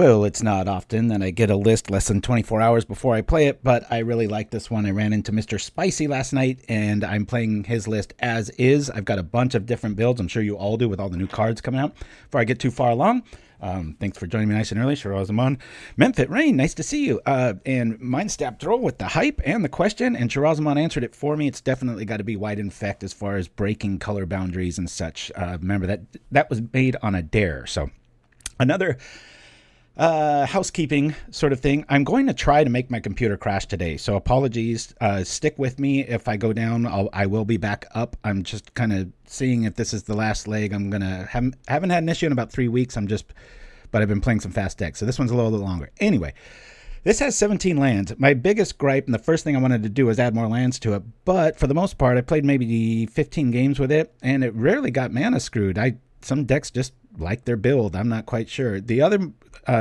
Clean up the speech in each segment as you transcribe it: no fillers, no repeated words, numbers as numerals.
Well, it's not often that I get a list less than 24 hours before I play it, but I really like this one. I ran into MrSpicy last night, and I'm playing his list as is. I've got a bunch of different builds. I'm sure you all do with all the new cards coming out. Before I get too far along, thanks for joining me nice and early. Shirazamon. Mempit Rain, nice to see you. And Mindstab Throw with the hype and the question, and Shirazamon answered it for me. It's definitely got to be Wide Infect as far as breaking color boundaries and such. Remember, that was made on a dare. So another housekeeping sort of thing. I'm going to try to make my computer crash today, so apologies. Stick with me. If I go down, I will be back up. I'm just kind of seeing if this is the last leg. I'm gonna haven't had an issue in about 3 weeks. But I've been playing some fast decks, so this one's a little bit longer. Anyway, this has 17 lands. My biggest gripe, and the first thing I wanted to do was add more lands to it, but for the most part, I played maybe 15 games with it, and it rarely got mana screwed. Some decks just like their build. I'm not quite sure. The other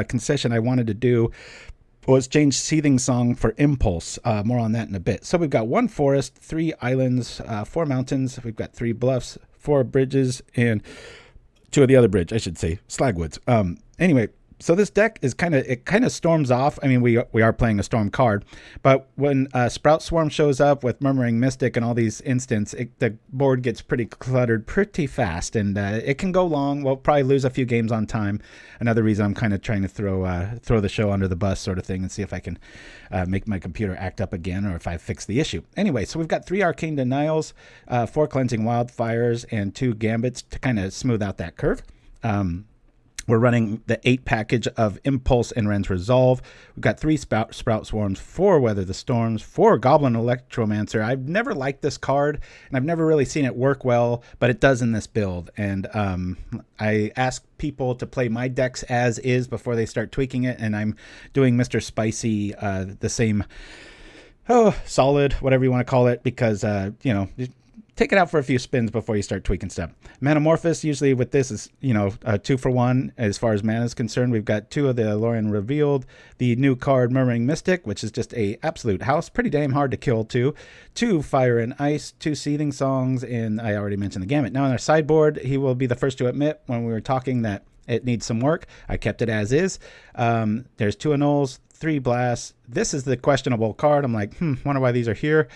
concession I wanted to do was change Seething Song for Impulse. More on that in a bit. So we've got 1 forest, 3 islands, 4 mountains. We've got 3 bluffs, 4 bridges, and 2 of the other bridge, I should say, Slagwoods. Anyway, so this deck is kind of storms off. I mean, we are playing a storm card, but when Sprout Swarm shows up with Murmuring Mystic and all these instants, the board gets pretty cluttered pretty fast, and it can go long. We'll probably lose a few games on time. Another reason I'm kind of trying to throw the show under the bus sort of thing and see if I can make my computer act up again or if I fix the issue. Anyway, so we've got 3 Arcane Denials, 4 Cleansing Wildfires, and 2 Gambits to kind of smooth out that curve. We're running the 8 package of Impulse and Wrenn's Resolve. We've got 3 Sprout Swarms, 4 Weather the Storms, 4 Goblin Electromancer. I've never liked this card, and I've never really seen it work well, but it does in this build. And I ask people to play my decks as is before they start tweaking it, and I'm doing MrSpicy the same, solid, whatever you want to call it, because, take it out for a few spins before you start tweaking stuff. Manamorphose, usually with this, is, 2 for 1 as far as mana is concerned. We've got 2 of the Lórien Revealed, the new card Murmuring Mystic, which is just a absolute house, pretty damn hard to kill too. 2 Fire and Ice, 2 Seething Songs, and I already mentioned the Gambit. Now on our sideboard, he will be the first to admit when we were talking that it needs some work. I kept it as is. There's 2 Annuls, 3 Blasts. This is the questionable card. I'm like, wonder why these are here.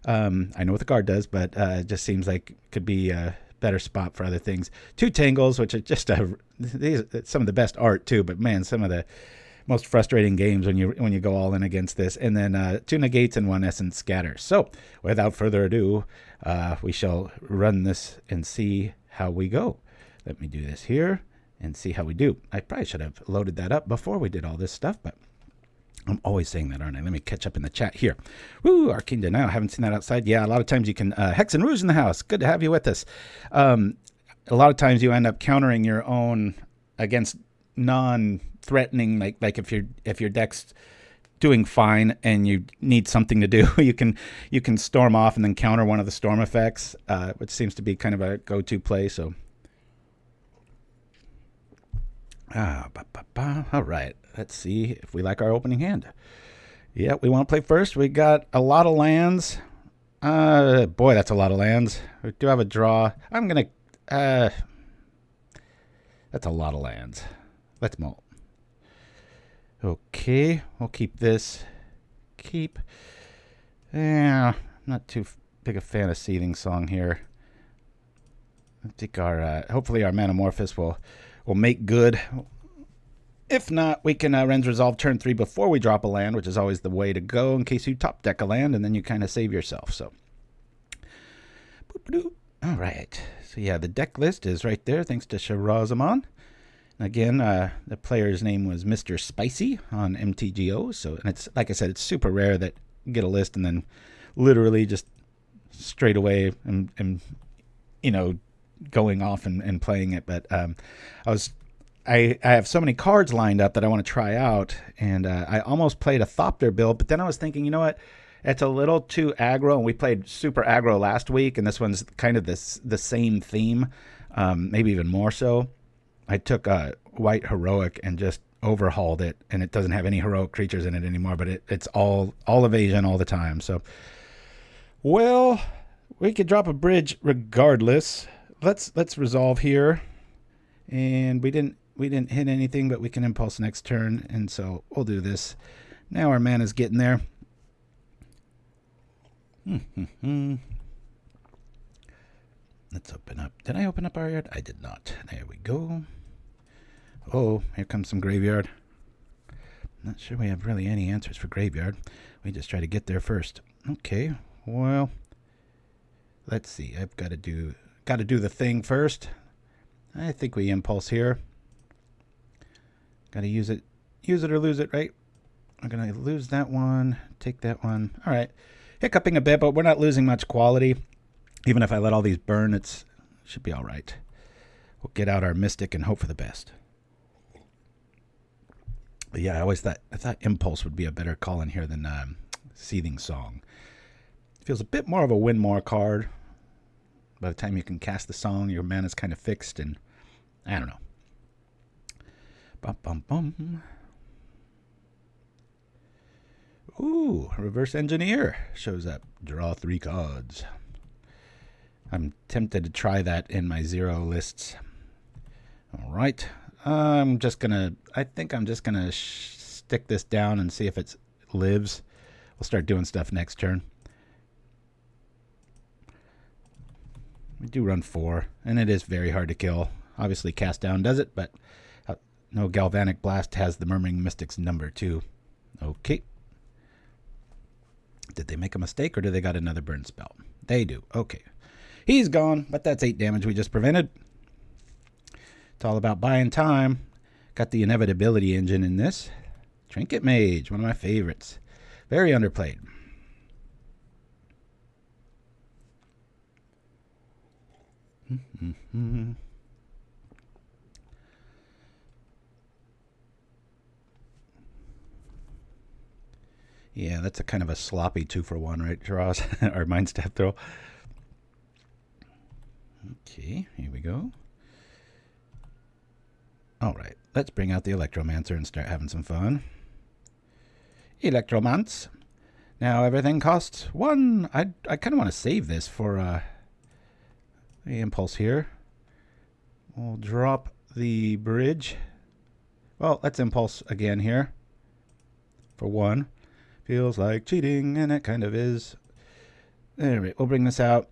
I know what the card does, but it just seems like it could be a better spot for other things. 2 Tangles, which are just some of the best art too, but man, some of the most frustrating games when you go all in against this. And then 2 Negates and 1 Essence Scatter. So without further ado, we shall run this and see how we go. Let me do this here and see how we do. I probably should have loaded that up before we did all this stuff, but I'm always saying that, aren't I? Let me catch up in the chat here. Woo, Arcane Denial. Haven't seen that outside. Yeah, a lot of times you can... hexxen Ruge in the house. Good to have you with us. A lot of times you end up countering your own against non-threatening, like if your deck's doing fine and you need something to do, you can storm off and then counter one of the storm effects, which seems to be kind of a go-to play. So, all right. Let's see if we like our opening hand. Yeah, we want to play first. We got a lot of lands. Boy, that's a lot of lands. We do have a draw. I'm going to... that's a lot of lands. Let's mull. Okay, we'll keep this. Yeah, not too big a fan of Seething Song here. I think hopefully our Manamorphose will make good. If not, we can Wrenn's Resolve turn 3 before we drop a land, which is always the way to go in case you top deck a land, and then you kind of save yourself. So, all right. So yeah, the deck list is right there, thanks to Shirazamon. Again, the player's name was MrSpicy on MTGO. So, and it's like I said, it's super rare that you get a list and then literally just straight away and going off and playing it. But I have so many cards lined up that I want to try out, and I almost played a Thopter build, but then I was thinking, you know what, it's a little too aggro, and we played super aggro last week, and this one's kind of the same theme, maybe even more so. I took White Heroic and just overhauled it, and it doesn't have any heroic creatures in it anymore, but it's all evasion all the time. So, well, we could drop a bridge regardless. Let's resolve here. And we didn't we didn't hit anything, but we can impulse next turn, and so we'll do this. Now our mana's getting there. Let's open up. Did I open up our yard? I did not. There we go. Oh, here comes some graveyard. Not sure we have really any answers for graveyard. We just try to get there first. Okay, well, let's see. I've got to do the thing first. I think we impulse here. Got to use it or lose it, right? I'm gonna lose that one. Take that one. All right, hiccuping a bit, but we're not losing much quality. Even if I let all these burn, it should be all right. We'll get out our Mystic and hope for the best. But yeah, I thought Impulse would be a better call in here than Seething Song. Feels a bit more of a win more card. By the time you can cast the song, your mana's kind of fixed, and I don't know. Bum, bum, bum. Ooh, Reverse Engineer shows up. Draw 3 cards. I'm tempted to try that in my 0 lists. All right. I think I'm just gonna stick this down and see if it lives. We'll start doing stuff next turn. We do run 4, and it is very hard to kill. Obviously, Cast Down does it, but no, Galvanic Blast has the Murmuring Mystic's number too. Okay. Did they make a mistake, or do they got another burn spell? They do. Okay. He's gone, but that's 8 damage we just prevented. It's all about buying time. Got the inevitability engine in this. Trinket Mage, one of my favorites. Very underplayed. Yeah, that's a kind of a sloppy 2-for-1, right, Draws? Or Mind Step throw. Okay, here we go. All right, let's bring out the Electromancer and start having some fun. Electromance. Now everything costs 1. I kind of want to save this for the impulse here. We'll drop the bridge. Well, let's impulse again here for 1. Feels like cheating, and it kind of is. Anyway, we'll bring this out.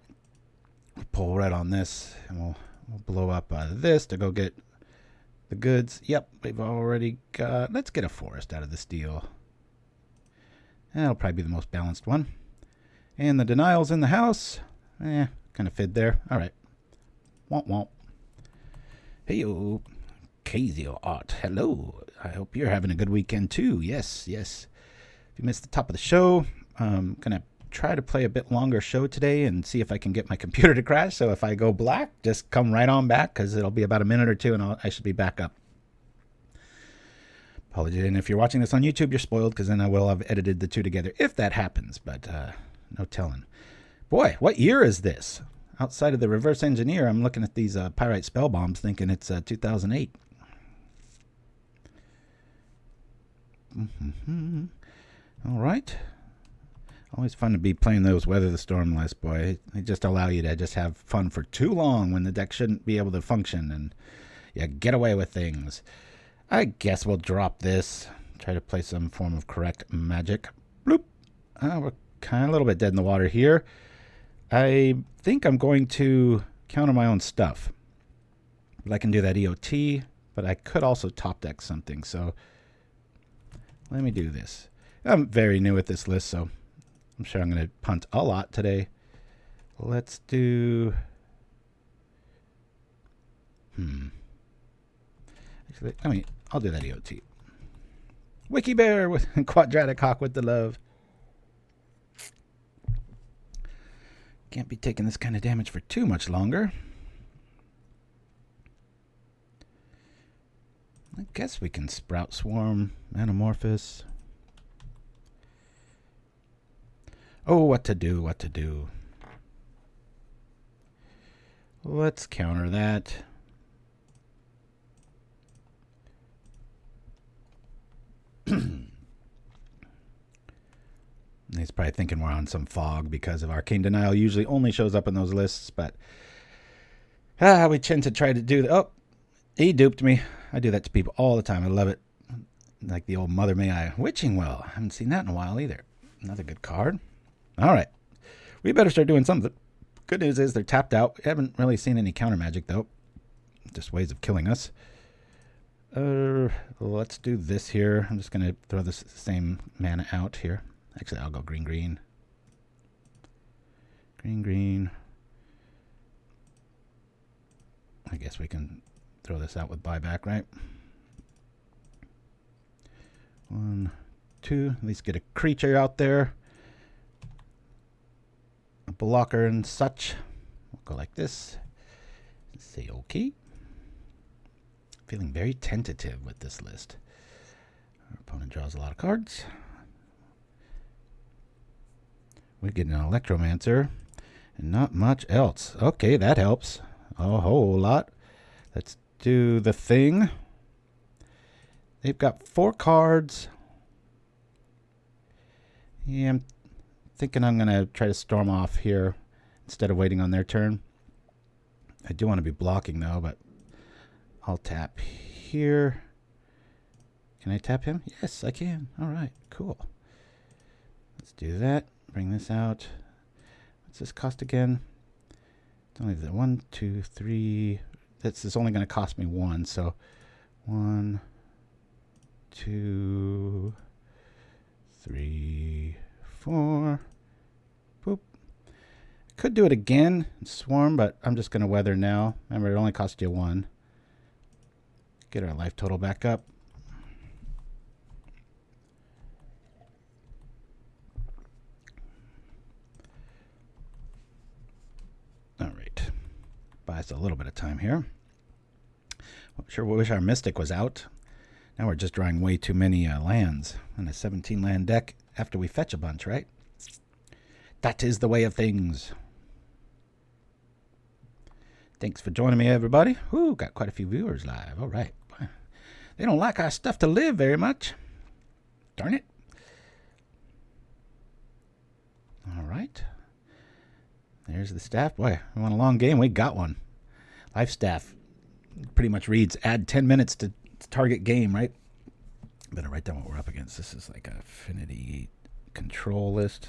Pull red on this, and we'll blow up this to go get the goods. Yep, we've already got... Let's get a forest out of this deal. That'll probably be the most balanced one. And the denial's in the house. Kind of fid there. All right. Womp womp. Hey-o. Casio Art. Hello. I hope you're having a good weekend too. Yes, yes. If you missed the top of the show, I'm going to try to play a bit longer show today and see if I can get my computer to crash. So if I go black, just come right on back, because it'll be about a minute or two and I should be back up. Apologies. And if you're watching this on YouTube, you're spoiled, because then I will have edited the two together if that happens, but no telling. Boy, what year is this? Outside of the Reverse Engineer, I'm looking at these Pyrite Spell Bombs thinking it's 2008. All right. Always fun to be playing those Weather the Storm lists, boy. They just allow you to just have fun for too long when the deck shouldn't be able to function, and you get away with things. I guess we'll drop this. Try to play some form of correct magic. Bloop. We're kind of a little bit dead in the water here. I think I'm going to counter my own stuff. But I can do that EOT, but I could also top deck something, so let me do this. I'm very new at this list, so I'm sure I'm going to punt a lot today. Let's do... Actually, I'll do that EOT. Wiki Bear with Quadratic Hawk with the love. Can't be taking this kind of damage for too much longer. I guess we can Sprout Swarm, Manamorphose. Oh, what to do, what to do. Let's counter that. He's probably thinking we're on some fog because of Arcane Denial. Usually only shows up in those lists, but we tend to try to do that. Oh, he duped me. I do that to people all the time. I love it. Like the old Mother May I Witching Well. I haven't seen that in a while either. Another good card. All right. We better start doing something. Good news is they're tapped out. We haven't really seen any counter magic, though. Just ways of killing us. Let's do this here. I'm just going to throw this same mana out here. Actually, I'll go green, green. Green, green. I guess we can throw this out with buyback, right? 1, 2. At least get a creature out there. A blocker and such. We'll go like this. Say okay. Feeling very tentative with this list. Our opponent draws a lot of cards. We get an Electromancer and not much else. Okay, that helps a whole lot. Let's do the thing. They've got 4 cards. Yeah, I'm thinking I'm going to try to storm off here instead of waiting on their turn. I do want to be blocking though, but I'll tap here. Can I tap him? Yes, I can. All right, cool. Let's do that. Bring this out. What's this cost again? It's only the 1, 2, 3. This is only going to cost me 1. So 1, 2, 3, 4. Boop. Could do it again, swarm, but I'm just going to weather now. Remember, it only cost you 1. Get our life total back up. All right. Buy us a little bit of time here. Sure wish our Mystic was out. Now we're just drawing way too many lands in a 17 land deck after we fetch a bunch, right? That is the way of things. Thanks for joining me, everybody. Ooh, got quite a few viewers live. All right. They don't like our stuff to live very much. Darn it. All right. There's the staff. Boy, we want a long game. We got one. Life staff pretty much reads add 10 minutes to target game, right? Better write down what we're up against. This is like an affinity control list.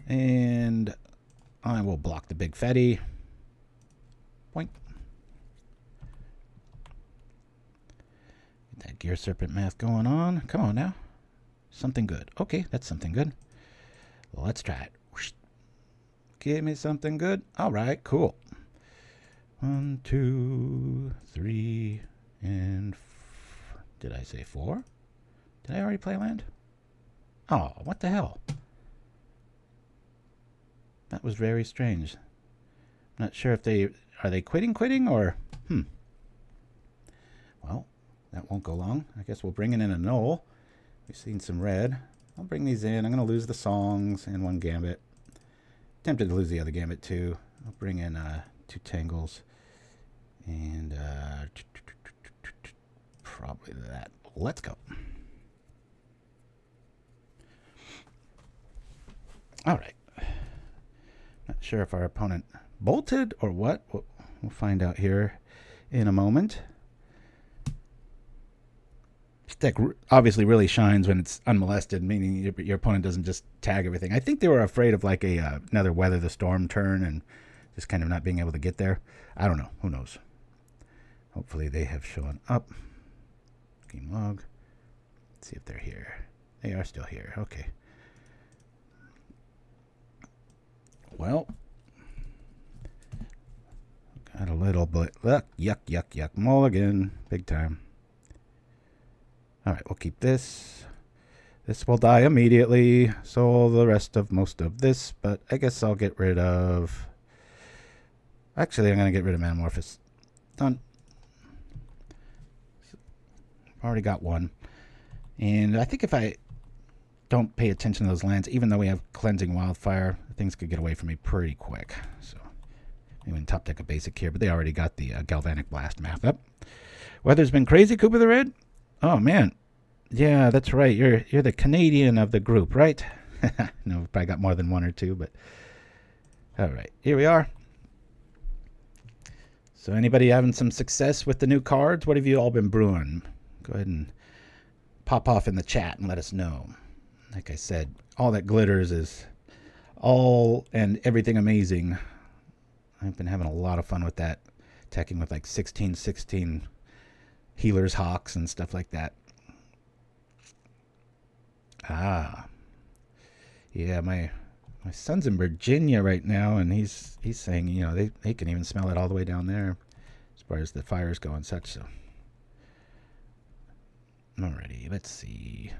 And I will block the big fatty. Point. Get that Gear Serpent math going on. Come on now. Something good. Okay, that's something good. Well, let's try it. Give me something good. All right, cool. 1, 2, 3, and did I say 4? Did I already play land? Oh, what the hell? That was very strange. I'm not sure if are they quitting or well, that won't go long. I guess we'll bring in an Annul. We've seen some red. I'll bring these in. I'm going to lose the songs and 1 Gambit. Tempted to lose the other Gambit too. I'll bring in 2 Tangles and probably that. Let's go. All right. Not sure if our opponent bolted or what. We'll find out here in a moment. This deck obviously really shines when it's unmolested, meaning your opponent doesn't just tag everything. I think they were afraid of like another Weather the Storm turn and just kind of not being able to get there. I don't know. Who knows? Hopefully they have shown up. Game log. Let's see if they're here. They are still here. Okay. Well, got a little bit. Yuck, yuck. Mulligan. Big time. All right, we'll keep this. This will die immediately. So the rest of most of this. But I guess I'll get rid of... Actually, I'm going to get rid of Manamorphose. Done. Already got 1. And I think if I don't pay attention to those lands, even though we have Cleansing Wildfire, things could get away from me pretty quick. So maybe we can top deck a basic here, but they already got the Galvanic Blast math up. Weather's been crazy, Cooper the Red? Oh, man. Yeah, that's right. You're the Canadian of the group, right? No, probably got more than 1 or 2, but all right. Here we are. So anybody having some success with the new cards? What have you all been brewing? Go ahead and pop off in the chat and let us know. Like I said, all that glitters is all and everything amazing. I've been having a lot of fun with that. Attacking with like 16/16 healers, hawks, and stuff like that. Ah. Yeah, my son's in Virginia right now, and he's saying, you know, they can even smell it all the way down there as far as the fires go and such. So, alrighty, let's see.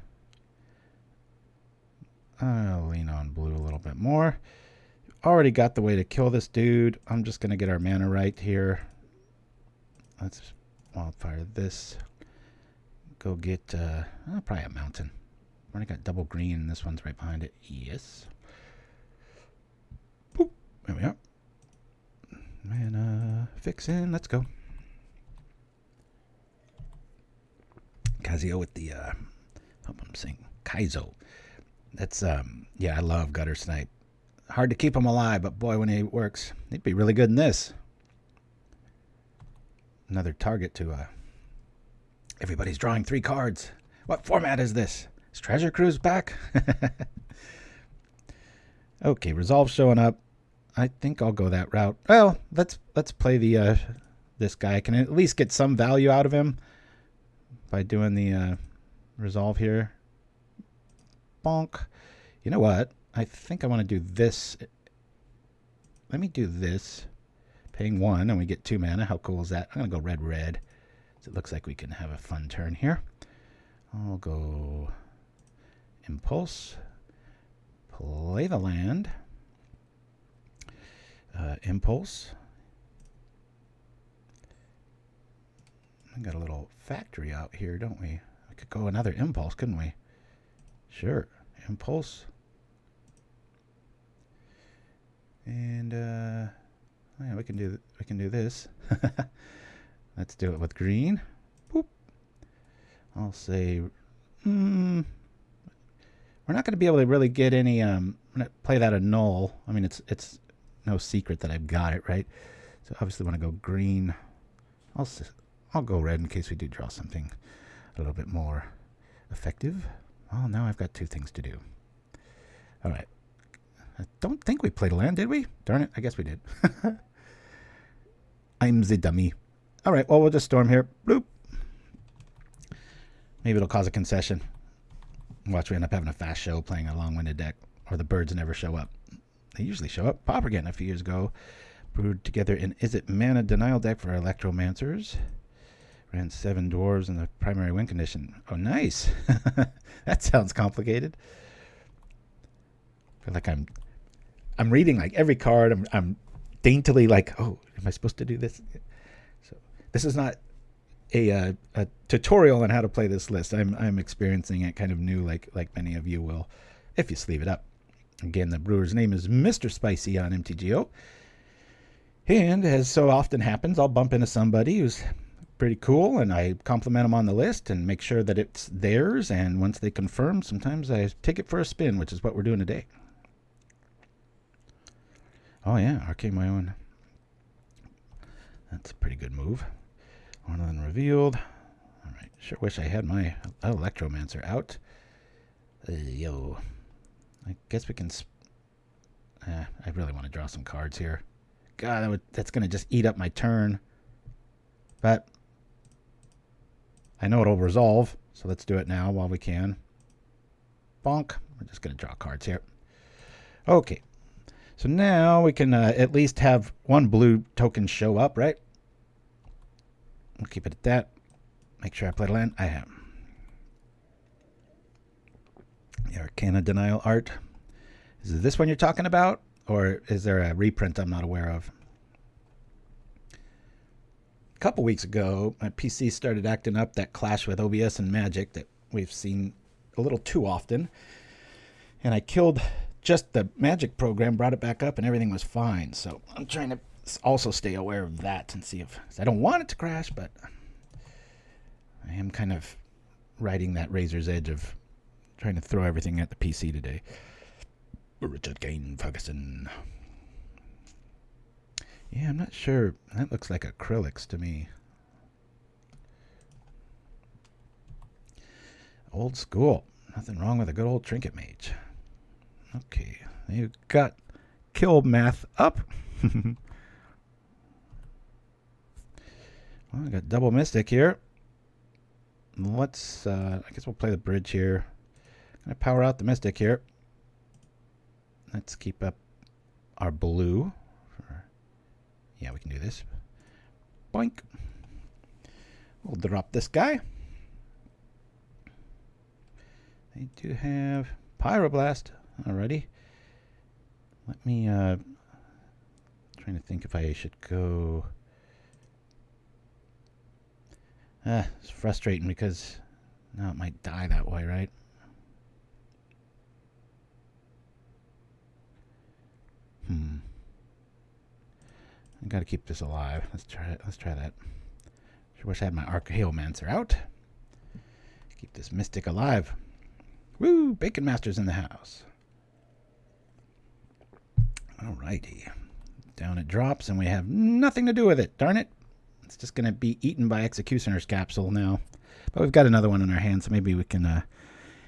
I'll lean on blue a little bit more. Already got the way to kill this dude. I'm just gonna get our mana right here. Let's wildfire this. Go get probably a mountain. Already got double green, and this one's right behind it. Yes. Boop. There we are. Mana fixin'. Let's go. Kazio with the hope I'm saying Kaizo. That's yeah, I love Gutter Snipe. Hard to keep him alive, but boy, when he works, he'd be really good in this. Another target to everybody's drawing 3 cards. What format is this? Is Treasure Cruise back? Okay, Resolve showing up. I think I'll go that route. Well, let's play the this guy. I can at least get some value out of him by doing the Resolve here. Bonk. You know what? I think I want to do this. Let me do this. Paying 1 and we get 2 mana. How cool is that? I'm going to go red. So it looks like we can have a fun turn here. I'll go Impulse. Play the land. Impulse. I got a little factory out here, don't we? We could go another Impulse, couldn't we? Sure. Impulse. And oh yeah, we can do this. Let's do it with green. Boop. I'll say we're not going to be able to really get any I'm going to play that Annul. I mean it's no secret that I've got it, right? So obviously want to go green. I'll go red in case we do draw something a little bit more effective. Oh, now I've got 2 things to do. All right. I don't think we played a land, did we? Darn it, I guess we did. I'm the dummy. All right, well, we'll just storm here. Bloop. Maybe it'll cause a concession. Watch, we end up having a fast show playing a long-winded deck, or the birds never show up. They usually show up. Pauper getting a few years ago. Brewed together in Is It Mana Denial deck for Electromancers. Ran 7 dwarves in the primary win condition. Oh, nice. That sounds complicated. I feel like I'm reading like every card. I'm daintily like, oh, am I supposed to do this? So this is not a tutorial on how to play this list. I'm experiencing it kind of new, like many of you will, if you sleeve it up. Again, the brewer's name is MrSpicy on MTGO. And as so often happens, I'll bump into somebody who's pretty cool, and I compliment them on the list and make sure that it's theirs. And once they confirm, sometimes I take it for a spin, which is what we're doing today. Oh yeah, Arcane my own. That's a pretty good move. Lórien Revealed. All right, sure wish I had my Electromancer out. Yo, I guess we can. I really want to draw some cards here. God, that's going to just eat up my turn. But I know it'll resolve, so let's do it now while we can. Bonk. We're just going to draw cards here. Okay. So now we can at least have 1 blue token show up, right? We'll keep it at that. Make sure I play the land. I have. The Arcane Denial art. Is this one you're talking about? Or is there a reprint I'm not aware of? A couple weeks ago, my PC started acting up that clash with OBS and Magic that we've seen a little too often. And I killed just the Magic program, brought it back up, and everything was fine. So I'm trying to also stay aware of that and see if... I don't want it to crash, but I am kind of riding that razor's edge of trying to throw everything at the PC today. Richard Kane Ferguson. Yeah, I'm not sure. That looks like acrylics to me. Old school. Nothing wrong with a good old trinket mage. Okay, you got kill math up. Well, I got double mystic here. Let's, I guess we'll play the bridge here. Gonna power out the mystic here. Let's keep up our blue. Yeah, we can do this. Boink. We'll drop this guy. They do have Pyroblast. Alrighty. Let me, trying to think if I should go. It's frustrating because now it might die that way, right? I gotta keep this alive. Let's try it. Let's try that. Sure wish I had my Geomancer out. Keep this mystic alive. Woo! Bacon Master's in the house. Alrighty. Down it drops, and we have nothing to do with it. Darn it. It's just going to be eaten by Executioner's Capsule now. But we've got another one in our hand, so maybe we can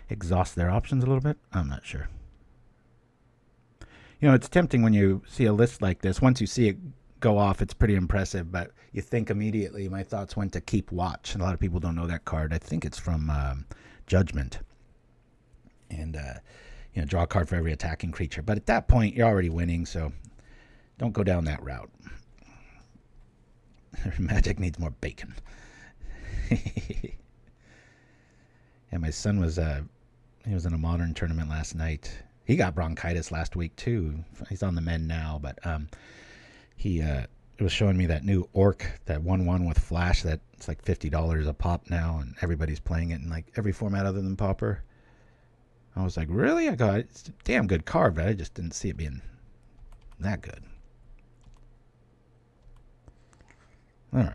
exhaust their options a little bit. I'm not sure. You know, it's tempting when you see a list like this. Once you see it go off, it's pretty impressive, but you think immediately, my thoughts went to Keep Watch. And a lot of people don't know that card. I think it's from Judgment. And, you know, draw a card for every attacking creature. But at that point, you're already winning, so don't go down that route. Magic needs more bacon. Yeah, my son was he was in a Modern tournament last night. He got bronchitis last week too. He's on the mend now, but he was showing me that new orc, that 1/1 with flash. That it's like $50 a pop now, and everybody's playing it in like every format other than Pauper. I was like, really? I got it's a damn good card, but I just didn't see it being that good. All right.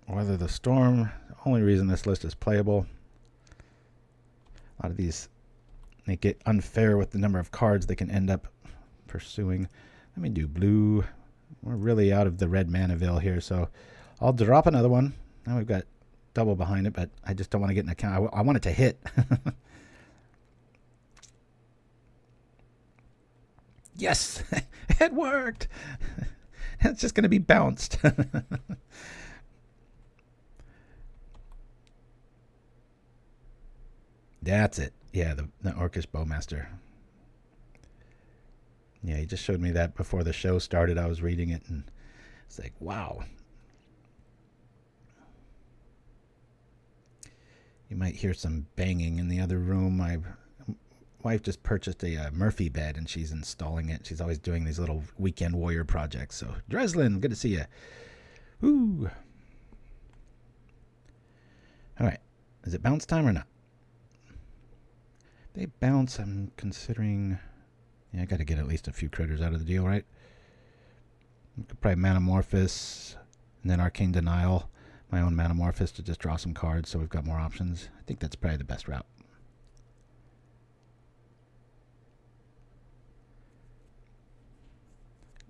Weather the Storm. The only reason this list is playable. A lot of these, they get unfair with the number of cards they can end up pursuing. Let me do blue. We're really out of the red Manaville here, so I'll drop another one. Now we've got double behind it, but I just don't want to get an account. I want it to hit. Yes, it worked. It's just going to be bounced. That's it. Yeah, the Orcish Bowmaster. Yeah, he just showed me that before the show started. I was reading it, and it's like, wow. You might hear some banging in the other room. My wife just purchased a Murphy bed, and she's installing it. She's always doing these little weekend warrior projects. So, Dreslin, good to see you. Woo. All right. Is it bounce time or not? If they bounce, I'm considering... Yeah, I got to get at least a few critters out of the deal, right? We could probably Manamorphose and then Arcane Denial. My own Manamorphose to just draw some cards so we've got more options. I think that's probably the best route.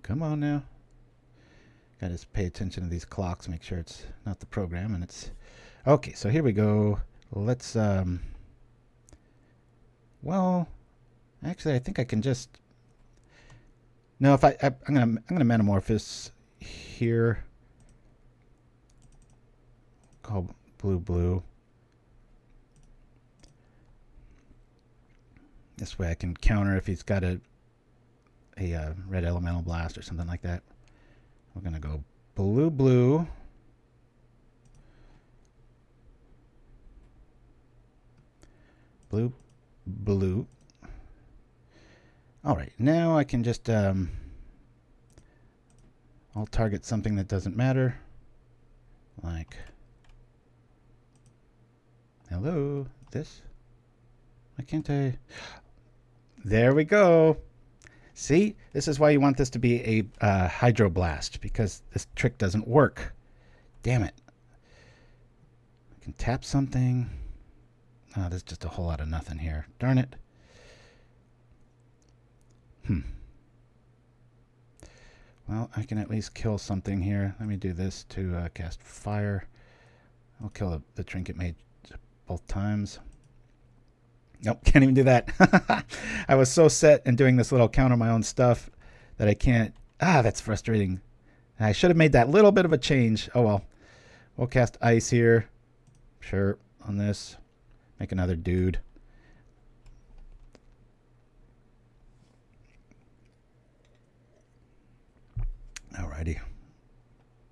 Come on now. Got to pay attention to these clocks, make sure it's not the program. And it's... Okay, so here we go. Let's... Well... Actually, I think I can just... No, if I'm gonna Manamorphose here. Call blue. This way I can counter if he's got a red elemental blast or something like that. We're gonna go blue. Blue. All right, now I can just, I'll target something that doesn't matter. Like, hello, this? Why can't I? There we go. See, this is why you want this to be a Hydroblast, because this trick doesn't work. Damn it. I can tap something. Oh, there's just a whole lot of nothing here. Darn it. Well, I can at least kill something here. Let me do this to cast fire. I'll kill the trinket mage both times. Nope, can't even do that. I was so set in doing this little counter my own stuff that I can't. That's frustrating. I should have made that little bit of a change. Oh well. We'll cast ice here. Sure, on this. Make another dude. Alrighty.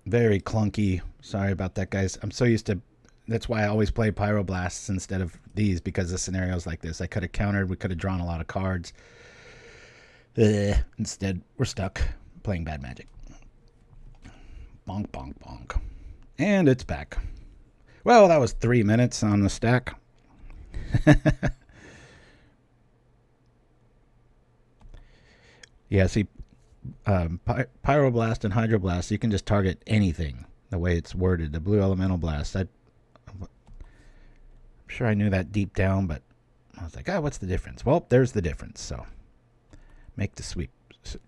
Very clunky. Sorry about that, guys. I'm so used to... That's why I always play Pyroblasts instead of these, because of scenarios like this. I could have countered. We could have drawn a lot of cards. Instead, we're stuck playing bad magic. Bonk, bonk, bonk. And it's back. Well, that was 3 minutes on the stack. Yeah, see, Pyroblast and Hydroblast, you can just target anything the way it's worded. The Blue Elemental Blast, I'm sure I knew that deep down, but I was like, what's the difference? Well, there's the difference, so make the sweep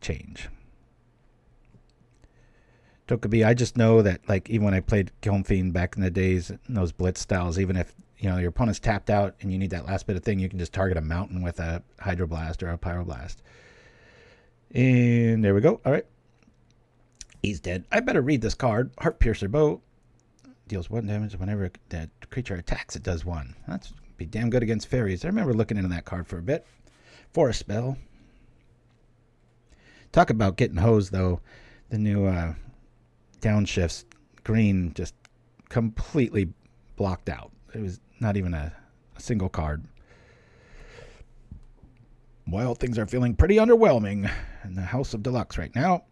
change. Tokabi, I just know that, like, even when I played Kiln Fiend back in the days, in those blitz styles, even if, you know, your opponent's tapped out and you need that last bit of thing, you can just target a mountain with a Hydroblast or a Pyroblast. And there we go. All right. He's dead. I better read this card. Heart Piercer Bow. Deals 1 damage whenever that creature attacks, it does 1. That's be damn good against fairies. I remember looking into that card for a bit. Forest Spell. Talk about getting hosed, though. The new downshifts, green, just completely blocked out. It was not even a single card. Well, things are feeling pretty underwhelming in the House of Deluxe right now.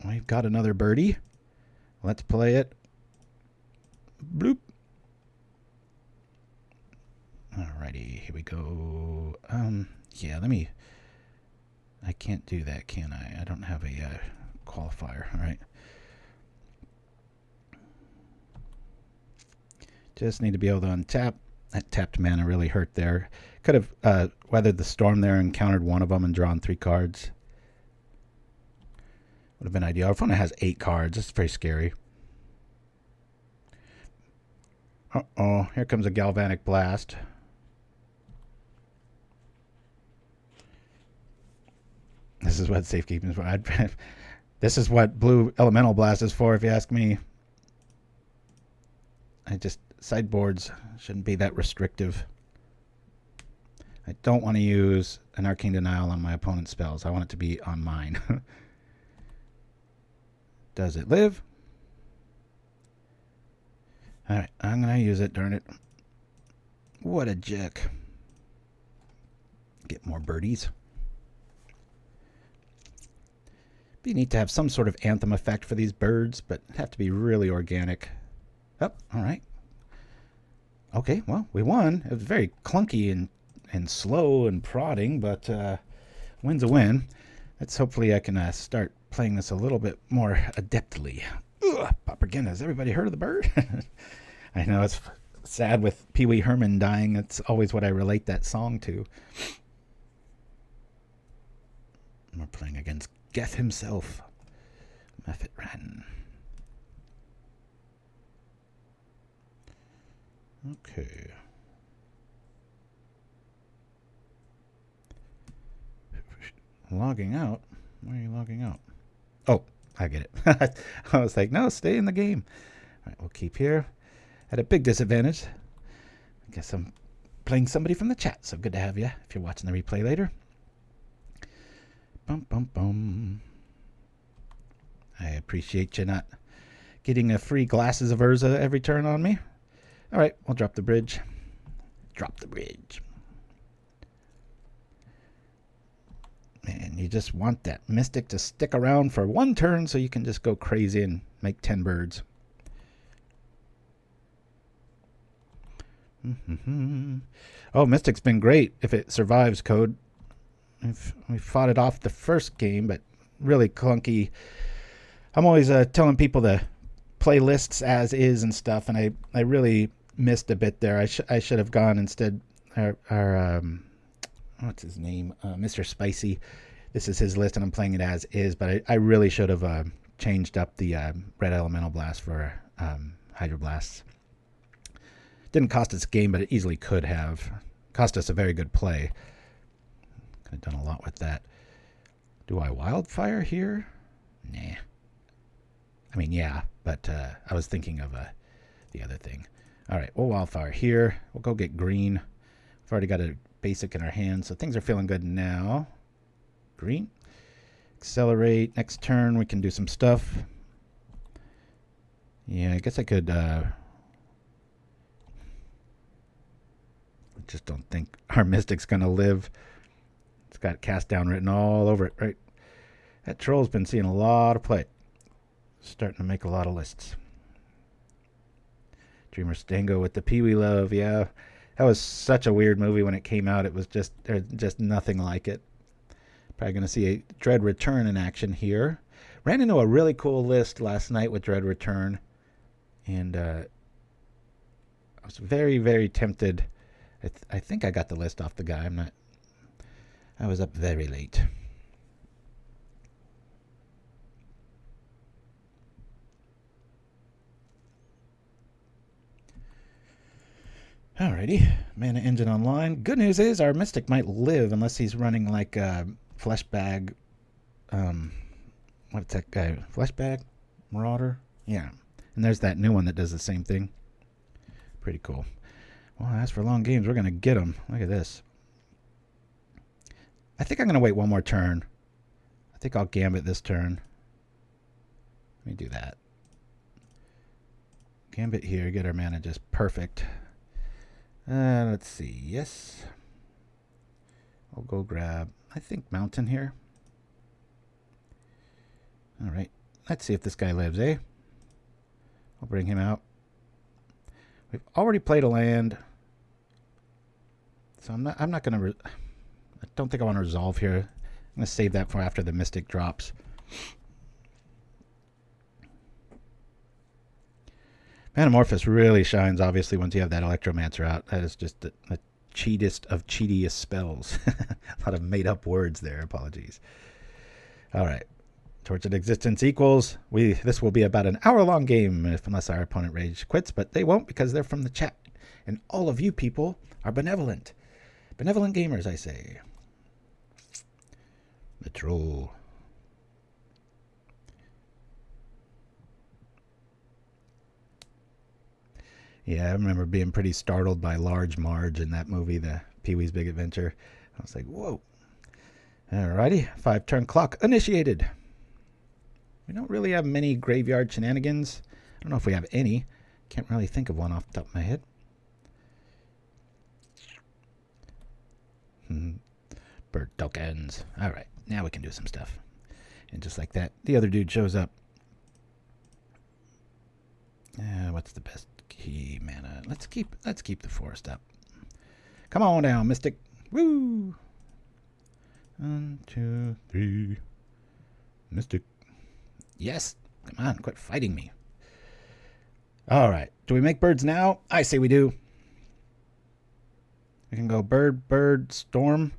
We've got another birdie. Let's play it. Bloop. Alrighty, here we go. Yeah, let me... I can't do that, can I? I don't have a qualifier. All right. Just need to be able to untap. That tapped mana really hurt there. Could have weathered the storm there and countered one of them and drawn 3 cards. Would have been ideal. Our opponent has 8 cards. It's very scary. Uh-oh. Here comes a Galvanic Blast. This is what Safekeeping is for. This is what Blue Elemental Blast is for, if you ask me. Sideboards shouldn't be that restrictive. I don't want to use an Arcane Denial on my opponent's spells. I want it to be on mine. Does it live? Alright, I'm going to use it, darn it. What a jerk. Get more birdies. Be neat to have some sort of anthem effect for these birds, but it'd have to be really organic. Oh, alright. Okay, well, we won. It was very clunky and slow and prodding, but win's a win. Let's hopefully I can start playing this a little bit more adeptly. Ugh, Papagena, has everybody heard of the bird? I know it's sad with Pee Wee Herman dying. That's always what I relate that song to. We're playing against Geth himself. Mephit Wrenn. Okay. Logging out? Why are you logging out? Oh, I get it. I was like, no, stay in the game. All right, we'll keep here. At a big disadvantage. I guess I'm playing somebody from the chat, so good to have you if you're watching the replay later. Bum, bum, bum. I appreciate you not getting a free glasses of Urza every turn on me. All right, we'll drop the bridge. Drop the bridge. And you just want that Mystic to stick around for 1 turn so you can just go crazy and make 10 birds. Oh, Mystic's been great if it survives, Code. We fought it off the first game, but really clunky. I'm always telling people to play lists as is and stuff, and I really missed a bit there. I should have gone instead. Our what's his name? MrSpicy this is his list and I'm playing it as is, but I really should have changed up the red elemental blast for hydroblasts. Didn't cost us a game, but it easily could have. Cost us a very good play. Could have done a lot with that. Do I wildfire here? Nah. I mean, yeah, but I was thinking of the other thing. All right, we'll wildfire here. We'll go get green. We've already got a basic in our hand, so things are feeling good now. Green. Accelerate. Next turn, we can do some stuff. Yeah, I guess I could... I just don't think our Mystic's going to live. It's got cast down written all over it, right? That troll's been seeing a lot of play. Starting to make a lot of lists. Dreamer Stango with the Pee-wee love, yeah. That was such a weird movie when it came out. It was just, there's just nothing like it. Probably going to see a Dread Return in action here. Ran into a really cool list last night with Dread Return. And I was very, very tempted. I think I got the list off the guy. I was up very late. Alrighty, Mana Engine online. Good news is our Mystic might live unless he's running like Flesh Bag. What's that guy? Flesh Bag? Marauder? Yeah. And there's that new one that does the same thing. Pretty cool. Well, as for long games, we're going to get them. Look at this. I think I'm going to wait one more turn. I think I'll Gambit this turn. Let me do that. Gambit here, get our mana just perfect. Let's see. Yes. I'll go grab, I think, Mountain here. All right. Let's see if this guy lives, eh? I'll bring him out. We've already played a land. So I'm not going to... I don't think I want to resolve here. I'm going to save that for after the Mystic drops. Manamorphose really shines, obviously, once you have that Electromancer out. That is just the cheatest of cheatiest spells. A lot of made-up words there. Apologies. All right. Tortured Existence equals. This will be about an hour-long game, unless our opponent rage quits, but they won't because they're from the chat. And all of you people are benevolent. Benevolent gamers, I say. The troll. Yeah, I remember being pretty startled by Large Marge in that movie, the Pee-wee's Big Adventure. I was like, whoa. Alrighty, 5-turn clock initiated. We don't really have many graveyard shenanigans. I don't know if we have any. Can't really think of one off the top of my head. Bird tokens. Alright, now we can do some stuff. And just like that, the other dude shows up. What's the best key mana? Let's keep the forest up. Come on down, Mystic. Woo! 1, 2, 3. Mystic. Yes. Come on, quit fighting me. All right. Do we make birds now? I say we do. We can go bird, storm,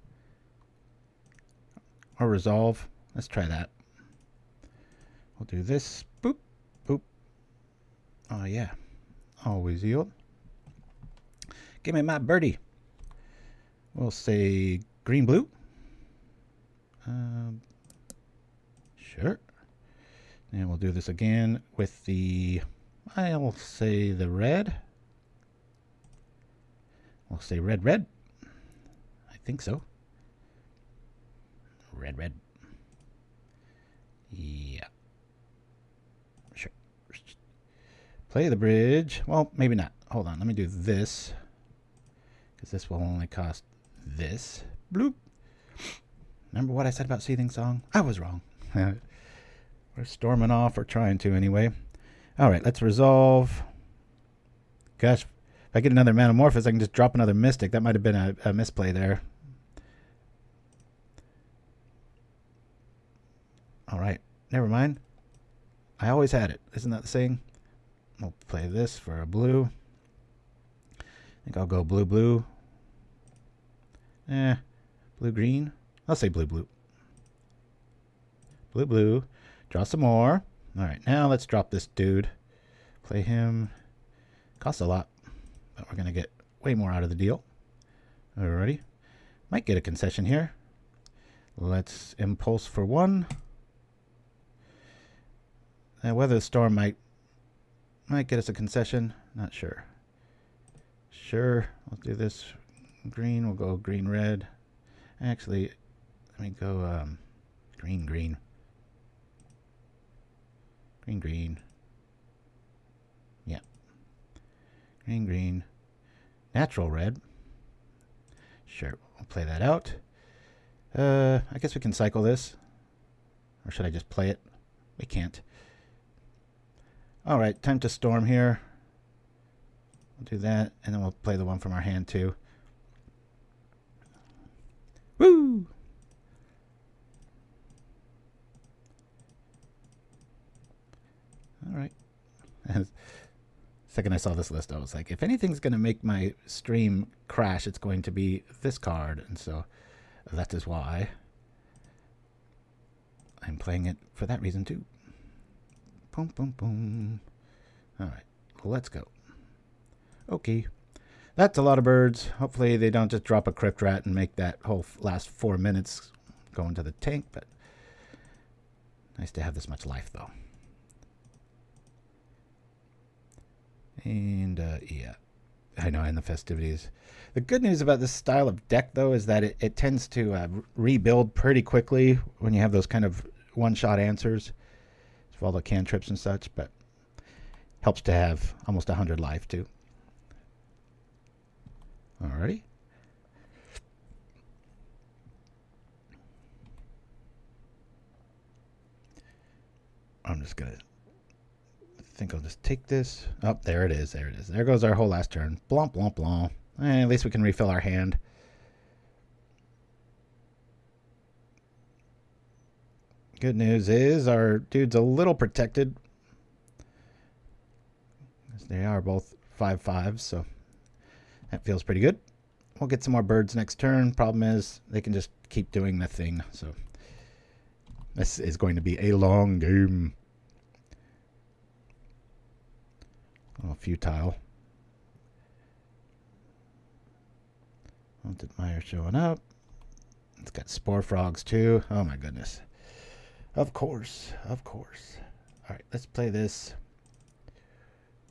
or resolve. Let's try that. We'll do this. Boop, boop. Oh, yeah. Always yield. Give me my birdie. We'll say green, blue. Sure. And we'll do this again with the, I'll say the red. We'll say red, red. I think so. Red, red. Yeah. Sure. Play the bridge. Well, maybe not. Hold on. Let me do this. Because this will only cost this. Bloop. Remember what I said about Seething Song? I was wrong. We're storming off, or trying to anyway. All right, let's resolve. Gosh, if I get another Manamorphose, I can just drop another Mystic. That might have been a misplay there. All right, never mind. I always had it. Isn't that the saying? We'll play this for a blue. I think I'll go blue, blue. Blue, green. I'll say blue, blue. Blue, blue. Draw some more. All right, now let's drop this dude. Play him. Costs a lot, but we're going to get way more out of the deal. Alrighty. Might get a concession here. Let's impulse for 1. Weather Storm might get us a concession. Not sure. Sure, let's do this. Green, we'll go green, red. Actually, let me go green, green. Green, green. Yeah. Green, green. Natural red. Sure, we'll play that out. I guess we can cycle this. Or should I just play it? We can't. Alright, time to storm here. We'll do that, and then we'll play the one from our hand too. Woo! Alright. Second I saw this list, I was like, if anything's going to make my stream crash, it's going to be this card. And so that is why I'm playing it for that reason too. Boom, boom, boom. All right, well, let's go. Okay, that's a lot of birds. Hopefully they don't just drop a Crypt Rat and make that whole last 4 minutes go into the tank, but nice to have this much life though. And yeah, I know, in the festivities. The good news about this style of deck though is that it tends to rebuild pretty quickly when you have those kind of one-shot answers for all the cantrips and such, but helps to have almost 100 life too. Alrighty. I'm just gonna think I'll just take this. Oh, there it is. There it is. There goes our whole last turn. Blomp, blomp, blomp. At least we can refill our hand. Good news is our dude's a little protected. They are both 5/5, so that feels pretty good. We'll get some more birds next turn. Problem is they can just keep doing the thing. So this is going to be a long game. A little futile. Haunted Mire showing up. It's got Spore Frogs too. Oh my goodness. Of course. Of course. Alright, let's play this.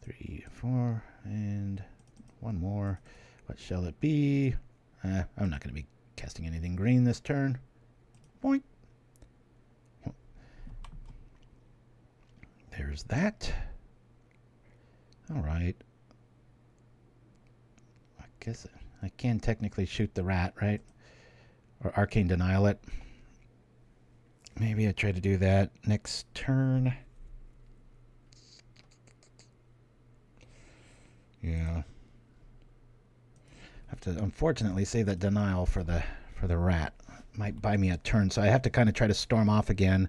3, 4, and one more. What shall it be? I'm not going to be casting anything green this turn. Boink. There's that. Alright. I guess I can technically shoot the rat, right? Or Arcane Denial it. Maybe I try to do that next turn. Yeah. I have to unfortunately save that denial for the rat. Might buy me a turn, so I have to kind of try to storm off again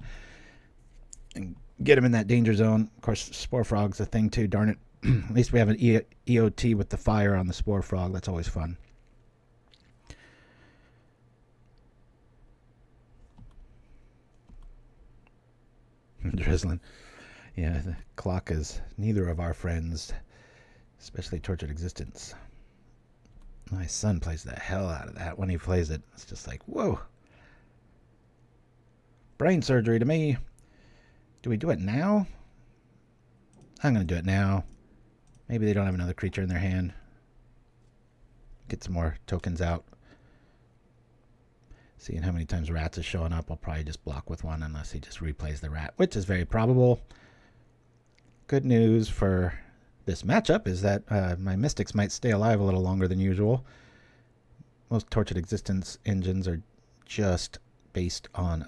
and get him in that danger zone. Of course, Spore Frog's a thing too, darn it. At least we have an EOT with the fire on the Spore Frog. That's always fun. Drizzling. Yeah, the clock is neither of our friends, especially Tortured Existence. My son plays the hell out of that when he plays it. It's just like, whoa. Brain surgery to me. Do we do it now? I'm going to do it now. Maybe they don't have another creature in their hand. Get some more tokens out. Seeing how many times rats is showing up, I'll probably just block with one unless he just replays the rat, which is very probable. Good news for this matchup is that my mystics might stay alive a little longer than usual. Most Tortured Existence engines are just based on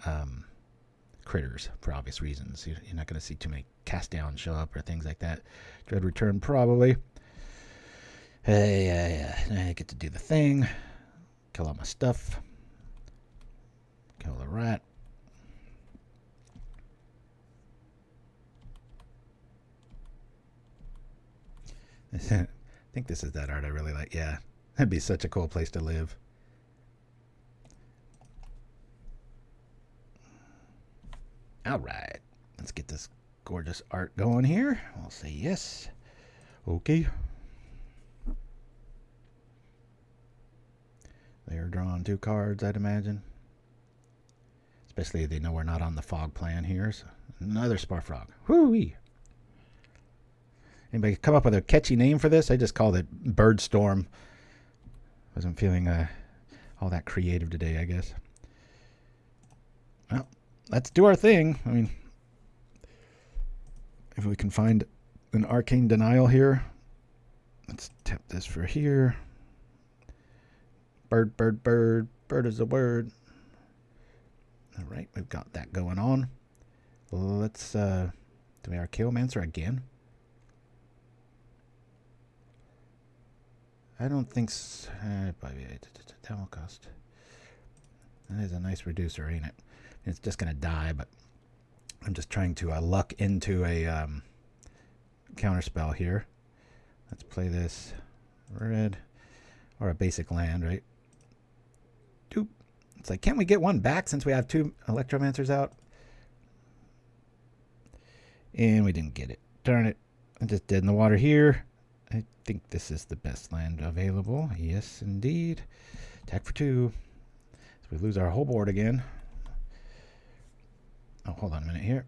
critters for obvious reasons. You're not going to see too many cast down show up or things like that. Dread Return probably. I get to do the thing. Kill all my stuff. Kill the rat. I think this is that art I really like. Yeah, that'd be such a cool place to live. All right. Let's get this gorgeous art going here. I'll say yes. Okay. They're drawing 2 cards, I'd imagine. Especially if they know we're not on the fog plan here. So another Sparfrog. Whoo-wee. Anybody come up with a catchy name for this? I just called it Birdstorm. Wasn't feeling all that creative today, I guess. Well, let's do our thing. I mean, if we can find an Arcane Denial here. Let's tap this for here. Bird, bird, bird. Bird is a word. All right, we've got that going on. Let's do we our Geomancer again? I don't think so. Total cost. That is a nice reducer, ain't it? It's just going to die, but I'm just trying to luck into a counterspell here. Let's play this red or a basic land, right? Doop. It's like, can't we get one back since we have 2 Electromancers out? And we didn't get it. Darn it. I just dead in the water here. I think this is the best land available. Yes, indeed. Attack for 2. So we lose our whole board again. Oh, hold on a minute here.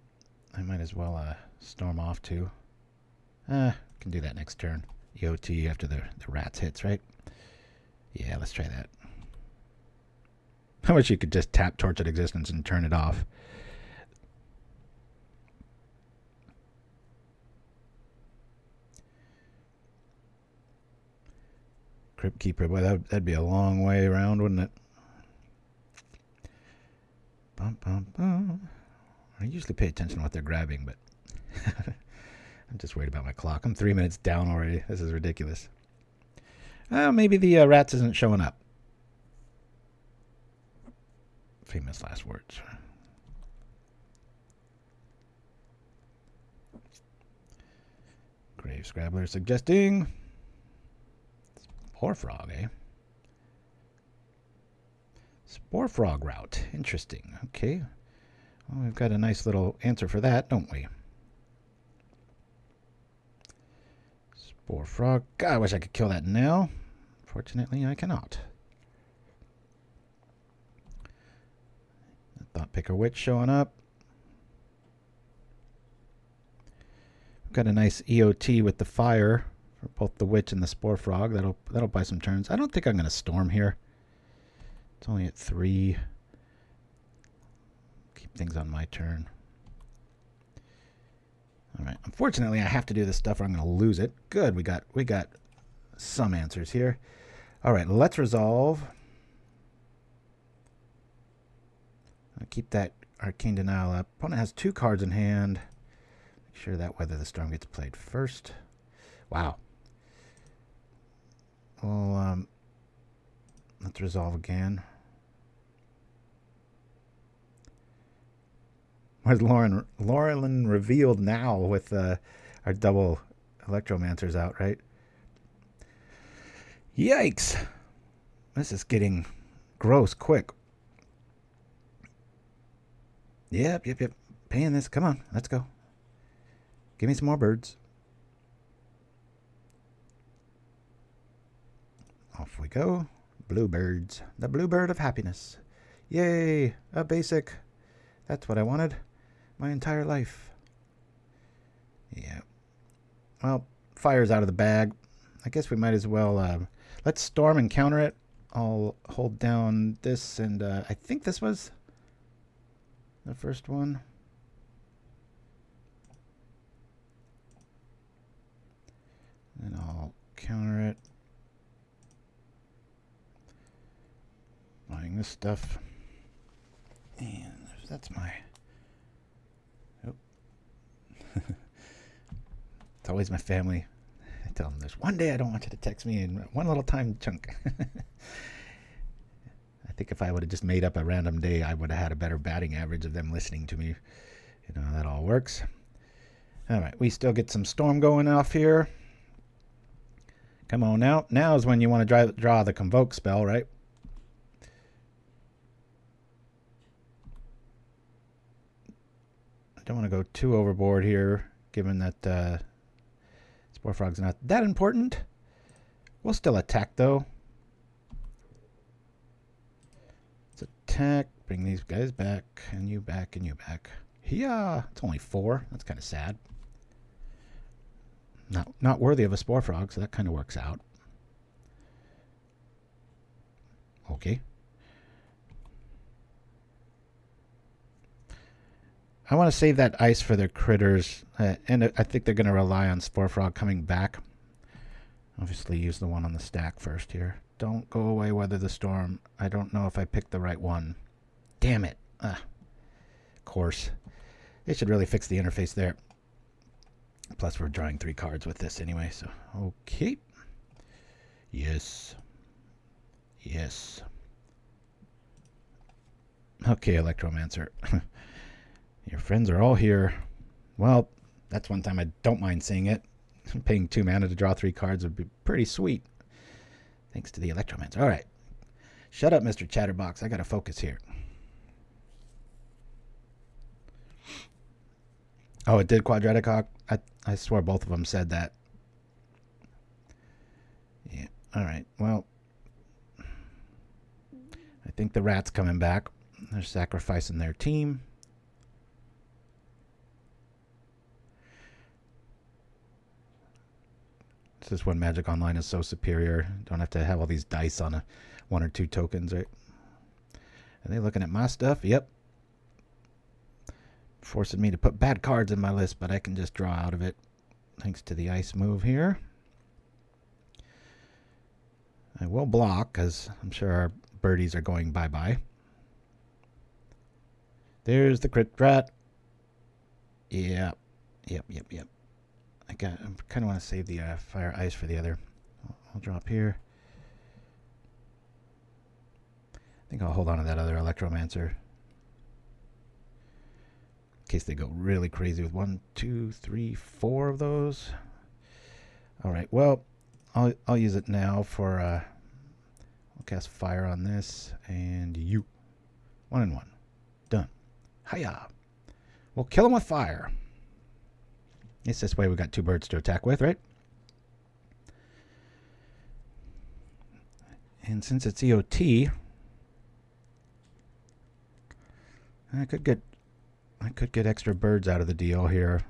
I might as well storm off too. Can do that next turn. EOT after the rats hits, right? Yeah, let's try that. I wish you could just tap Tortured Existence and turn it off. Crypt Keeper, boy, that'd be a long way around, wouldn't it? Bum, bum, bum. I usually pay attention to what they're grabbing, but I'm just worried about my clock. I'm 3 minutes down already. This is ridiculous. Maybe the rats isn't showing up. Famous last words. Grave Scrabbler suggesting Spore Frog, eh? Spore Frog route. Interesting. Okay. Well, we've got a nice little answer for that, don't we? Spore Frog. God, I wish I could kill that now. Fortunately, I cannot. Thought Picker Witch showing up. We've got a nice EOT with the fire for both the Witch and the Spore Frog. That'll buy some turns. I don't think I'm going to storm here. It's only at 3. Keep things on my turn. All right. Unfortunately, I have to do this stuff or I'm going to lose it. Good. We got some answers here. All right. Let's resolve. I'll keep that Arcane Denial up. Opponent has 2 cards in hand. Make sure that Weather the Storm gets played first. Wow. Well, let's resolve again. Where's Lórien Revealed now with our double Electromancers out, right? Yikes. This is getting gross quick. Yep. Paying this. Come on, let's go. Give me some more birds. Off we go. Bluebirds. The bluebird of happiness. Yay, a basic. That's what I wanted my entire life. Yeah. Well, fire's out of the bag. I guess we might as well... let's storm and counter it. I'll hold down this and I think this was the first one. And I'll counter it. Buying this stuff. And that's my... Oh. It's always my family. I tell them there's one day I don't want you to text me in one little time chunk. I think if I would have just made up a random day, I would have had a better batting average of them listening to me. You know, that all works. All right, we still get some storm going off here. Come on now. Now is when you want to draw the Convoke spell, right? don't want to go too overboard here, given that Spore Frog's not that important. We'll still attack, though. Let's attack. Bring these guys back, and you back, and you back. Yeah, it's only 4. That's kind of sad. Not worthy of a Spore Frog, so that kind of works out. Okay. I want to save that ice for their critters, and I think they're going to rely on Spore Frog coming back. Obviously, use the one on the stack first here. Don't go away, Weather the Storm. I don't know if I picked the right one. Damn it. Of course. They should really fix the interface there. Plus, we're drawing 3 cards with this anyway, so okay. Yes. Yes. Okay, Electromancer. Your friends are all here. Well, that's one time I don't mind seeing it. Paying 2 mana to draw 3 cards would be pretty sweet. Thanks to the Electromancer. All right. Shut up, Mr. Chatterbox. I got to focus here. Oh, it did Quadratic Hawk? I swear both of them said that. Yeah. All right. Well, I think the rat's coming back. They're sacrificing their team. This is when Magic Online is so superior. Don't have to have all these dice on 1 or 2 tokens, right? Are they looking at my stuff? Yep. Forcing me to put bad cards in my list, but I can just draw out of it thanks to the ice move here. I will block because I'm sure our birdies are going bye-bye. There's the crit rat. Yeah. Yep. I kind of want to save the fire ice for the other. I'll drop here. I think I'll hold on to that other Electromancer. In case they go really crazy with 1, 2, 3, 4 of those. All right, well, I'll use it now for I'll cast fire on this and you. 1 and 1. Done. Hiya. We'll kill him with fire. It's this way we got 2 birds to attack with, right? And since it's EOT, I could get extra birds out of the deal here.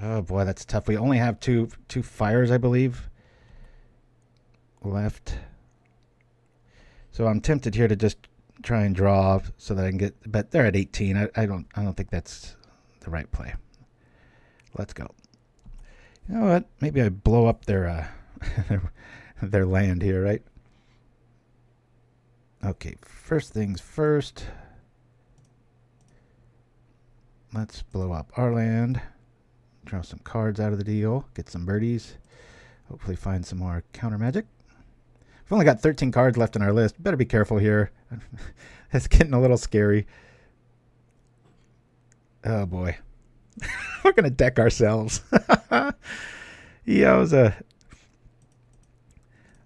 Oh boy, that's tough. We only have two fires, I believe, left. So I'm tempted here to just try and draw so that I can get, but they're at 18. I don't think that's the right play. Let's go. You know what? Maybe I blow up their their land here, right? Okay, first things first. Let's blow up our land. Draw some cards out of the deal. Get some birdies. Hopefully find some more counter magic. We've only got 13 cards left in our list. Better be careful here. It's getting a little scary. Oh boy. We're going to deck ourselves. Yowza.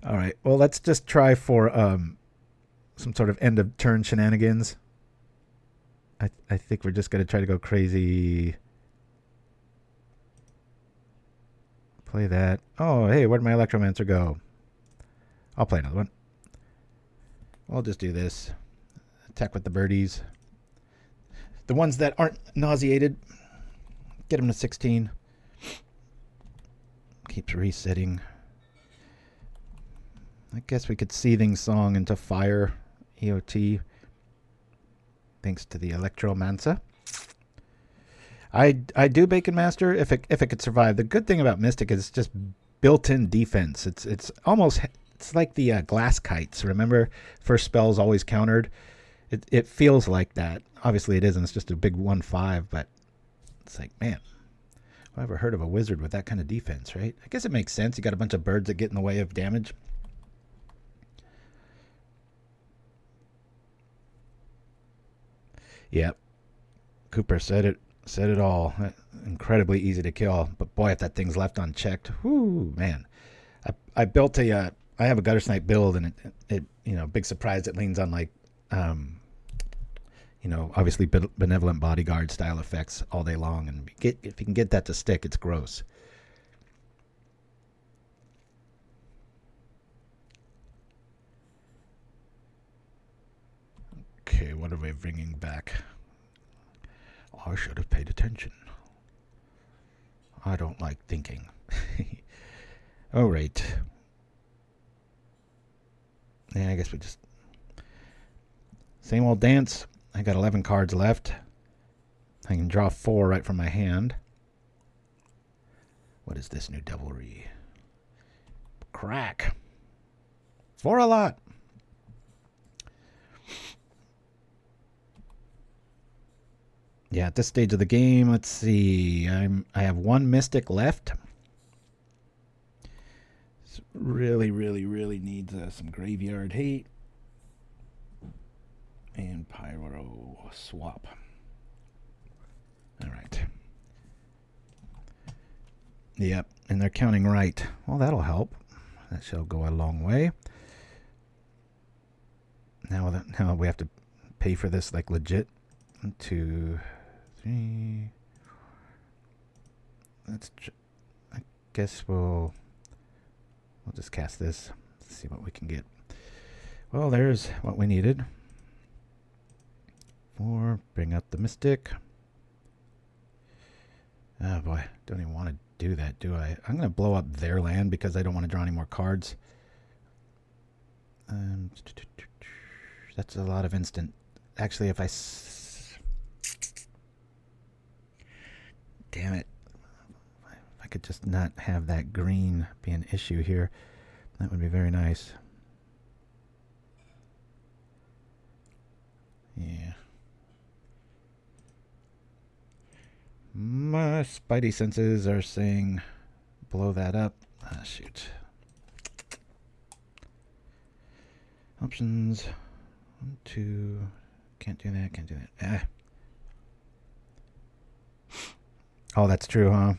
All right. Well, let's just try for some sort of end of turn shenanigans. I think we're just going to try to go crazy. Play that. Oh, hey, where'd my Electromancer go? I'll play another one. I'll just do this. Attack with the birdies. The ones that aren't nauseated. Get them to 16. Keeps resetting. I guess we could Seething Song into fire. EOT. Thanks to the Electromancer. I do Bacon Master if it could survive. The good thing about Mystic is it's just built-in defense. It's almost, it's like the glass kites. Remember, first spell's always countered. It feels like that. Obviously it isn't. It's just a big 1/5, but it's like, man, who ever heard of a wizard with that kind of defense, right? I guess it makes sense. You got a bunch of birds that get in the way of damage. Yep. Cooper said it all. Incredibly easy to kill. But boy, if that thing's left unchecked, whoo, man. I built I have a Gutter Snipe build, and it you know, big surprise it leans on like, you know, obviously benevolent bodyguard style effects all day long, and if you can get that to stick, it's gross. Okay, what are we bringing back? I should have paid attention. I don't like thinking. All right. Yeah, I guess we just... Same old dance. I got 11 cards left. I can draw 4 right from my hand. What is this new devilry? Crack. 4 a lot. Yeah, at this stage of the game, let's see. I have 1 Mystic left. This really needs some graveyard hate. And Pyro swap. All right. Yep, and they're counting right. Well, that'll help. That shall go a long way. Now we have to pay for this like legit. 1, 2, 3. I guess we'll just cast this. Let's see what we can get. Well, there's what we needed. 4. Bring out the Mystic. Oh boy, don't even want to do that, do I? I'm going to blow up their land because I don't want to draw any more cards. That's a lot of instant. Actually, if I... Damn it. If I could just not have that green be an issue here, that would be very nice. Yeah. My spidey senses are saying blow that up. Ah, shoot. Options. 1, 2. Can't do that, can't do that. Oh, that's true, huh?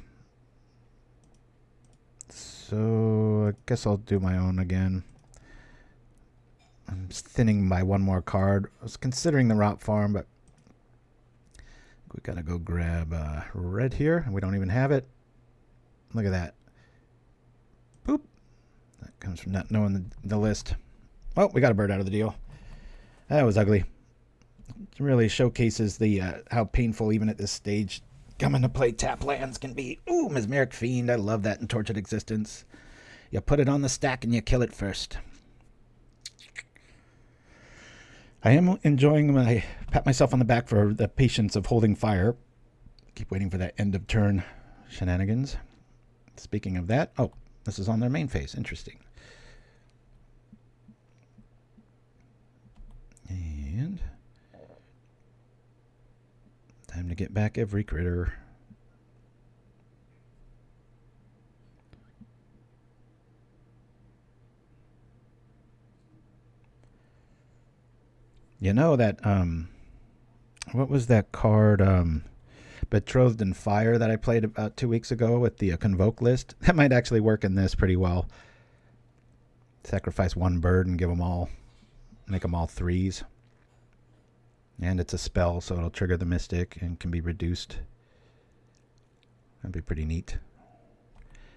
So I guess I'll do my own again. I'm thinning by 1 more card. I was considering the route farm, but we gotta go grab red here, and we don't even have it. Look at that. Boop. That comes from not knowing the list. Oh, we got a bird out of the deal. That was ugly. It really showcases the how painful even at this stage coming to play tap lands can be. Ooh, Mesmeric Fiend. I love that in Tortured Existence. You put it on the stack and you kill it first. I am enjoying my pat myself on the back for the patience of holding fire. Keep waiting for that end of turn shenanigans. Speaking of that, oh, this is on their main phase. Interesting. And time to get back every critter. You know that, what was that card, Betrothed in Fire that I played about 2 weeks ago with the Convoke list? That might actually work in this pretty well. Sacrifice 1 bird and give them all, make them all 3s. And it's a spell, so it'll trigger the Mystic and can be reduced. That'd be pretty neat.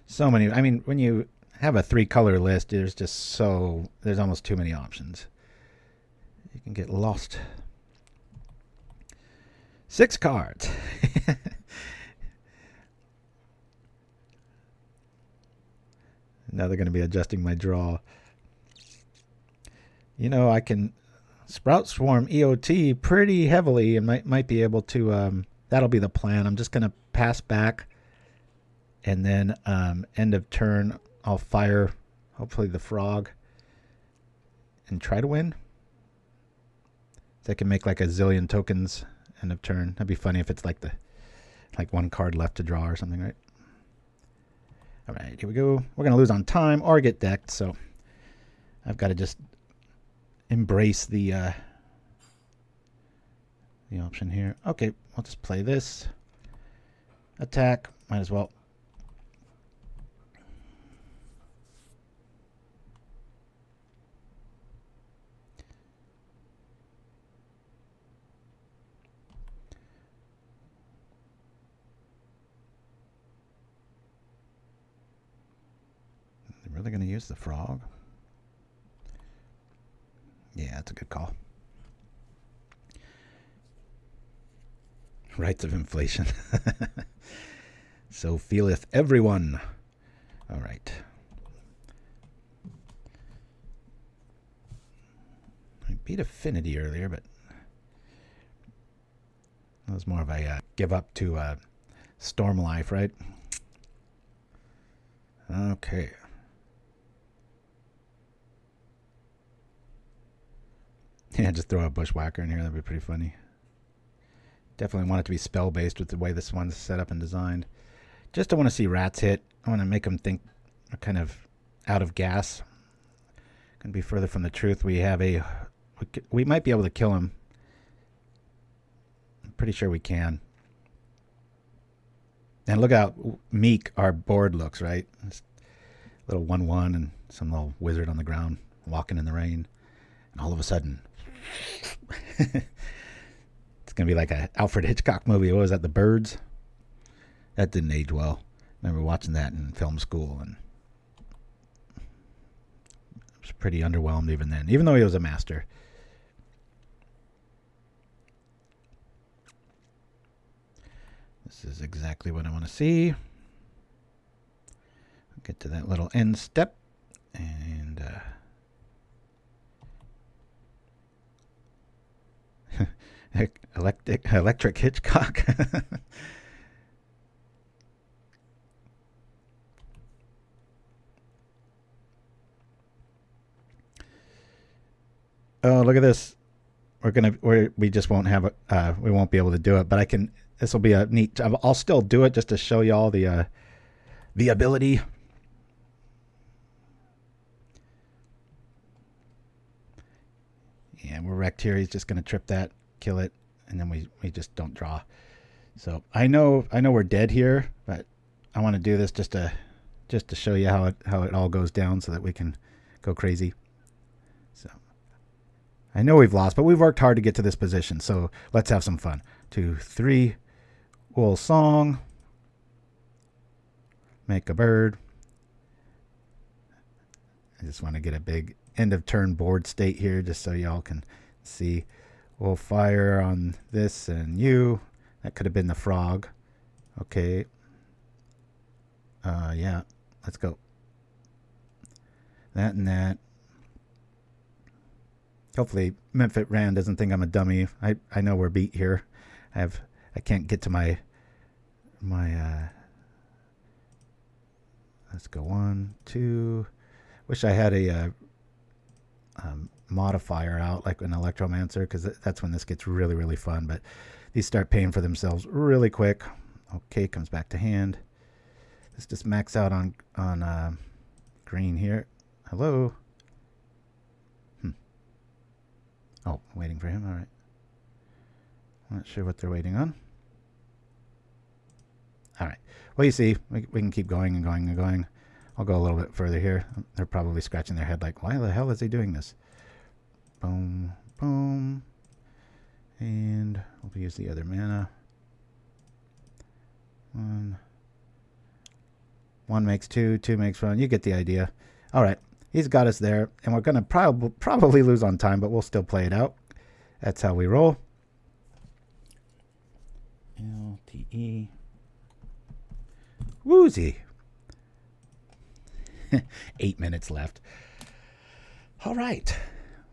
So many, I mean, when you have a 3-color list, there's almost too many options. You can get lost. 6 cards. Now they're going to be adjusting my draw. You know, I can Sprout Swarm EOT pretty heavily and might be able to, that'll be the plan. I'm just going to pass back, and then end of turn I'll fire, hopefully the frog, and try to win. They can make like a zillion tokens end of turn. That'd be funny if it's like 1 card left to draw or something, right? All right, here we go. We're gonna lose on time or get decked, so I've got to just embrace the option here. Okay, I'll just play this. Attack, might as well. use the frog. Yeah, that's a good call. Rights of inflation. So feeleth everyone. All right. I beat Affinity earlier, but that was more of a give up to Storm Life, right? Okay. Yeah, just throw a Bushwhacker in here. That'd be pretty funny. Definitely want it to be spell-based with the way this one's set up and designed. Just don't want to see rats hit. I want to make them think they're kind of out of gas. Couldn't be further from the truth. We have we might be able to kill him. I'm pretty sure we can. And look how meek our board looks, right? It's a little 1/1 and some little wizard on the ground walking in the rain. And all of a sudden, it's going to be like an Alfred Hitchcock movie. What was that, The Birds? That didn't age well. I remember watching that in film school, and I was pretty underwhelmed even then, even though he was a master. This is exactly what I want to see. Get to that little end step, and electric Hitchcock. Oh, look at this. We just won't have we won't be able to do it, but I can. This will be a neat. I'll still do it just to show you all the ability. Yeah, we're wrecked here. He's just going to trip that, kill it, and then we just don't draw. So I know we're dead here, but I want to do this just to show you how it all goes down, so that we can go crazy. So I know we've lost, but we've worked hard to get to this position. So let's have some fun. 2, 3. Wool Song. Make a bird. I just want to get a big end of turn board state here, just so y'all can see. We'll fire on this and you. That could have been the frog. Okay. Yeah. Let's go. That and that. Hopefully Mtmentat doesn't think I'm a dummy. I know we're beat here. I can't get to my let's go 1, 2. Wish I had a modifier out like an Electromancer, because that's when this gets really, really fun. But these start paying for themselves really quick. Okay, comes back to hand. Let's just max out on green here. Hello. Oh, waiting for him. All right. I'm not sure what they're waiting on. All right. Well, you see, we can keep going and going and going. I'll go a little bit further here. They're probably scratching their head like, why the hell is he doing this? Boom, boom. And we'll use the other mana. 1 makes 2, 2 makes 1. You get the idea. All right. He's got us there, and we're going to probably lose on time, but we'll still play it out. That's how we roll. LTE. Woozy. 8 minutes left. All right.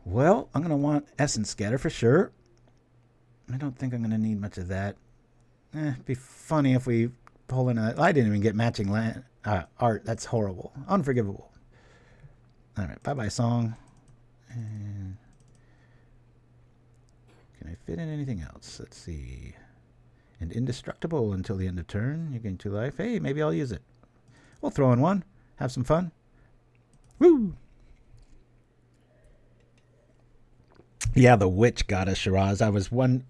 Well, I'm going to want Essence Scatter for sure. I don't think I'm going to need much of that. It'd be funny if we pull in a... I didn't even get matching land, art. That's horrible. Unforgivable. All right. Bye-bye, Song. And can I fit in anything else? Let's see. And Indestructible until the end of turn. You gain 2 life. Hey, maybe I'll use it. We'll throw in 1. Have some fun. Woo! Yeah, the witch got us, Shiraz. I was one.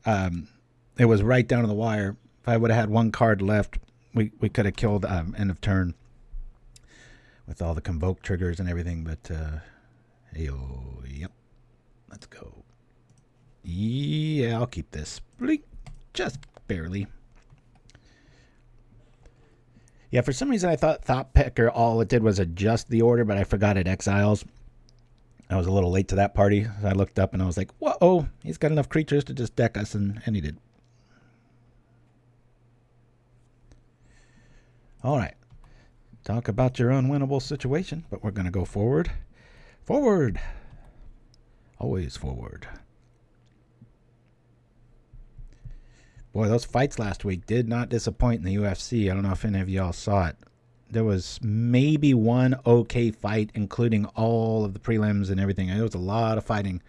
It was right down to the wire. If I would have had 1 card left, we could have killed end of turn with all the convoke triggers and everything. But yep, let's go. Yeah, I'll keep this. Blink, just barely. Yeah, for some reason I thought Thought Picker, all it did was adjust the order, but I forgot it exiles. I was a little late to that party. So I looked up and I was like, whoa, he's got enough creatures to just deck us, and he did. All right. Talk about your unwinnable situation, but we're going to go forward. Forward. Always forward. Boy, those fights last week did not disappoint in the UFC. I don't know if any of y'all saw it. There was maybe one okay fight, including all of the prelims and everything. It was a lot of fighting,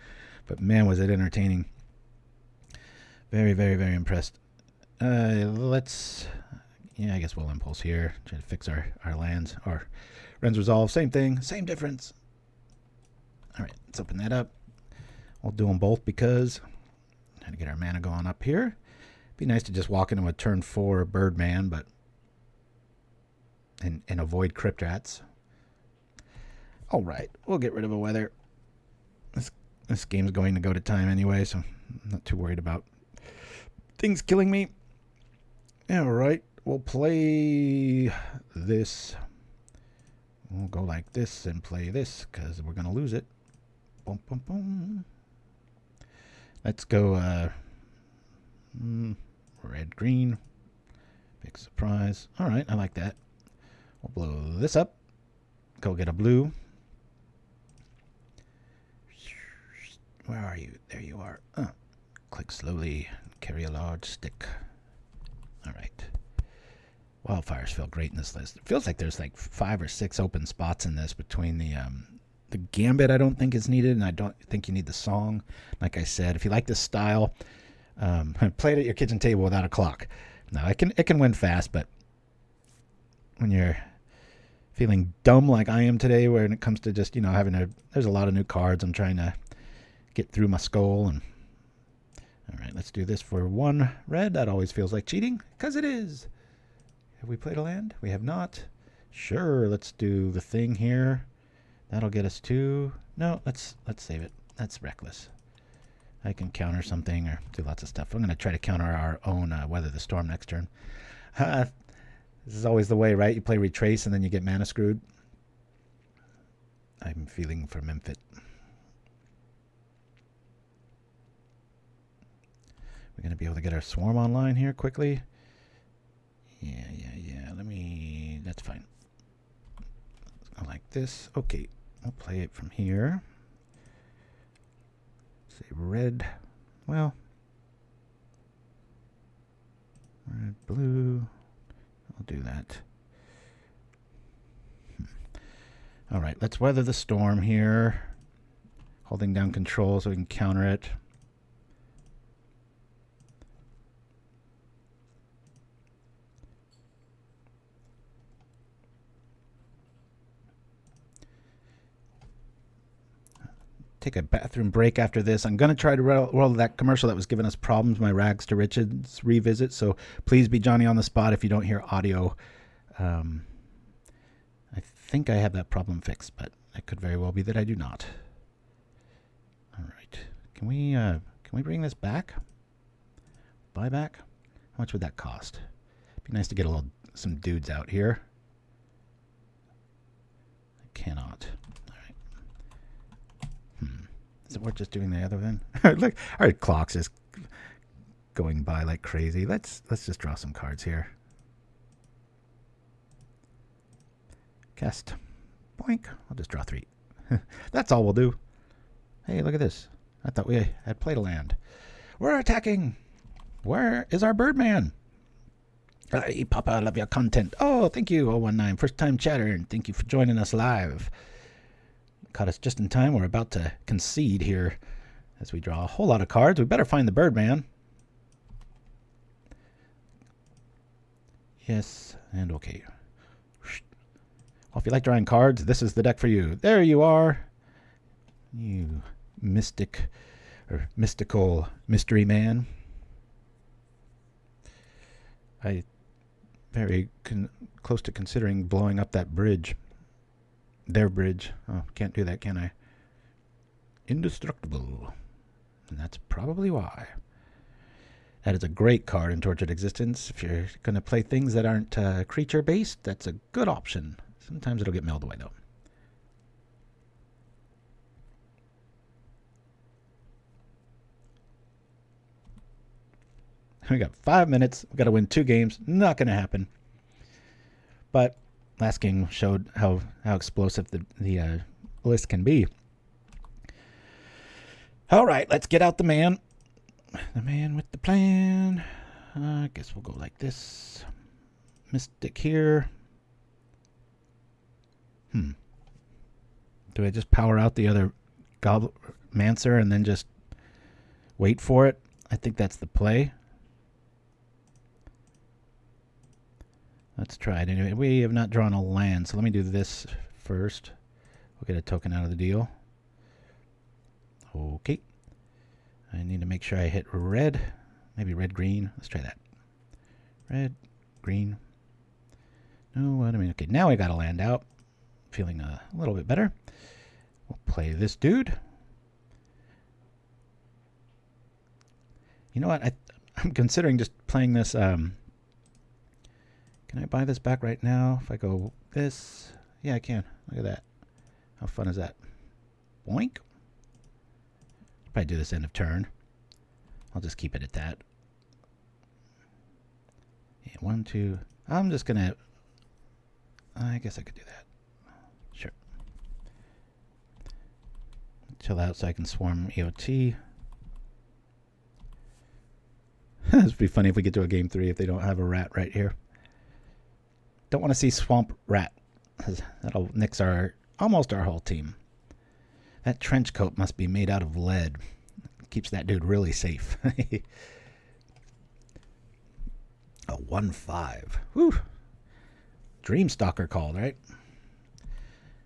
but man, was it entertaining. Very, very, very impressed. Let's... Yeah, I guess we'll impulse here. Try to fix our lands. Or Wrenn's Resolve, same thing, same difference. All right, let's open that up. We'll do them both because trying to get our mana going up here. Be nice to just walk into a turn 4 Birdman, but and avoid Crypt Rats. All right, we'll get rid of a Weather. This game's going to go to time anyway, so I'm not too worried about things killing me. All right. We'll play this. We'll go like this and play this because we're going to lose it. Boom, boom, boom. Let's go red, green. Big surprise. All right, I like that. We'll blow this up. Go get a blue. Where are you? There you are. Click slowly. Carry a large stick. All right. Wildfires feel great in this list. It feels like there's like 5 or 6 open spots in this between the Gambit I don't think is needed, and I don't think you need the song. Like I said, if you like this style, play it at your kitchen table without a clock. Now, it can win fast, but when you're feeling dumb like I am today, when it comes to just, there's a lot of new cards. I'm trying to get through my skull. And all right, let's do this for 1 red. That always feels like cheating, because it is. Have we played a land? We have not. Sure, let's do the thing here. That'll get us 2. No, let's save it. That's reckless. I can counter something or do lots of stuff. I'm going to try to counter our own Weather the Storm next turn. This is always the way, right? You play Retrace and then you get mana screwed. I'm feeling for Mtmentat. We're going to be able to get our Swarm online here quickly. Yeah. That's fine. I like this. Okay, I'll play it from here. Say red. Well, red, blue. I'll do that. All right, let's Weather the Storm here. Holding down control so we can counter it. Take a bathroom break after this. I'm going to try to roll that commercial that was giving us problems, my Rags to Riches revisit. So please be Johnny on the spot if you don't hear audio. I think I have that problem fixed, but it could very well be that I do not. All right. Can we bring this back? Buy back? How much would that cost? It'd be nice to get some dudes out here. I cannot. Is it worth just doing the other one? Look, our clock's just going by like crazy. Let's just draw some cards here. Cast. Boink. I'll just draw 3. That's all we'll do. Hey, look at this. I thought we had played a land. We're attacking. Where is our Birdman? Hey, Papa, I love your content. Oh, thank you, 019. First time chatter, and thank you for joining us live. Caught us just in time. We're about to concede here as we draw a whole lot of cards. We better find the Birdman. Yes, and okay. Well, if you like drawing cards, this is the deck for you. There you are. You mystic or mystical mystery man. I very close to considering blowing up that bridge. Their bridge. Oh, can't do that, can I? Indestructible. And that's probably why. That is a great card in Tortured Existence. If you're going to play things that aren't creature-based, that's a good option. Sometimes it'll get milled away, though. We got 5 minutes. We've got to win 2 games. Not going to happen. But last game showed how explosive the list can be. All right, let's get out the man. The man with the plan. I guess we'll go like this. Mystic here. Do I just power out the other Goblin-mancer and then just wait for it? I think that's the play. Let's try it anyway. We have not drawn a land, so let me do this first. We'll get a token out of the deal. Okay. I need to make sure I hit red. Maybe red-green. Let's try that. Red, green. No, what I mean. Okay, now I got a land out. Feeling a little bit better. We'll play this dude. You know what? I'm considering just playing this. Can I buy this back right now? If I go this. Yeah, I can. Look at that. How fun is that? Boink. Probably do this end of turn. I'll just keep it at that. Yeah, 1, 2. I'm just going to... I guess I could do that. Sure. Chill out so I can swarm EOT. It'd be funny if we get to a game 3 if they don't have a rat right here. Don't want to see swamp rat. That'll nix almost our whole team. That trench coat must be made out of lead. Keeps that dude really safe. A 1/5. Whew. Dreamstalker called, right?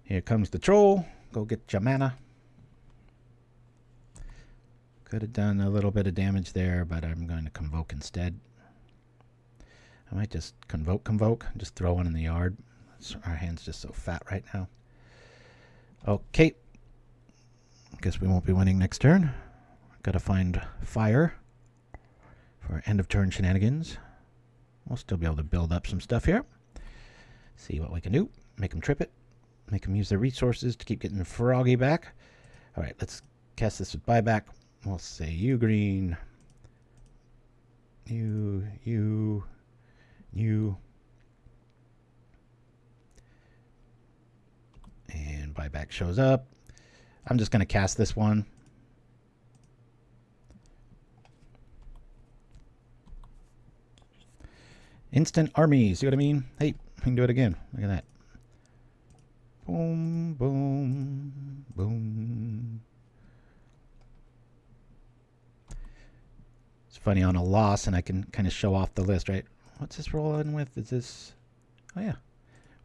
Here comes the troll. Go get your mana. Could have done a little bit of damage there, but I'm going to convoke instead. I might just convoke, just throw one in the yard. Our hand's just so fat right now. Okay. Guess we won't be winning next turn. Gotta find fire for end of turn shenanigans. We'll still be able to build up some stuff here. See what we can do. Make them trip it. Make them use their resources to keep getting froggy back. All right, let's cast this with buyback. We'll say you green. You. And buyback shows up. I'm just going to cast this one. Instant army. See what I mean? Hey, I can do it again. Look at that. Boom, boom, boom. It's funny on a loss, and I can kind of show off the list, right? What's this rolling with? Is this... Oh, yeah.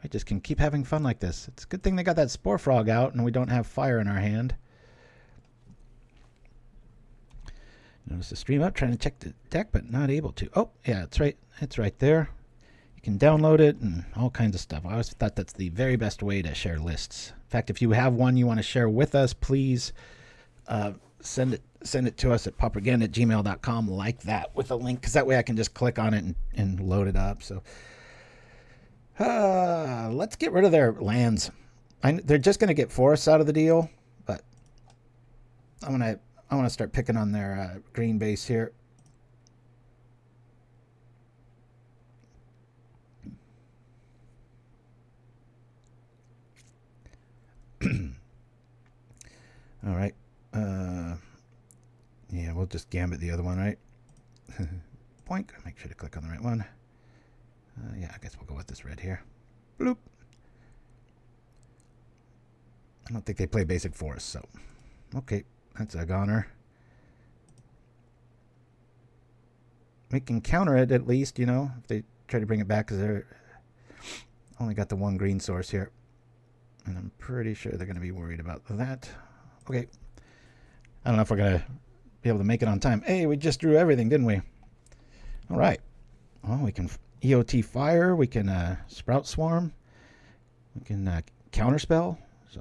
I just can keep having fun like this. It's a good thing they got that Spore Frog out and we don't have fire in our hand. Notice the stream up, trying to check the deck, but not able to. Oh, yeah, it's right. It's right there. You can download it and all kinds of stuff. I always thought that's the very best way to share lists. In fact, if you have one you want to share with us, please send it to us at paupergen@gmail.com like that with a link, because that way I can just click on it and load it up. So let's get rid of their lands. They're just going to get forests out of the deal, but I want to start picking on their green base here. All right. Yeah, we'll just Gambit the other one, right? Boink. Make sure to click on the right one. Yeah, I guess we'll go with this red here. Bloop. I don't think they play basic forest, so... Okay, that's a goner. We can counter it at least, you know, if they try to bring it back, because they're only got the one green source here. And I'm pretty sure they're going to be worried about that. Okay. I don't know if we're going to be able to make it on time. Hey, we just drew everything, didn't we? All right. Well, we can EOT fire. We can sprout swarm. We can counterspell. So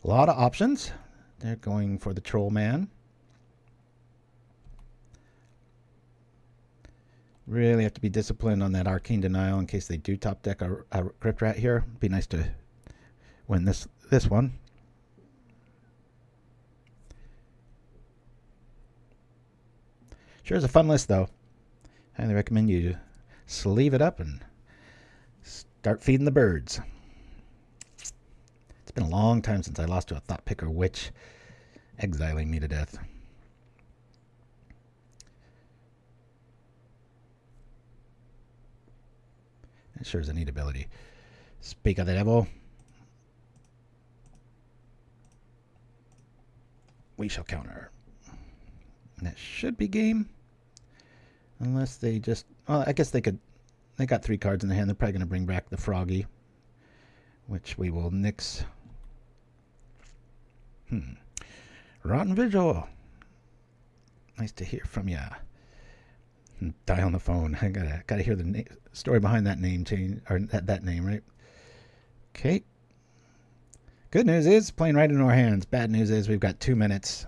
a lot of options. They're going for the troll man. Really have to be disciplined on that Arcane Denial in case they do top deck a Crypt Rat here. Be nice to win this one. Sure is a fun list, though. Highly recommend you sleeve it up and start feeding the birds. It's been a long time since I lost to a Thought Picker Witch, exiling me to death. It sure is a neat ability. Speak of the devil. We shall counter. And that should be game. Unless they just... Well, I guess they could... They got 3 cards in the hand. They're probably going to bring back the Froggy, which we will nix. Rotten Vigil. Nice to hear from ya. Die on the phone. I gotta hear the story behind that name change, or that name, right? Okay. Good news is playing right into our hands. Bad news is we've got 2 minutes.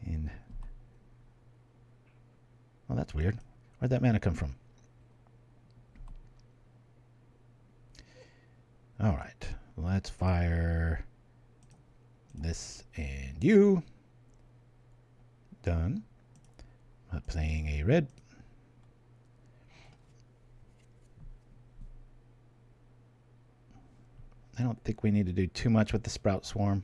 And well, that's weird. Where'd that mana come from? All right, let's fire this and you. Done. Playing a red. I don't think we need to do too much with the Sprout Swarm,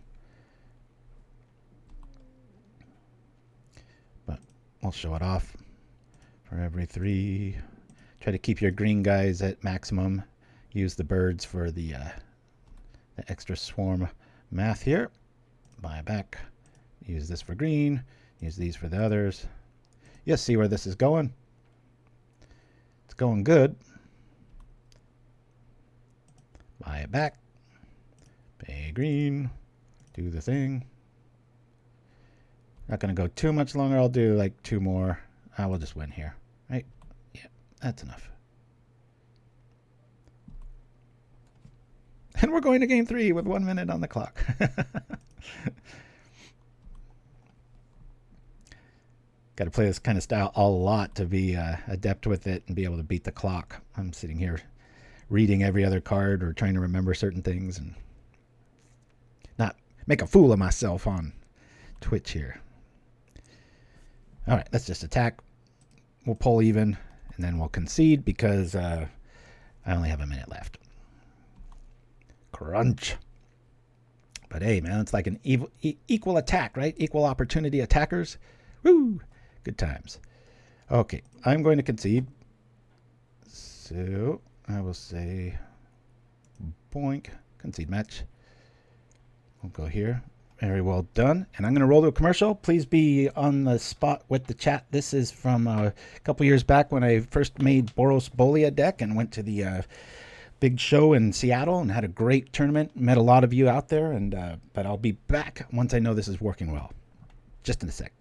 but we'll show it off for every 3. Try to keep your green guys at maximum. Use the birds for the extra swarm math here. Buy back. Use this for green. Use these for the others. You see where this is going. It's going good. Buy it back. Pay green. Do the thing. Not going to go too much longer. I'll do like 2 more. I will just win here. Right? Yeah, that's enough. And we're going to game 3 with 1 minute on the clock. Got to play this kind of style a lot to be adept with it and be able to beat the clock. I'm sitting here reading every other card or trying to remember certain things and not make a fool of myself on Twitch here. All right, let's just attack. We'll pull even and then we'll concede because I only have a minute left. Crunch. But hey, man, it's like an equal attack, right? Equal opportunity attackers. Woo! Good times. Okay, I'm going to concede. So I will say boink. Concede match. We'll go here. Very well done. And I'm going to roll to a commercial. Please be on the spot with the chat. This is from a couple years back when I first made Boros Bolia deck and went to the big show in Seattle and had a great tournament. Met a lot of you out there, and but I'll be back once I know this is working well. Just in a sec.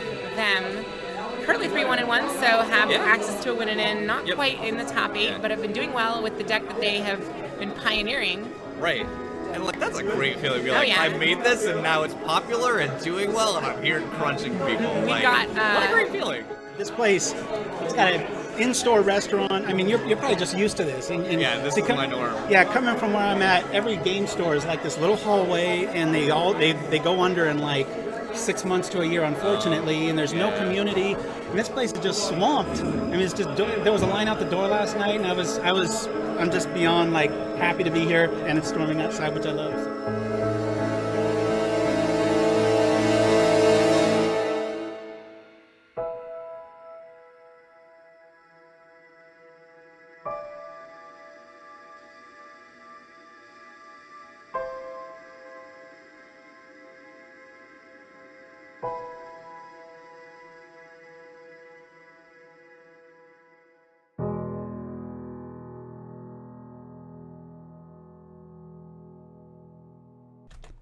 with them. Currently 3-1-1, so have access to a win and in. Not quite in the top 8, but have been doing well with the deck that they have been pioneering. Right. And like that's a great feeling. Be like, I made this and now it's popular and doing well, and I'm here crunching people. We like, got what a great feeling. This place, it's got an in-store restaurant. I mean, you're probably just used to this. And yeah, this is my norm. Yeah, coming from where I'm at, every game store is like this little hallway, and they go under in like 6 months to a year, unfortunately, and there's no community. And this place is just swamped. I mean, it's just there was a line out the door last night, and I'm just beyond like happy to be here, and it's storming outside, which I love.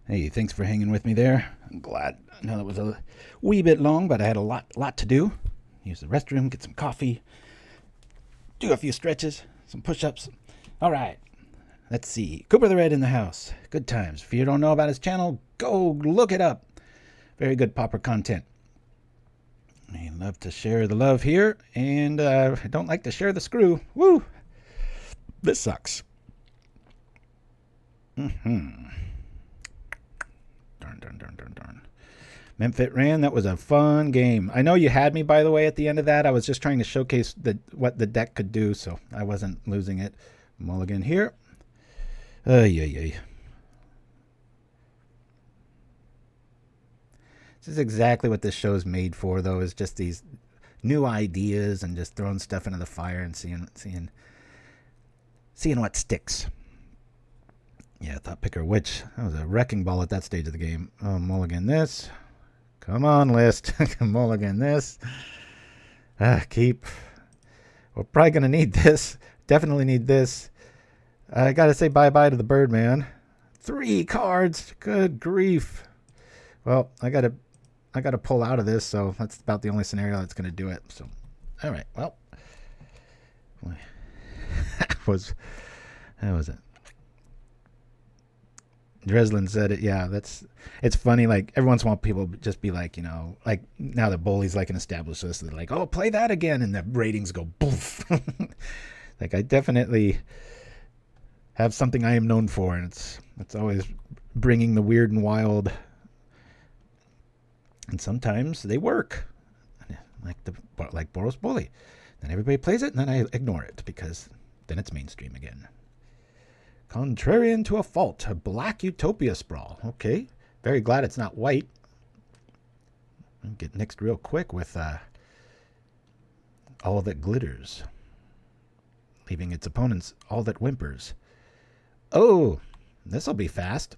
Hey, thanks for hanging with me there. I'm glad. I know that was a wee bit long, but I had a lot to do. Use the restroom, get some coffee, do a few stretches, some push-ups. All right, let's see. Cooper the Red in the house. Good times. If you don't know about his channel, go look it up. Very good Pauper content. I love to share the love here, and I don't like to share the screw. Woo! This sucks. Darn. Mtmentat ran. That was a fun game. I know you had me, by the way, at the end of that. I was just trying to showcase what the deck could do, so I wasn't losing it. Mulligan here. This is exactly what this show is made for, though, is just these new ideas and just throwing stuff into the fire and seeing what sticks. Yeah, Thought Picker Witch. That was a wrecking ball at that stage of the game. Oh, mulligan this. Come on, list. Mulligan this. Keep. We're probably going to need this. Definitely need this. I got to say bye-bye to the Birdman. 3 cards. Good grief. Well, I got to pull out of this, so that's about the only scenario that's going to do it. So, all right. Well, that was it. Dreslin said it. Yeah, it's funny. Like every once in a while, people just be like, like now that Bully's like an established list, they're like, oh, play that again, and the ratings go boof. Like I definitely have something I am known for, and it's always bringing the weird and wild, and sometimes they work, like Boros Bully. Then everybody plays it, and then I ignore it because then it's mainstream again. Contrarian to a fault, a black Utopia Sprawl. Okay, very glad it's not white. I'll get next real quick with All That Glitters, leaving its opponents All That Whimpers. Oh, this'll be fast.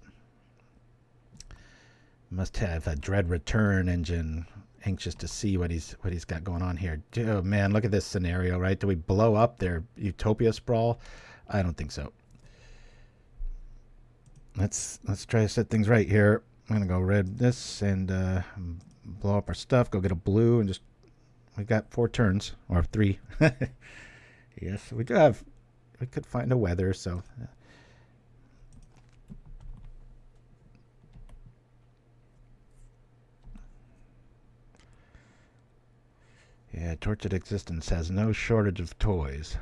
Must have a Dread Return engine. Anxious to see what he's got going on here. Oh man, look at this scenario, right? Do we blow up their Utopia Sprawl? I don't think so. Let's try to set things right here. I'm gonna go red this and blow up our stuff. Go get a blue and we got 4 turns or 3. Yes, we do have. We could find a weather. So yeah, Tortured Existence has no shortage of toys.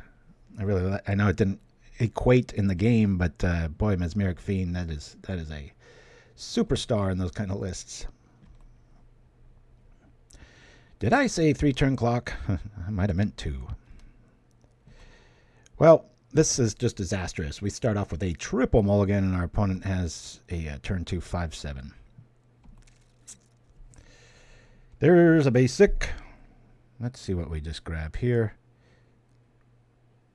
I know it didn't equate in the game, but boy, Mesmeric Fiend, that is a superstar in those kind of lists. Did I say 3-turn clock? I might have meant 2. Well, this is just disastrous. We start off with a triple mulligan, and our opponent has a turn 2 5/7. There's a basic. Let's see what we just grab here.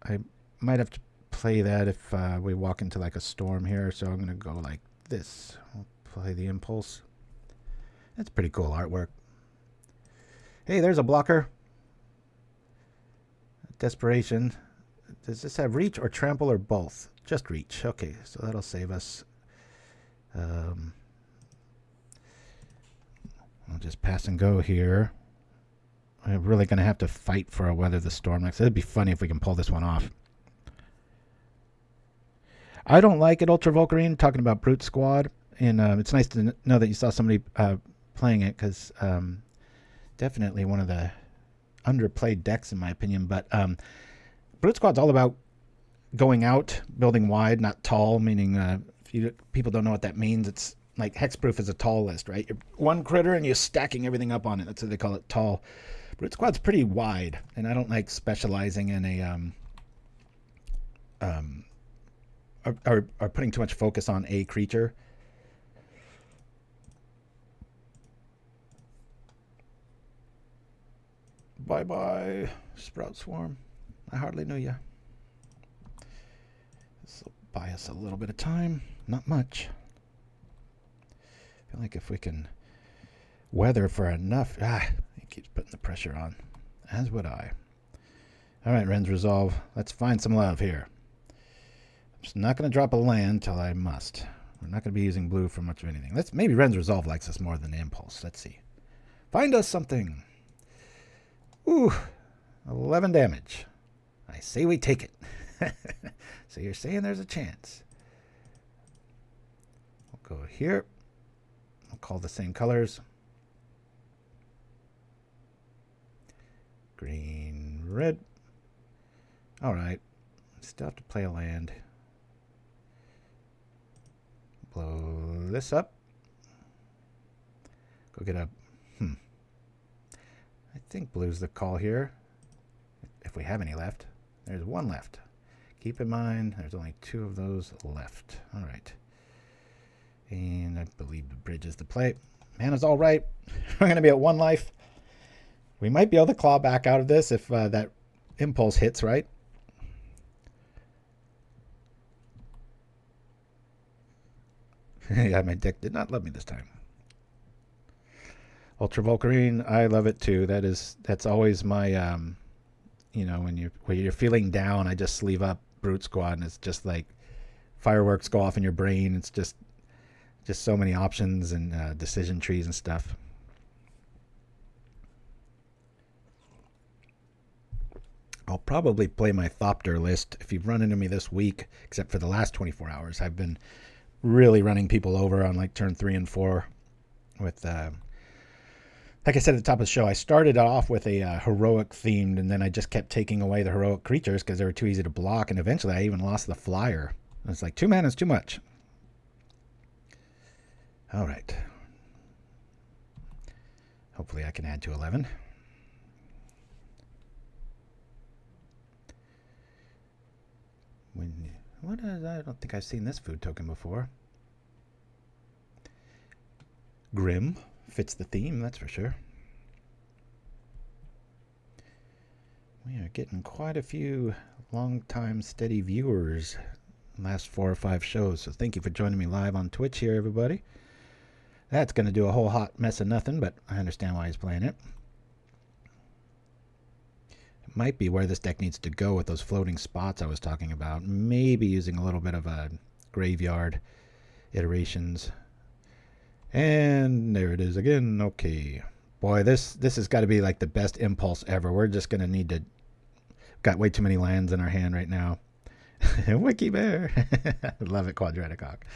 I might have to play that if we walk into like a storm here, so I'm going to go like this. I'll play the Impulse. That's pretty cool artwork. Hey, there's a blocker. Desperation. Does this have reach or trample or both? Just reach. Okay, so that'll save us. I'll just pass and go here. I'm really going to have to fight for a Weather the Storm next. It'd be funny if we can pull this one off. I don't like it, Ultra Volcarine, talking about Brute Squad. And it's nice to know that you saw somebody playing it, because definitely one of the underplayed decks, in my opinion. But Brute Squad's all about going out, building wide, not tall, meaning if people don't know what that means, it's like Hexproof is a tall list, right? You're one critter and you're stacking everything up on it. That's what they call it, tall. Brute Squad's pretty wide, and I don't like specializing in a or putting too much focus on a creature. Bye-bye, Sprout Swarm. I hardly knew you. This will buy us a little bit of time. Not much. I feel like if we can weather for enough... he keeps putting the pressure on. As would I. All right, Wrenn's Resolve. Let's find some love here. I'm just not going to drop a land till I must. We're not going to be using blue for much of anything. Maybe Wrenn's Resolve likes us more than the Impulse. Let's see. Find us something. Ooh, 11 damage. I say we take it. So you're saying there's a chance. We'll go here. I'll call the same colors. Green, red. All right. Still have to play a land. Blow this up. Go get a... I think blue's the call here. If we have any left. There's one left. Keep in mind, there's only 2 of those left. All right. And I believe the bridge is the play. Mana's all right. We're going to be at 1 life. We might be able to claw back out of this if that impulse hits, right? Yeah, my deck did not love me this time. Ultra Volcarine, I love it too. That's always my, you know, when you're feeling down, I just sleeve up Brute Squad, and it's just like fireworks go off in your brain. It's just so many options and decision trees and stuff. I'll probably play my Thopter list if you've run into me this week, except for the last 24 hours. I've been really running people over on like turn 3 and 4 with... like I said at the top of the show, I started off with a heroic themed, and then I just kept taking away the heroic creatures because they were too easy to block, and eventually I even lost the flyer. It's like 2 mana is too much. All right. Hopefully I can add to 11. I don't think I've seen this food token before. Grim. Fits the theme, that's for sure. We are getting quite a few long-time steady viewers last 4 or 5 shows, so thank you for joining me live on Twitch here, everybody. That's going to do a whole hot mess of nothing, but I understand why he's playing it. It might be where this deck needs to go with those floating spots I was talking about. Maybe using a little bit of a graveyard iterations. And there it is again. Okay. Boy, this has got to be like the best impulse ever. We're just going to need to... Got way too many lands in our hand right now. Wiki Bear. I love it, Quadratic Hawk.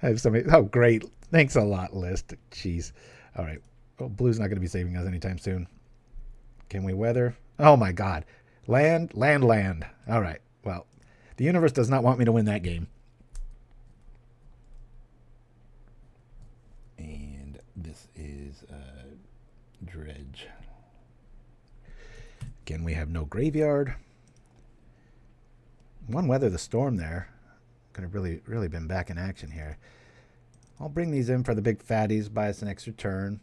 I have somebody... Oh, great. Thanks a lot, List. Jeez. All right. Oh, blue's not going to be saving us anytime soon. Can we weather? Oh, my God. Land. All right. Well, the universe does not want me to win that game. And this is Dredge. Again, we have no graveyard. One Weather the Storm there. Could have really been back in action here. I'll bring these in for the big fatties, buy us an extra turn.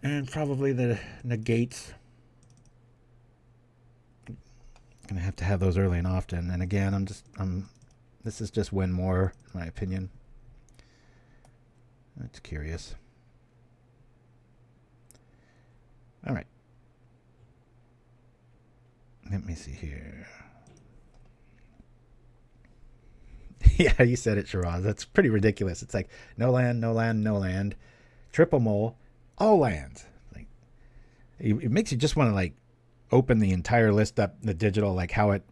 And probably the negates. Gonna have to have those early and often. And again, this is just win more, in my opinion. That's curious. All right. Let me see here. Yeah, you said it, Shiraz. That's pretty ridiculous. It's like no land, no land, no land, triple mole, all lands. Like it makes you just want to like open the entire list up, the digital, like how it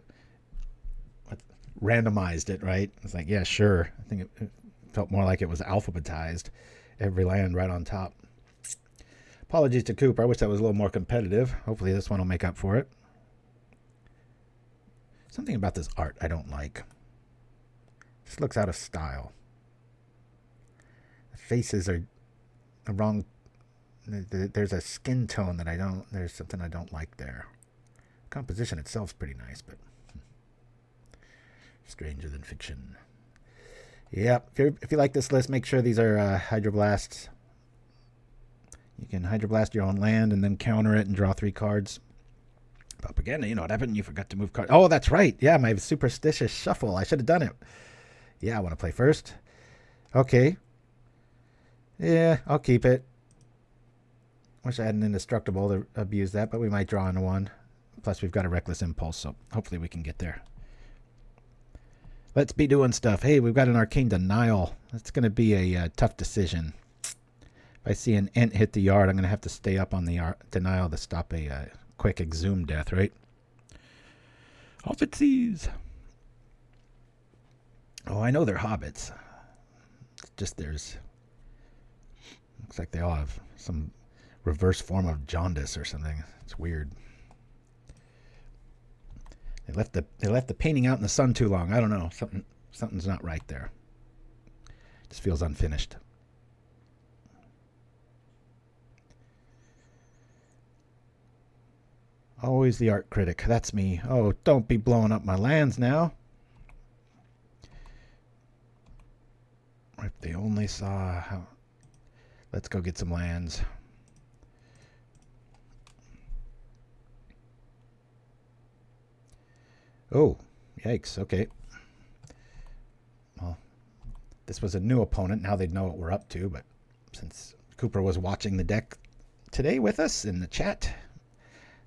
randomized it, right? It's like, yeah, sure. I think it felt more like it was alphabetized. Every land right on top. Apologies to Cooper. I wish that was a little more competitive. Hopefully this one will make up for it. Something about this art I don't like. This looks out of style. The faces are the wrong. There's a skin tone that I don't. There's something I don't like there. Composition itself's pretty nice, but stranger than fiction. Yep. If you like this list, make sure these are Hydroblasts. You can Hydroblast your own land and then counter it and draw 3 cards. Propaganda, you know what happened? You forgot to move cards. Oh, that's right. Yeah, my superstitious shuffle. I should have done it. Yeah, I want to play first. Okay. Yeah, I'll keep it. Wish I had an indestructible to abuse that, but we might draw into one. Plus, we've got a Reckless Impulse, so hopefully we can get there. Let's be doing stuff. Hey, we've got an Arcane Denial. That's going to be a tough decision. If I see an Ent hit the yard, I'm going to have to stay up on the Denial to stop a quick Exhume death, right? Hobbitses. Oh, I know they're hobbits. It's just there's... Looks like they all have some reverse form of jaundice or something. It's weird. They left the painting out in the sun too long. I don't know. Something's not right there. Just feels unfinished. Always the art critic. That's me. Oh, don't be blowing up my lands now. If they only saw how... Let's go get some lands. Oh, yikes. Okay. Well, this was a new opponent. Now they'd know what we're up to, but since Cooper was watching the deck today with us in the chat,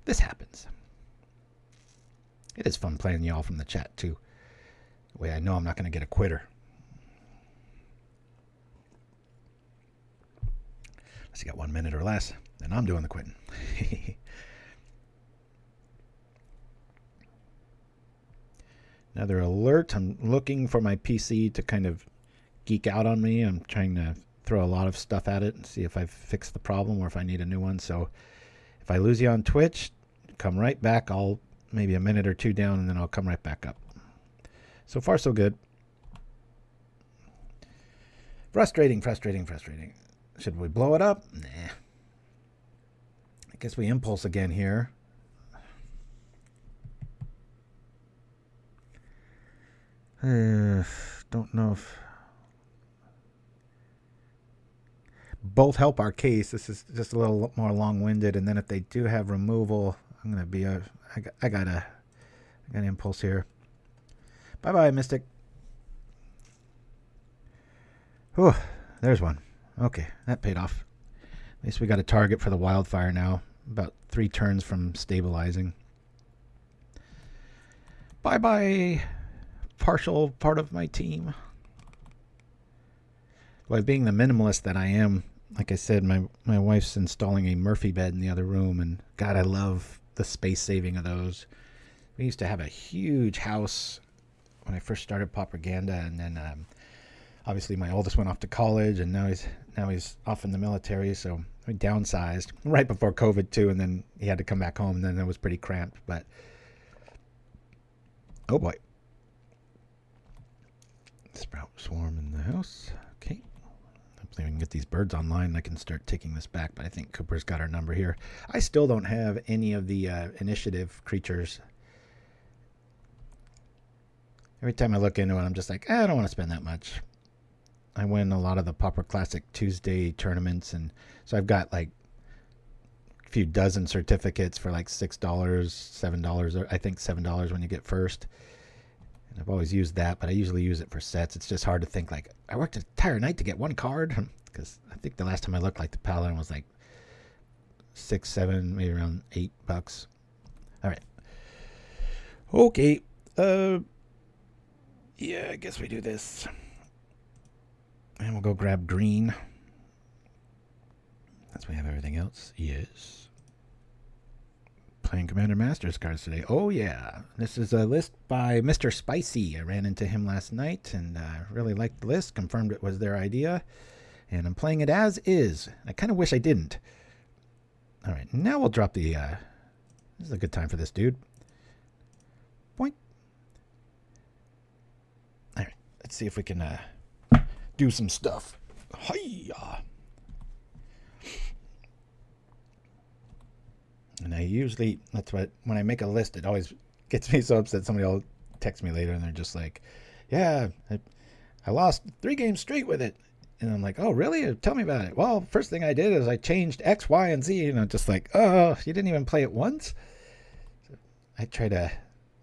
this happens. It is fun playing y'all from the chat, too. The way I know I'm not going to get a quitter. Unless you got 1 minute or less, then I'm doing the quitting. Another alert. I'm looking for my PC to kind of geek out on me. I'm trying to throw a lot of stuff at it and see if I've fixed the problem or if I need a new one. So if I lose you on Twitch, come right back. I'll maybe a minute or two down and then I'll come right back up. So far, so good. Frustrating. Should we blow it up? Nah. I guess we impulse again here. Don't know if both help our case. This is just a little more long-winded, and then if they do have removal, I'm gonna be I got an impulse here. Bye Mystic. Oh, there's one. Okay, that paid off. At least we got a target for the wildfire now. About 3 turns from stabilizing. Bye partial part of my team. Well, being the minimalist that I am, like I said, my wife's installing a Murphy bed in the other room, and God, I love the space saving of those. We used to have a huge house when I first started Propaganda, and then obviously my oldest went off to college, and now he's off in the military, so we downsized right before COVID too, and then he had to come back home, and then it was pretty cramped. But oh boy. Sprout Swarm in the house. Okay. Hopefully we can get these birds online and I can start taking this back, but I think Cooper's got our number here. I still don't have any of the initiative creatures. Every time I look into it, I'm just like, I don't want to spend that much. I win a lot of the Pauper Classic Tuesday tournaments, and so I've got like a few dozen certificates for like $6, $7, or I think $7 when you get first. And I've always used that, but I usually use it for sets. It's just hard to think like, I worked an entire night to get one card, because I think the last time I looked, like the Paladin was like $6, $7, maybe around $8. All right. Okay. Yeah, I guess we do this. And we'll go grab green. As we have everything else. Yes. Playing Commander Masters cards today. Oh, yeah. This is a list by MrSpicy. I ran into him last night and really liked the list. Confirmed it was their idea. And I'm playing it as is. I kind of wish I didn't. All right. Now we'll drop the... this is a good time for this dude. Boink. All right. Let's see if we can do some stuff. Hiya. And I usually, that's what, when I make a list, it always gets me so upset. Somebody will text me later and they're just like, yeah, I lost 3 games straight with it. And I'm like, oh, really? Tell me about it. Well, first thing I did is I changed X, Y, and Z. And I'm just like, oh, you didn't even play it once? So I try to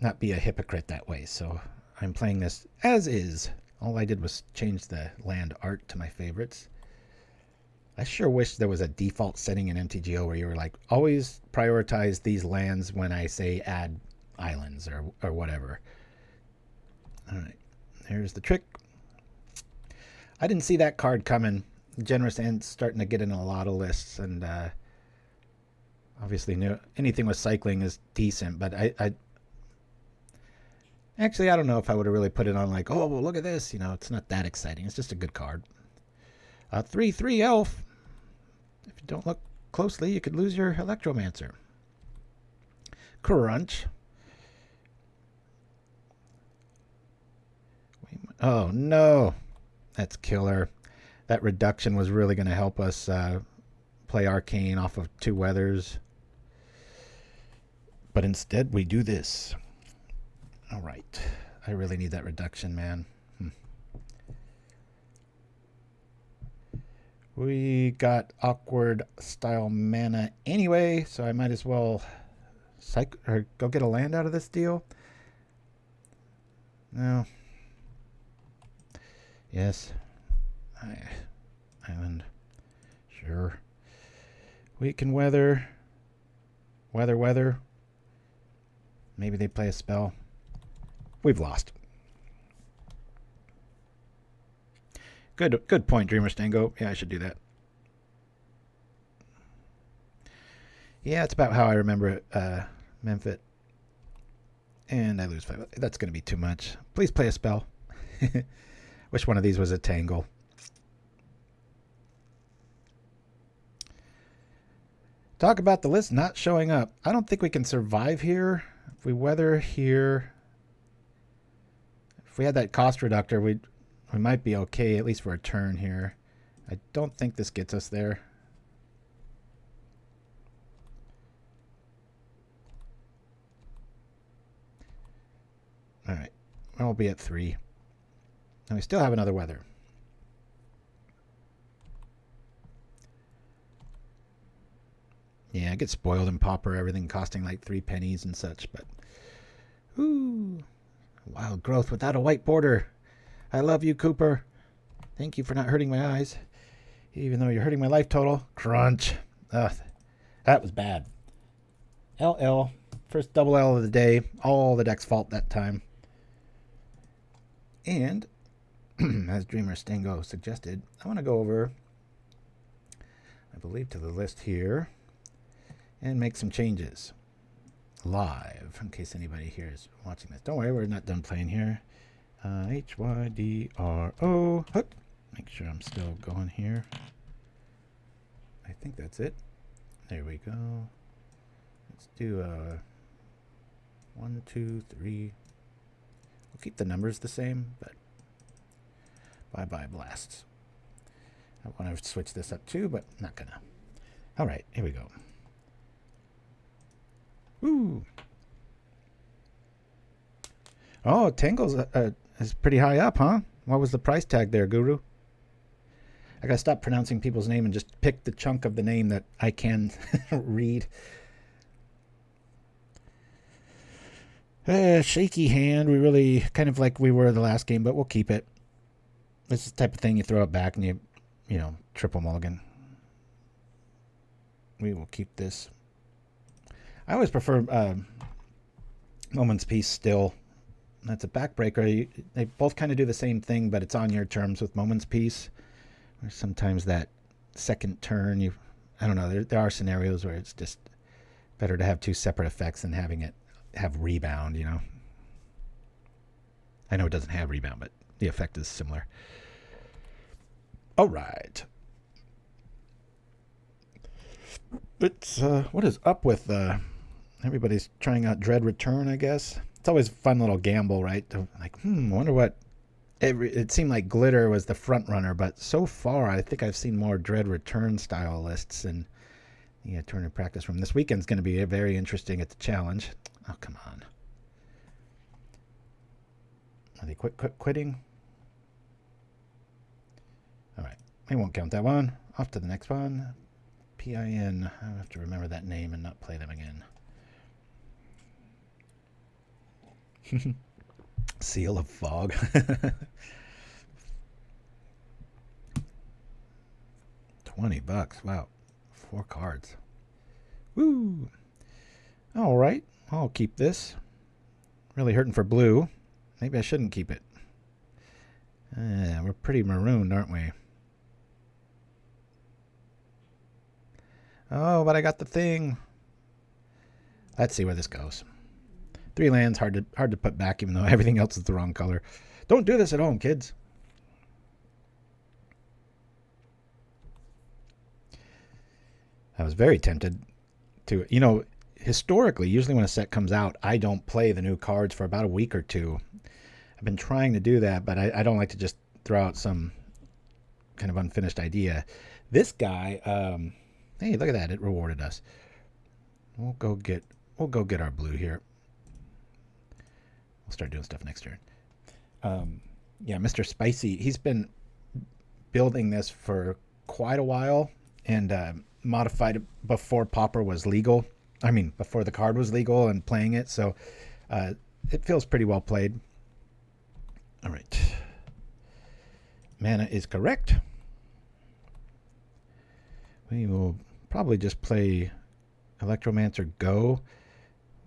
not be a hypocrite that way. So I'm playing this as is. All I did was change the land art to my favorites. I sure wish there was a default setting in MTGO where you were like, always prioritize these lands when I say add islands or whatever. All right, here's the trick. I didn't see that card coming. Generous Ant's starting to get in a lot of lists, and obviously anything with cycling is decent, but I actually, I don't know if I would have really put it on like, oh, well, look at this. You know, it's not that exciting. It's just a good card. 3/3 elf. If you don't look closely, you could lose your Electromancer. Crunch. Oh, no. That's killer. That reduction was really going to help us play Arcane off of 2 weathers. But instead, we do this. All right. I really need that reduction, man. We got awkward style mana anyway, so I might as well go get a land out of this deal. No. Yes. Island. Sure. We can weather. Weather. Maybe they play a spell. We've lost. Good point, Dreamer Stango. Yeah, I should do that. Yeah, it's about how I remember it, Memphit. And I lose 5. That's going to be too much. Please play a spell. Wish one of these was a Tangle. Talk about the list not showing up. I don't think we can survive here. If we weather here, if we had that cost reductor, we might be okay, at least for a turn here. I don't think this gets us there. All right, we'll be at 3. And we still have another weather. Yeah, I get spoiled in Pauper, everything costing like 3 pennies and such, but ooh, wild growth without a white border. I love you, Cooper. Thank you for not hurting my eyes, even though you're hurting my life total. Crunch. Ugh, that was bad. LL, first double L of the day. All the deck's fault that time. And as Dreamer Stango suggested, I want to go over, I believe, to the list here and make some changes live in case anybody here is watching this. Don't worry, we're not done playing here. HYDRO. Hook. Make sure I'm still going here. I think that's it. There we go. Let's do 1, 2, 3. We'll keep the numbers the same, but bye-bye blasts. I want to switch this up too, but not gonna. All right, here we go. Woo! Oh, Tangle's is pretty high up, huh? What was the price tag there, Guru? I gotta stop pronouncing people's name and just pick the chunk of the name that I can read. Shaky hand. We really kind of like we were the last game, but we'll keep it. This is the type of thing you throw it back and you know, triple mulligan. We will keep this. I always prefer Moment's Peace still. That's a backbreaker. They both kind of do the same thing, but it's on your terms with Moment's Peace. Or sometimes that second turn, I don't know, there are scenarios where it's just better to have two separate effects than having it have rebound, you know. I know it doesn't have rebound, but the effect is similar. All right. It's, what is up with, everybody's trying out Dread Return, I guess. It's always a fun little gamble, right? Like, I wonder what... It seemed like Glitter was the front runner, but so far I think I've seen more Dread Return style lists and yeah, turn and practice room. This weekend's going to be very interesting at the challenge. Oh, come on. Are they quitting? All right. I won't count that one. Off to the next one. PIN. I have to remember that name and not play them again. Seal of Fog. $20. Wow. 4 cards. Woo. All right. I'll keep this. Really hurting for blue. Maybe I shouldn't keep it. We're pretty marooned, aren't we? Oh, but I got the thing. Let's see where this goes. 3 lands, hard to put back, even though everything else is the wrong color. Don't do this at home, kids. I was very tempted to, you know, historically, usually when a set comes out, I don't play the new cards for about a week or two. I've been trying to do that, but I don't like to just throw out some kind of unfinished idea. This guy, hey, look at that. It rewarded us. We'll go get our blue here. We'll start doing stuff next turn. Yeah, MrSpicy, he's been building this for quite a while and modified it before Pauper was legal. I mean, before the card was legal and playing it. So it feels pretty well played. All right. Mana is correct. We will probably just play Electromancer Go.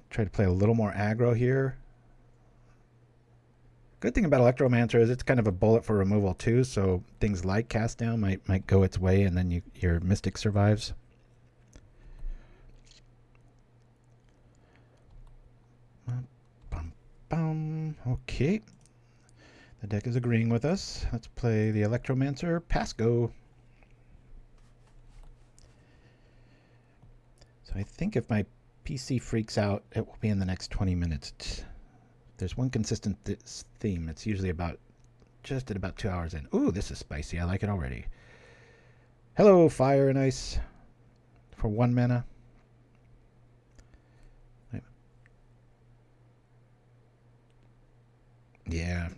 Try to play a little more aggro here. Good thing about Electromancer is it's kind of a bullet for removal too, so things like Cast Down might go its way and then your Mystic survives. Okay. The deck is agreeing with us. Let's play the Electromancer. Pass go. So I think if my PC freaks out, it will be in the next 20 minutes. There's one consistent theme. It's usually just at about 2 hours in. Ooh, this is spicy. I like it already. Hello, Fire and Ice. For 1 mana. Yeah.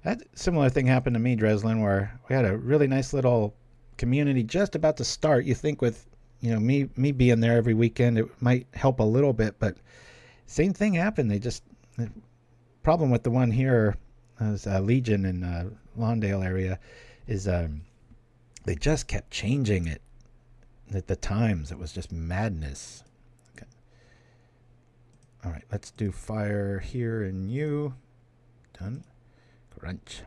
That similar thing happened to me, Dreslin, where we had a really nice little community just about to start. You think with, you know, me being there every weekend, it might help a little bit, but same thing happened. The problem with the one here, as Legion in Lawndale area, is they just kept changing it at the times. It was just madness. Okay. All right, let's do Fire here and you. Done. Crunch.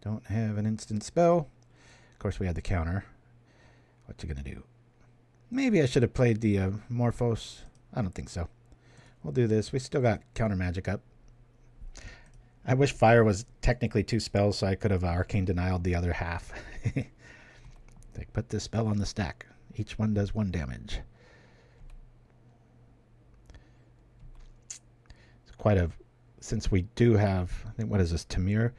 Don't have an instant spell. Of course, we had the counter. What you gonna do? Maybe I should have played the Morphose. I don't think so. We'll do this. We still got counter magic up. I wish Fire was technically 2 spells, so I could have Arcane Denialed the other half. Like, put this spell on the stack. Each one does 1 damage. It's quite a... Since we do have... I think, what is this, Tamir?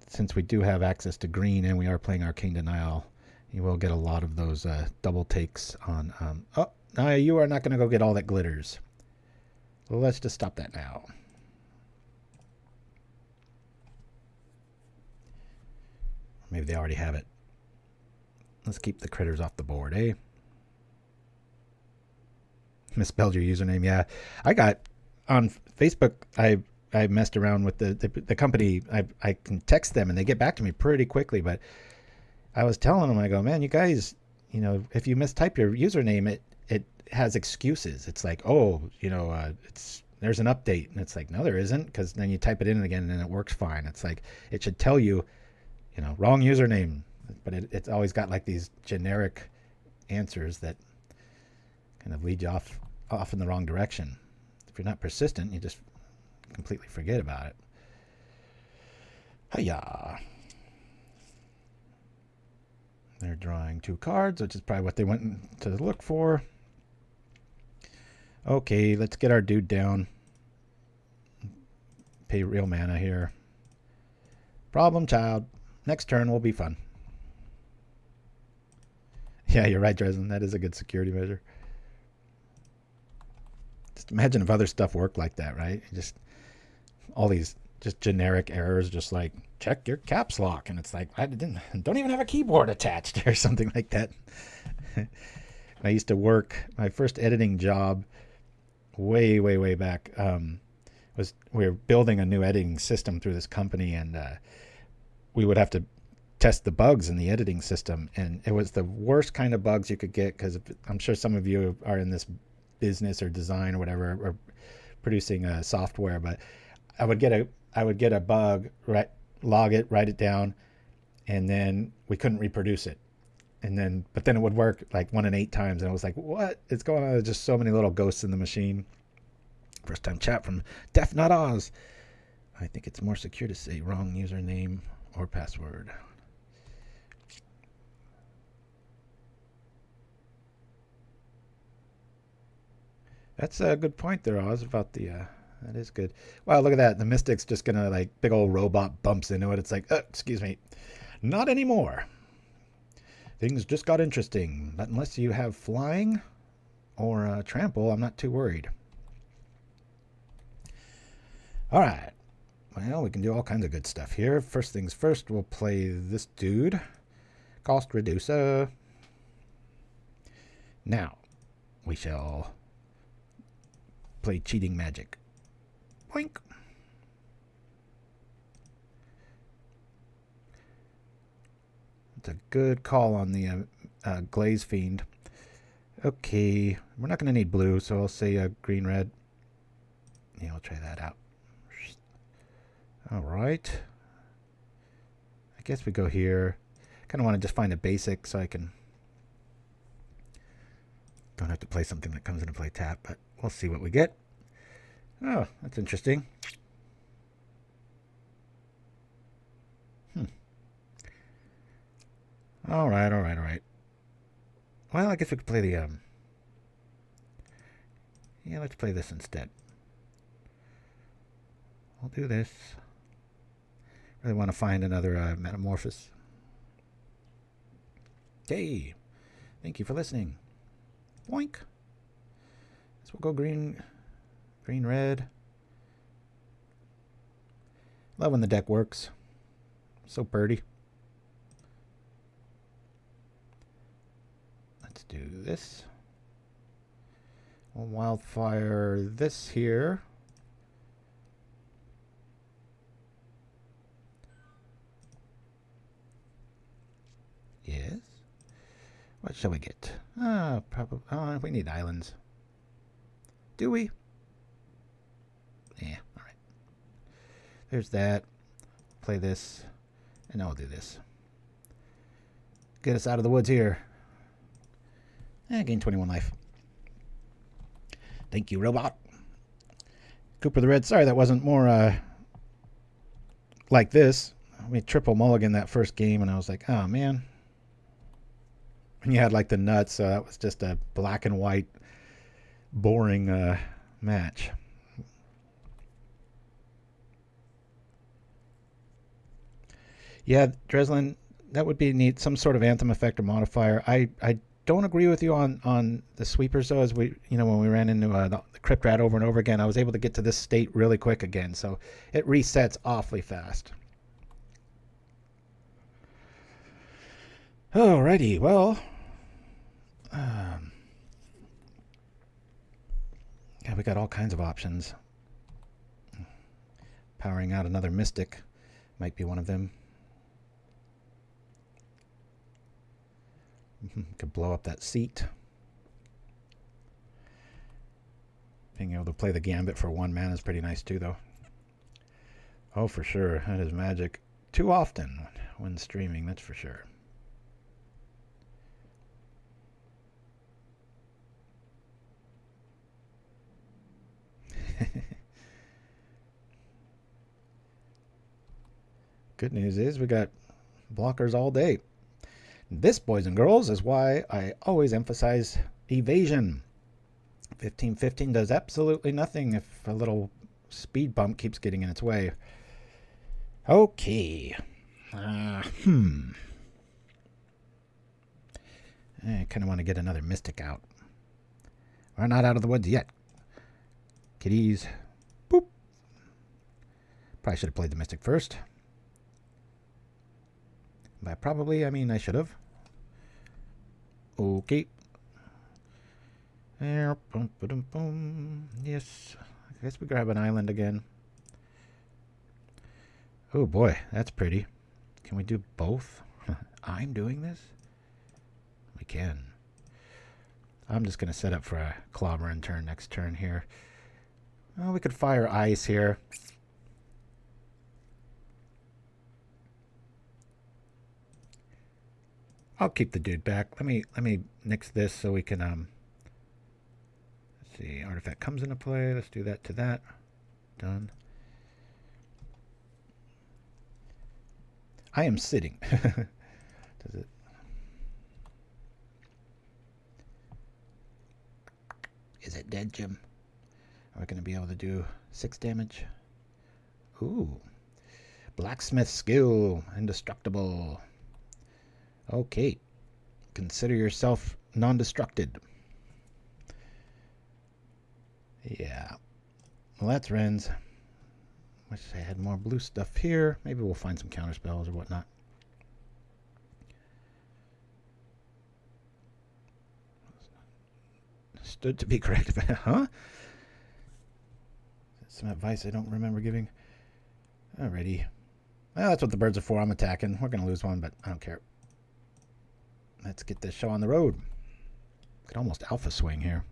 Since we do have access to green and we are playing Arcane Denial, you will get a lot of those double takes on... oh, no, you are not going to go get all that glitters. Well, let's just stop that now. Maybe they already have it. Let's keep the critters off the board, eh? Misspelled your username, yeah. I got on Facebook, I messed around with the company. I can text them and they get back to me pretty quickly, but I was telling them, I go, man, you guys, you know, if you mistype your username, it has excuses. It's like, oh, you know, it's there's an update. And it's like, no, there isn't, because then you type it in again and it works fine. It's like, it should tell you, you know, wrong username. But it's always got like these generic answers that kind of lead you off in the wrong direction. If you're not persistent, you just completely forget about it. Hiya. They're drawing 2 cards, which is probably what they went to look for. Okay, let's get our dude down. Pay real mana here. Problem child. Next turn will be fun. Yeah, you're right, Dresden. That is a good security measure. Just imagine if other stuff worked like that, right? Just all these just generic errors, just like check your caps lock, and it's like I don't even have a keyboard attached or something like that. I used to work my first editing job way back. Was we were building a new editing system through this company, and we would have to test the bugs in the editing system, and it was the worst kind of bugs you could get, because I'm sure some of you are in this business or design or whatever, or producing software, but I would get a bug, log it, write it down, and then we couldn't reproduce it. But then it would work like 1 in 8 times, and I was like, what is going on? There's just so many little ghosts in the machine. First time chat from Def Not Oz. I think it's more secure to say wrong username or password. That's a good point there, Oz, about the that is good. Wow, look at that. The Mystic's just gonna, like, big old robot bumps into it. It's like, excuse me, not anymore. Things just got interesting. But unless you have flying or trample, I'm not too worried. All right. Well, we can do all kinds of good stuff here. First things first, we'll play this dude. Cost reducer. Now, we shall play cheating magic. Boink. It's a good call on the Glaze Fiend. Okay, we're not going to need blue, so I'll say green-red. Yeah, I'll try that out. All right. I guess we go here. Kind of want to just find a basic so I can... Don't have to play something that comes into play tap, but we'll see what we get. Oh, that's interesting. All right. Well, I guess we could play the... Yeah, let's play this instead. I'll do this. Really want to find another Manamorphose. Okay. Thank you for listening. Boink. So we'll go green, red. Love when the deck works. So pretty. Let's do this. We'll wildfire this here. Yes. What shall we get? Probably. Oh, we need islands. Do we? Yeah. All right. There's that. Play this, and I'll do this. Get us out of the woods here. Gain 21 life. Thank you, robot. Cooper the Red. Sorry that wasn't more like this. We triple mulligan that first game, and I was like, oh man. And you had like the nuts, so that was just a black and white, boring match. Yeah, Dreslin, that would be neat. Some sort of anthem effect or modifier. I don't agree with you on the sweepers though. As we, when we ran into the Crypt Rat over and over again, I was able to get to this state really quick again. So it resets awfully fast. Alrighty, well, yeah, we got all kinds of options. Powering out another Mystic might be one of them. Could blow up that seat. Being able to play the Gambit for 1 mana is pretty nice too, though. Oh, for sure. That is magic. Too often when streaming, that's for sure. Good news is we got blockers all day. This, boys and girls, is why I always emphasize evasion. 15/15 does absolutely nothing if a little speed bump keeps getting in its way. Okay. I kind of want to get another Mystic out. We're not out of the woods yet. Kitties. Boop. Probably should have played the Mystic first. By probably, I mean I should have. Okay. Yes. I guess we grab an island again. Oh boy, that's pretty. Can we do both? I'm doing this? We can. I'm just going to set up for a clobbering turn next turn here. Oh, we could fire ice here. I'll keep the dude back. Let me nix this so we can let's see, artifact comes into play. Let's do that to that. Done. I am sitting. Does it? Is it dead, Jim? Are we going to be able to do 6 damage? Ooh. Blacksmith skill. Indestructible. Okay. Consider yourself non-destructed. Yeah. Well, that's Wrenn's. Wish I had more blue stuff here. Maybe we'll find some counter spells or whatnot. Stood to be corrected. Huh? Some advice I don't remember giving. Alrighty. Well, that's what the birds are for. I'm attacking. We're going to lose one, but I don't care. Let's get this show on the road. Could almost alpha swing here.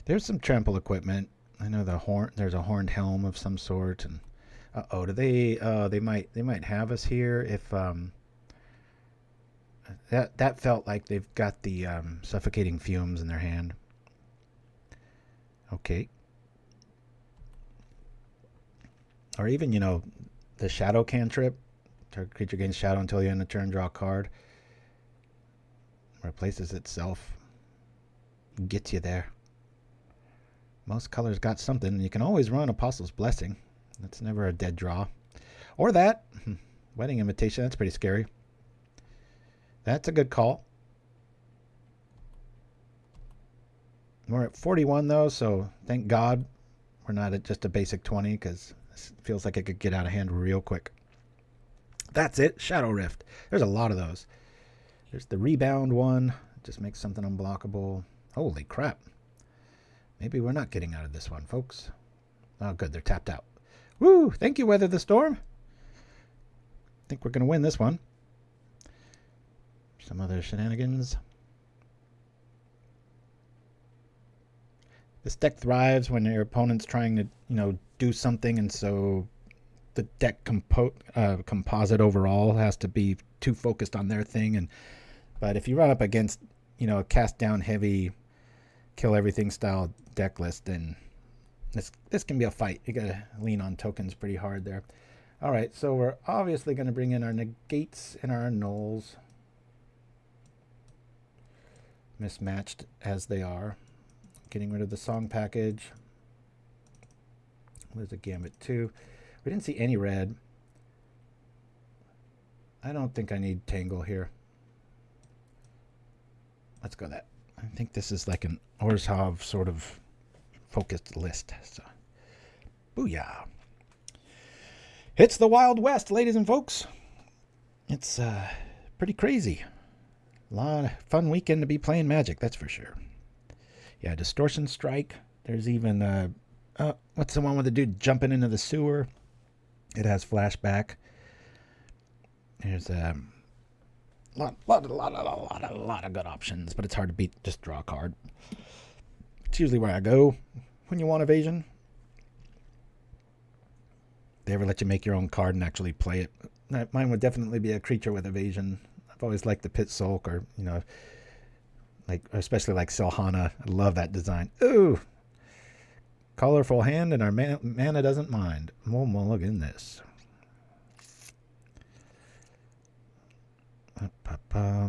There's some trample equipment. I know there's a horned helm of some sort, and oh, do they? They might have us here if that felt like they've got the suffocating fumes in their hand. Okay. Or even, the shadow cantrip. Target creature gains shadow until the end of the turn, draw a card. Replaces itself. Gets you there. Most colors got something. You can always run Apostle's Blessing. That's never a dead draw. Or that. Wedding Invitation. That's pretty scary. That's a good call. We're at 41 though, so thank God we're not at just a basic 20 because it feels like it could get out of hand real quick. That's it. Shadow Rift. There's a lot of those. There's the rebound one. Just makes something unblockable. Holy crap. Maybe we're not getting out of this one, folks. Oh, good. They're tapped out. Woo! Thank you, Weather the Storm. I think we're going to win this one. Some other shenanigans. This deck thrives when your opponent's trying to, do something, and so the deck composite overall has to be too focused on their thing. But if you run up against, a cast down heavy, kill everything style deck list, then this can be a fight. You gotta lean on tokens pretty hard there. All right, so we're obviously going to bring in our negates and our nulls, mismatched as they are. Getting rid of the song package. There's a Gambit too. We didn't see any red. I don't think I need Tangle here. Let's go that. I think this is like an Orzhov sort of focused list. So, booyah. It's the Wild West, ladies and folks. It's pretty crazy. A lot of fun weekend to be playing Magic, that's for sure. Yeah, Distortion Strike. There's even, what's the one with the dude jumping into the sewer? It has flashback. There's lot of good options, but it's hard to beat. Just draw a card. It's usually where I go when you want evasion. They ever let you make your own card and actually play it? Mine would definitely be a creature with evasion. I've always liked the Pit Sulk, or like especially like Silhana. I love that design. Ooh, colorful hand, and our mana doesn't mind. We'll look in this.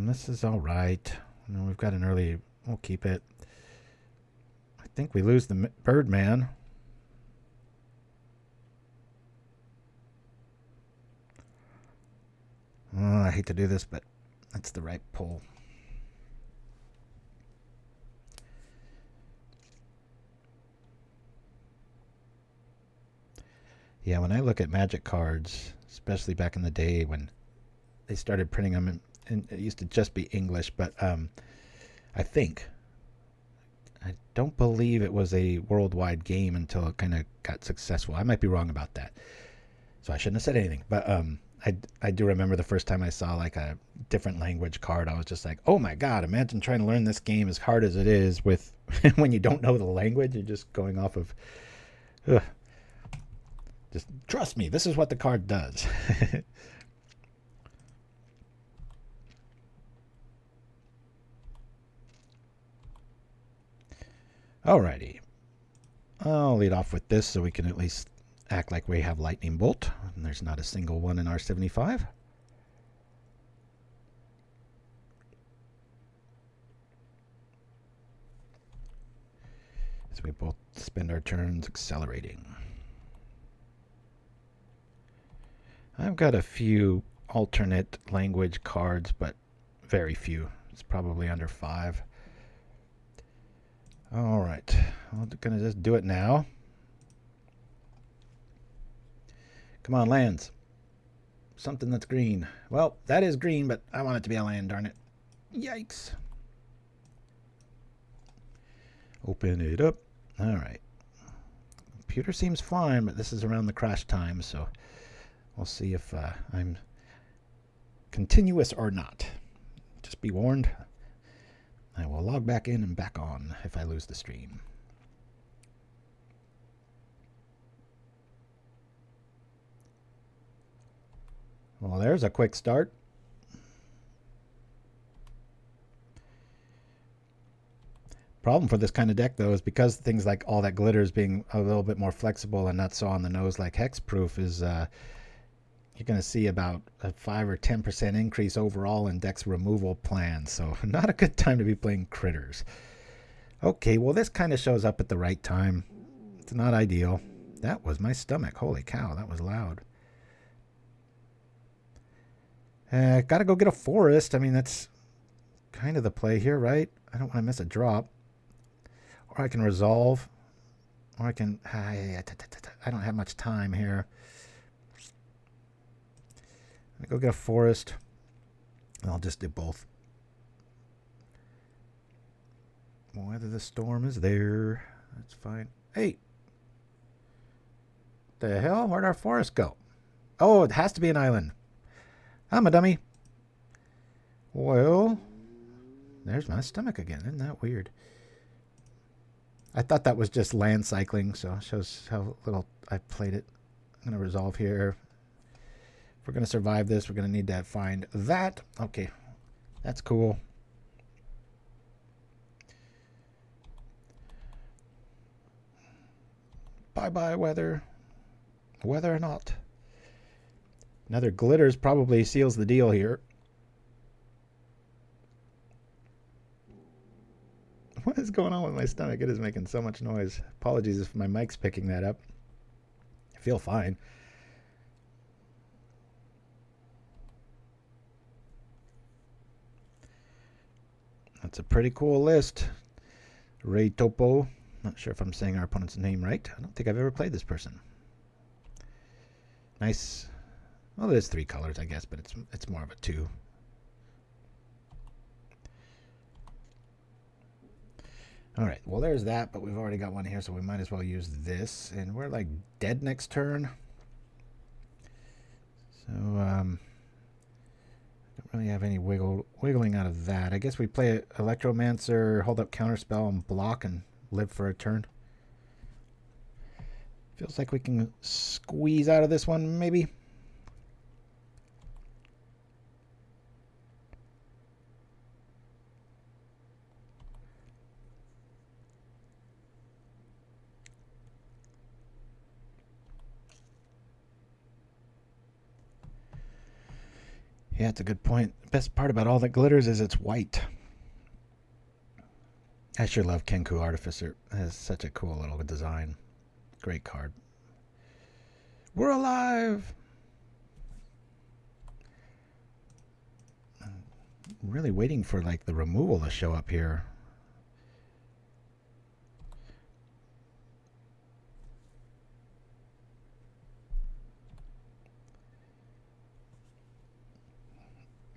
This is all right. We've got an early. We'll keep it. I think we lose the Birdman. Oh, I hate to do this, but that's the right pull. Yeah, when I look at Magic cards, especially back in the day when they started printing them, and it used to just be English, but I don't believe it was a worldwide game until it kind of got successful. I might be wrong about that, so I shouldn't have said anything. But I do remember the first time I saw like a different language card, I was just like, oh my god, imagine trying to learn this game as hard as it is with when you don't know the language. You're just going off of just trust me, this is what the card does. Alrighty, I'll lead off with this so we can at least act like we have Lightning Bolt, and there's not a single one in our 75. So we both spend our turns accelerating. I've got a few alternate language cards, but very few. It's probably under 5. All right, I'm gonna just do it now. Come on, lands. Something that's green. Well, that is green, but I want it to be a land, darn it. Yikes. Open it up. All right. Computer seems fine, but this is around the crash time, so we'll see if I'm continuous or not. Just be warned. I will log back in and back on if I lose the stream. Well, there's a quick start. Problem for this kind of deck, though, is because things like all that glitters being a little bit more flexible and not so on the nose like hexproof is you're going to see about a 5 or 10% increase overall in deck's removal plans. So not a good time to be playing critters. Okay, well, this kind of shows up at the right time. It's not ideal. That was my stomach. Holy cow, that was loud. Got to go get a forest. I mean, that's kind of the play here, right? I don't want to miss a drop. Or I can resolve. Or I can... I don't have much time here. Go get a forest. I'll just do both. Whether the storm is there, that's fine. Hey! The hell? Where'd our forest go? Oh, it has to be an island. I'm a dummy. Well, there's my stomach again. Isn't that weird? I thought that was just land cycling, so it shows how little I played it. I'm going to resolve here. If we're going to survive this, we're going to need to find that. Okay, that's cool. Bye-bye, weather. Weather or not. Another glitters probably seals the deal here. What is going on with my stomach? It is making so much noise. Apologies if my mic's picking that up. I feel fine. That's a pretty cool list. Ray Topo. Not sure if I'm saying our opponent's name right. I don't think I've ever played this person. Nice. Well, there's 3 colors, I guess, but it's more of a 2. All right. Well, there's that, but we've already got one here, so we might as well use this. And we're like dead next turn. So, really have any wiggling out of that. I guess we play Electromancer, hold up Counterspell, and block and live for a turn. Feels like we can squeeze out of this one, maybe. Yeah, it's a good point. The best part about all that glitters is it's white. I sure love Kenku Artificer. It has such a cool little design. Great card. We're alive! I'm really waiting for like the removal to show up here.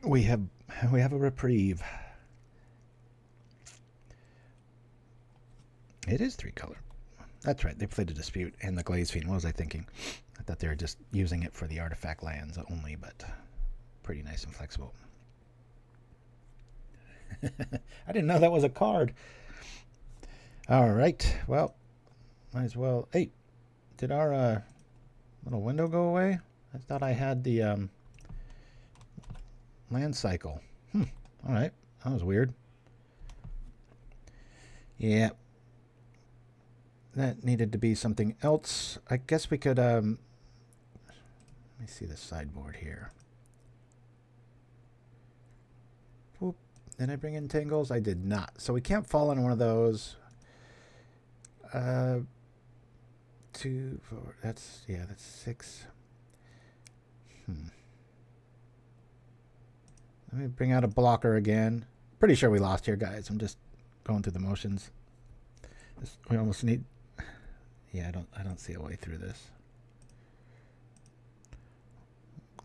We have a reprieve. It is 3-color. That's right. They played a Dispute and the Glaze Fiend. What was I thinking? I thought they were just using it for the artifact lands only, but pretty nice and flexible. I didn't know that was a card. All right. Well, might as well. Hey, did our little window go away? I thought I had the land cycle. All right. That was weird. Yeah. That needed to be something else. I guess we could, let me see the sideboard here. Whoop. Did I bring in Tangles? I did not. So we can't fall on one of those. 2, 4, that's 6. Let me bring out a blocker again. Pretty sure we lost here, guys. I'm just going through the motions. We almost need... Yeah, I don't see a way through this.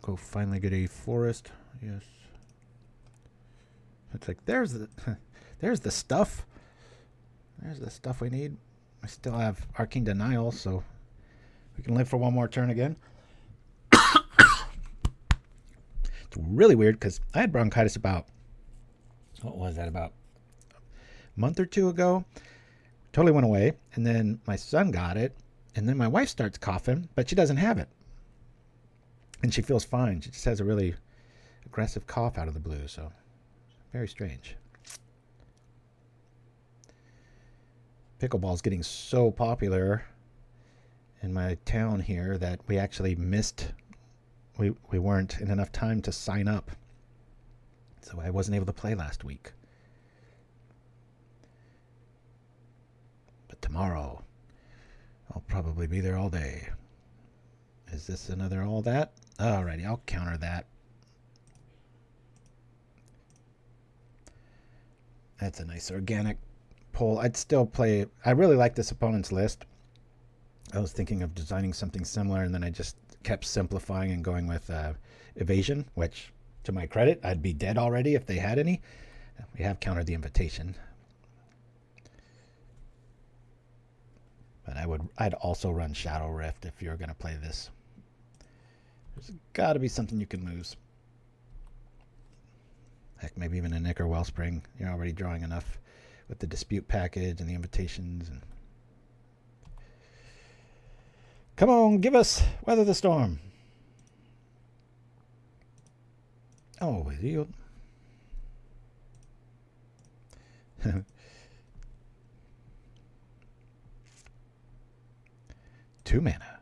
Go finally get a forest. Yes. It's like there's the there's the stuff. There's the stuff we need. I still have Arcane Denial, so we can live for one more turn again. It's really weird because I had bronchitis about, what was that, about a month or 2 ago. Totally went away, and then my son got it, and then my wife starts coughing, but she doesn't have it. And she feels fine. She just has a really aggressive cough out of the blue, so very strange. Pickleball's getting so popular in my town here that we actually missed, we weren't in enough time to sign up. So I wasn't able to play last week. But tomorrow, I'll probably be there all day. Is this another all that? Alrighty, I'll counter that. That's a nice organic pull. I'd still play. I really like this opponent's list. I was thinking of designing something similar, and then I just kept simplifying and going with evasion, which, to my credit, I'd be dead already if they had any. We have countered the invitation. But I'd also run Shadow Rift if you're going to play this. There's got to be something you can lose. Heck, maybe even a Nicker Wellspring. You're already drawing enough with the Dispute package and the invitations. And come on, give us Weather the Storm. Oh, Revealed. 2 mana.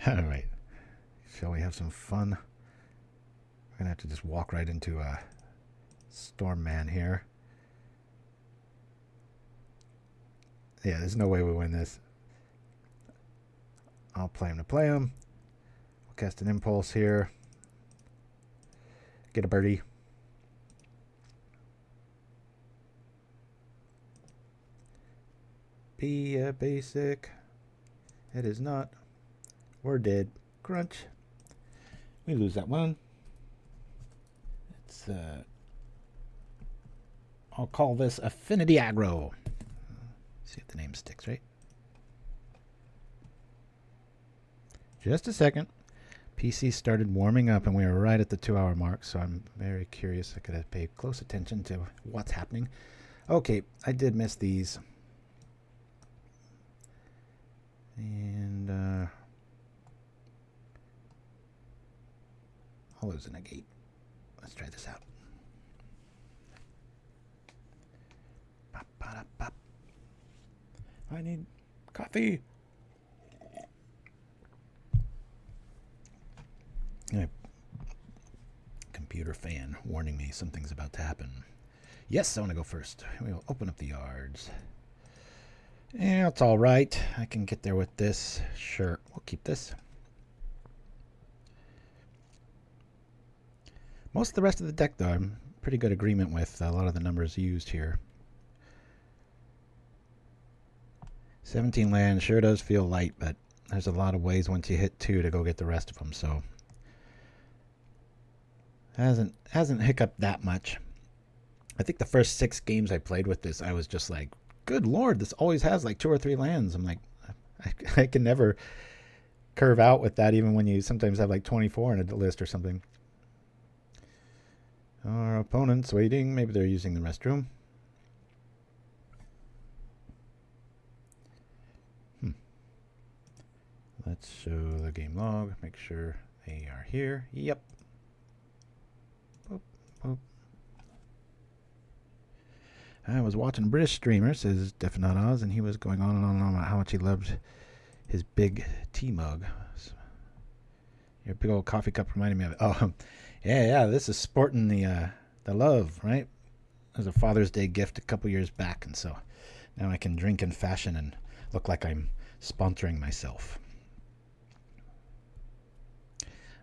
All right. Shall we have some fun? We're going to have to just walk right into a Storm Man here. Yeah, there's no way we win this. I'll play him to play him. We'll cast an Impulse here. Get a birdie. Be a basic. It is not. We're dead. Crunch. We lose that one. It's I'll call this Affinity Aggro. See if the name sticks, right? Just a second. PC started warming up, and we were right at the 2-hour mark, so I'm very curious. I gotta pay close attention to what's happening. Okay, I did miss these. And I'll lose a negate. Let's try this out. Bop, bop, bop. I need coffee. Computer fan warning me something's about to happen. Yes, I want to go first. We'll open up the yards. Yeah, it's all right. I can get there with this. Sure, we'll keep this. Most of the rest of the deck, though, I'm pretty good agreement with a lot of the numbers used here. 17 land sure does feel light, but there's a lot of ways once you hit 2 to go get the rest of them, so hasn't hiccuped that much. I think the first 6 games I played with this, I was just like, good lord, this always has like 2 or 3 lands. I'm like, I can never curve out with that, even when you sometimes have like 24 in a list or something. Our opponent's waiting. Maybe they're using the restroom. Let's show the game log. Make sure they are here. Yep. Boop, boop. I was watching a British streamer, says Definite Oz, and he was going on and on and on about how much he loved his big tea mug. Your big old coffee cup reminded me of it. Oh, yeah, this is sporting the love, right? It was a Father's Day gift a couple years back, and so now I can drink in fashion and look like I'm sponsoring myself.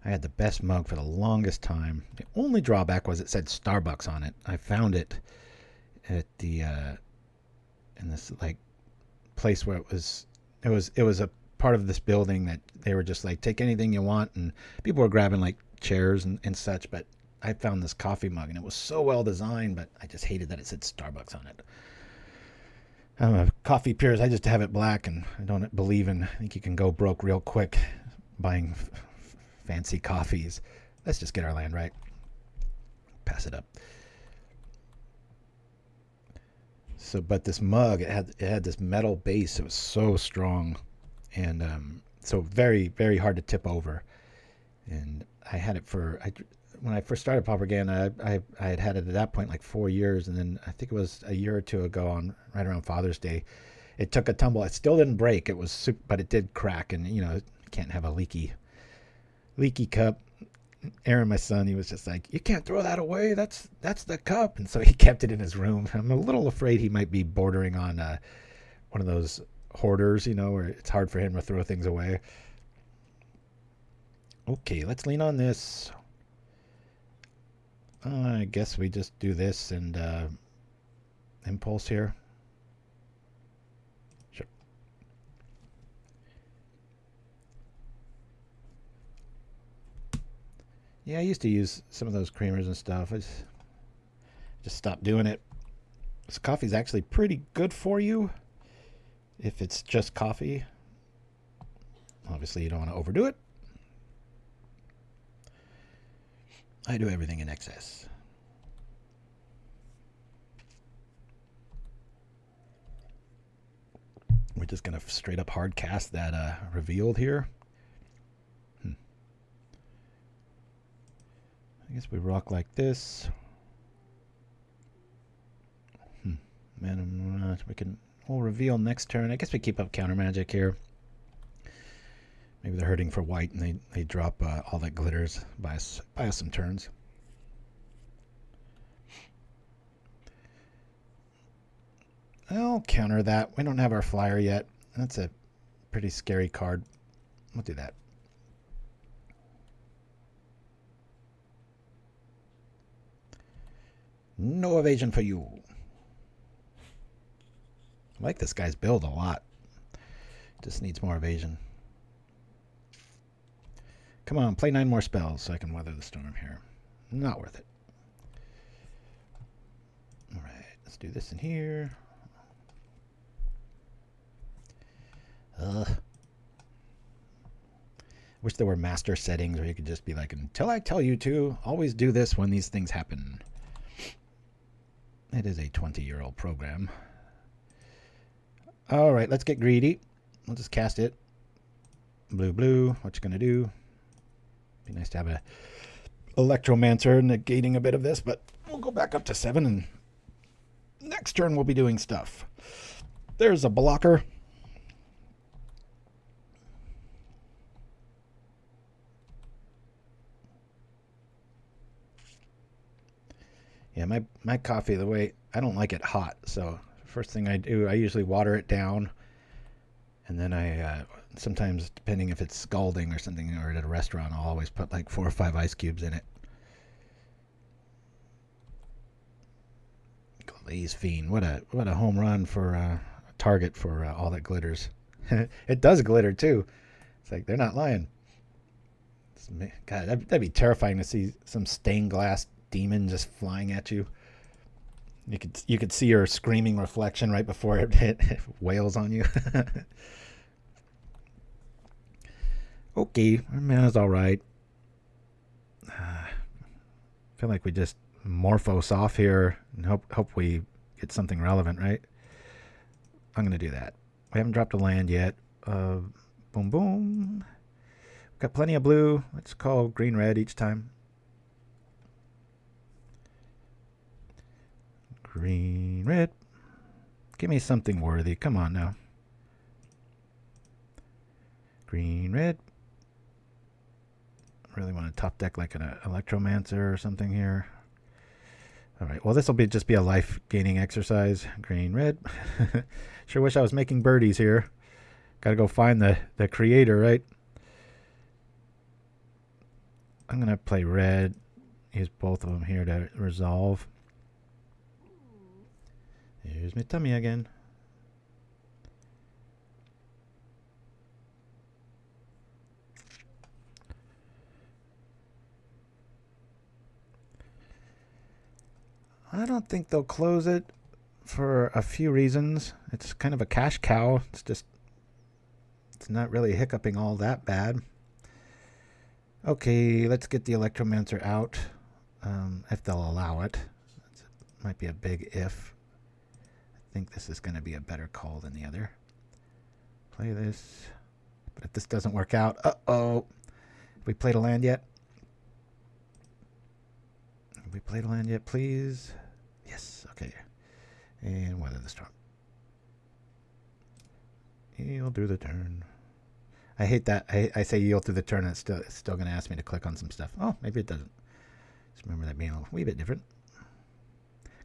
I had the best mug for the longest time. The only drawback was it said Starbucks on it. I found it at the in this like place where it was a part of this building that they were just like, take anything you want, and people were grabbing like chairs and such, but I found this coffee mug and it was so well designed, but I just hated that it said Starbucks on it. I'm a coffee purist. I just have it black, and I don't believe in, I think you can go broke real quick buying fancy coffees. Let's just get our land right. Pass it up. So, but this mug, it had this metal base. It was so strong, and so very, very hard to tip over. And I had it when I first started Pauper again. I had it at that point like 4 years, and then I think it was a year or two ago, right around Father's Day, it took a tumble. It still didn't break. It was but it did crack, and you can't have a leaky cup. Aaron, my son, he was just like, you can't throw that away. That's the cup. And so he kept it in his room. I'm a little afraid he might be bordering on one of those hoarders, where it's hard for him to throw things away. Okay, let's lean on this. I guess we just do this and impulse here. Sure. Yeah, I used to use some of those creamers and stuff. I just stopped doing it. This coffee is actually pretty good for you if it's just coffee. Obviously, you don't want to overdo it. I do everything in excess. We're just going to straight up hard cast that revealed here. I guess we rock like this. Man, we'll reveal next turn. I guess we keep up counter magic here. Maybe they're hurting for white and they drop all that glitters, buy us some turns. I'll counter that. We don't have our flyer yet. That's a pretty scary card. We'll do that. No evasion for you. I like this guy's build a lot. Just needs more evasion. Come on, play 9 more spells so I can weather the storm here. Not worth it. Alright, let's do this in here. Wish there were master settings where you could just be like, until I tell you to, always do this when these things happen. It is a 20-year-old program. All right, let's get greedy. We'll just cast it. Blue, blue. What you gonna do? Be nice to have a Electromancer negating a bit of this, but we'll go back up to 7, and next turn we'll be doing stuff. There's a blocker. Yeah, my coffee, the way I don't like it hot, so first thing I do, I usually water it down, and then I sometimes, depending if it's scalding or something, or at a restaurant, I'll always put like 4 or 5 ice cubes in it. Glaze Fiend, what a home run for a target for all that glitters. It does glitter too. It's like they're not lying. God, that'd be terrifying to see some stained glass demon just flying at you. You could see her screaming reflection right before it wails on you. Okay, our mana's all right. I feel like we just morphose off here and hope we get something relevant, right? I'm gonna do that. We haven't dropped a land yet. Boom, boom. We've got plenty of blue. Let's call green, red each time. Green, red. Give me something worthy. Come on now. Green, red. Really want to top deck like an Electromancer or something here. All right. Well, this will just be a life gaining exercise. Green, red. Sure wish I was making birdies here. Got to go find the creator, right? I'm going to play red. Use both of them here to resolve. Here's my tummy again. I don't think they'll close it for a few reasons. It's kind of a cash cow. It's not really hiccuping all that bad. Okay, let's get the Electromancer out, if they'll allow it. It might be a big if. I think this is going to be a better call than the other. Play this. But if this doesn't work out, uh-oh. Have we played a land yet? Have we played a land yet, please? Yes, okay. And weather the storm. Yield through the turn. I hate that. I say yield through the turn, and it's still going to ask me to click on some stuff. Oh, maybe it doesn't. Just remember that being a wee bit different.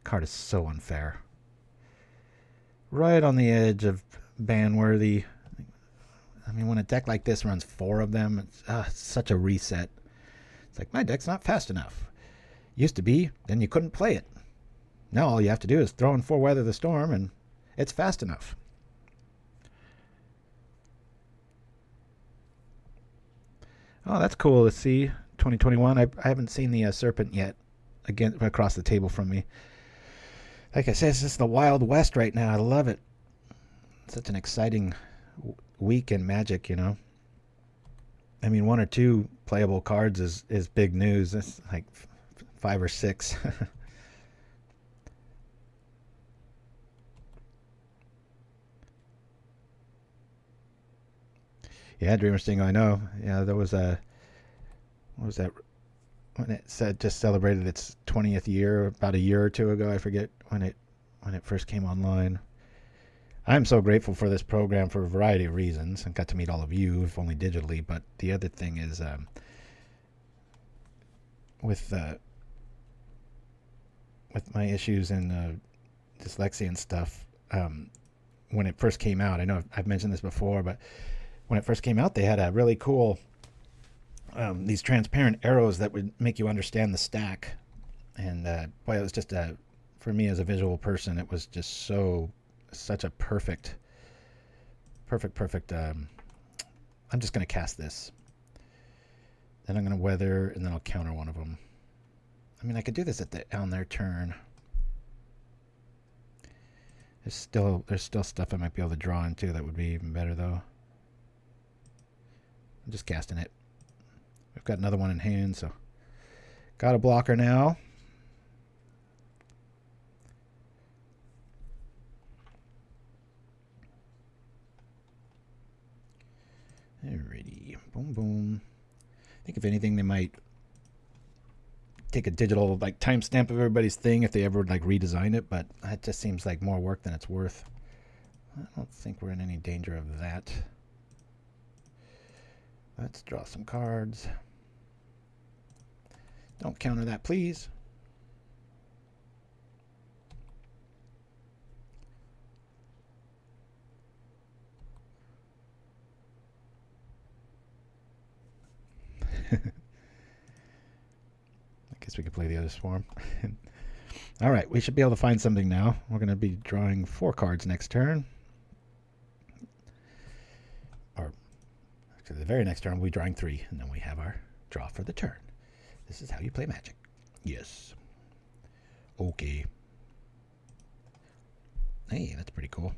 Card is so unfair. Right on the edge of ban-worthy. I mean, when a deck like this runs 4 of them, it's such a reset. It's like, my deck's not fast enough. Used to be, then you couldn't play it. Now all you have to do is throw in 4 Weather the Storm, and it's fast enough. Oh, that's cool to see. 2021. I haven't seen the Serpent yet. Again, across the table from me. Like I said, it's just the Wild West right now. I love it. Such an exciting week in Magic, you know. I mean, 1 or 2 playable cards is big news. It's like 5 or 6. Yeah, Dreamer Stingo, I know. Yeah, there was a... What was that? When it said just celebrated its 20th year, about a year or 2 ago. I forget when it first came online. I'm so grateful for this program for a variety of reasons. I got to meet all of you, if only digitally. But the other thing is, with my issues and dyslexia and stuff, when it first came out, I know I've mentioned this before, but when it first came out, they had a really cool, these transparent arrows that would make you understand the stack. And boy, it was just for me as a visual person, it was just such a perfect. I'm just going to cast this. Then I'm going to weather, and then I'll counter one of them. I mean, I could do this on their turn. There's still stuff I might be able to draw into that would be even better, though. I'm just casting it. got another one in hand, so got a blocker now. Alrighty, boom, boom. I think if anything, they might take a digital like timestamp of everybody's thing if they ever like redesign it, but that just seems like more work than it's worth. I don't think we're in any danger of that. Let's draw some cards. Don't counter that, please. I guess we could play the other swarm. All right, we should be able to find something now. We're going to be drawing 4 cards next turn. Or actually, the very next turn we'll be drawing 3, and then we have our draw for the turn. This is how you play Magic. Yes. Okay. Hey, that's pretty cool.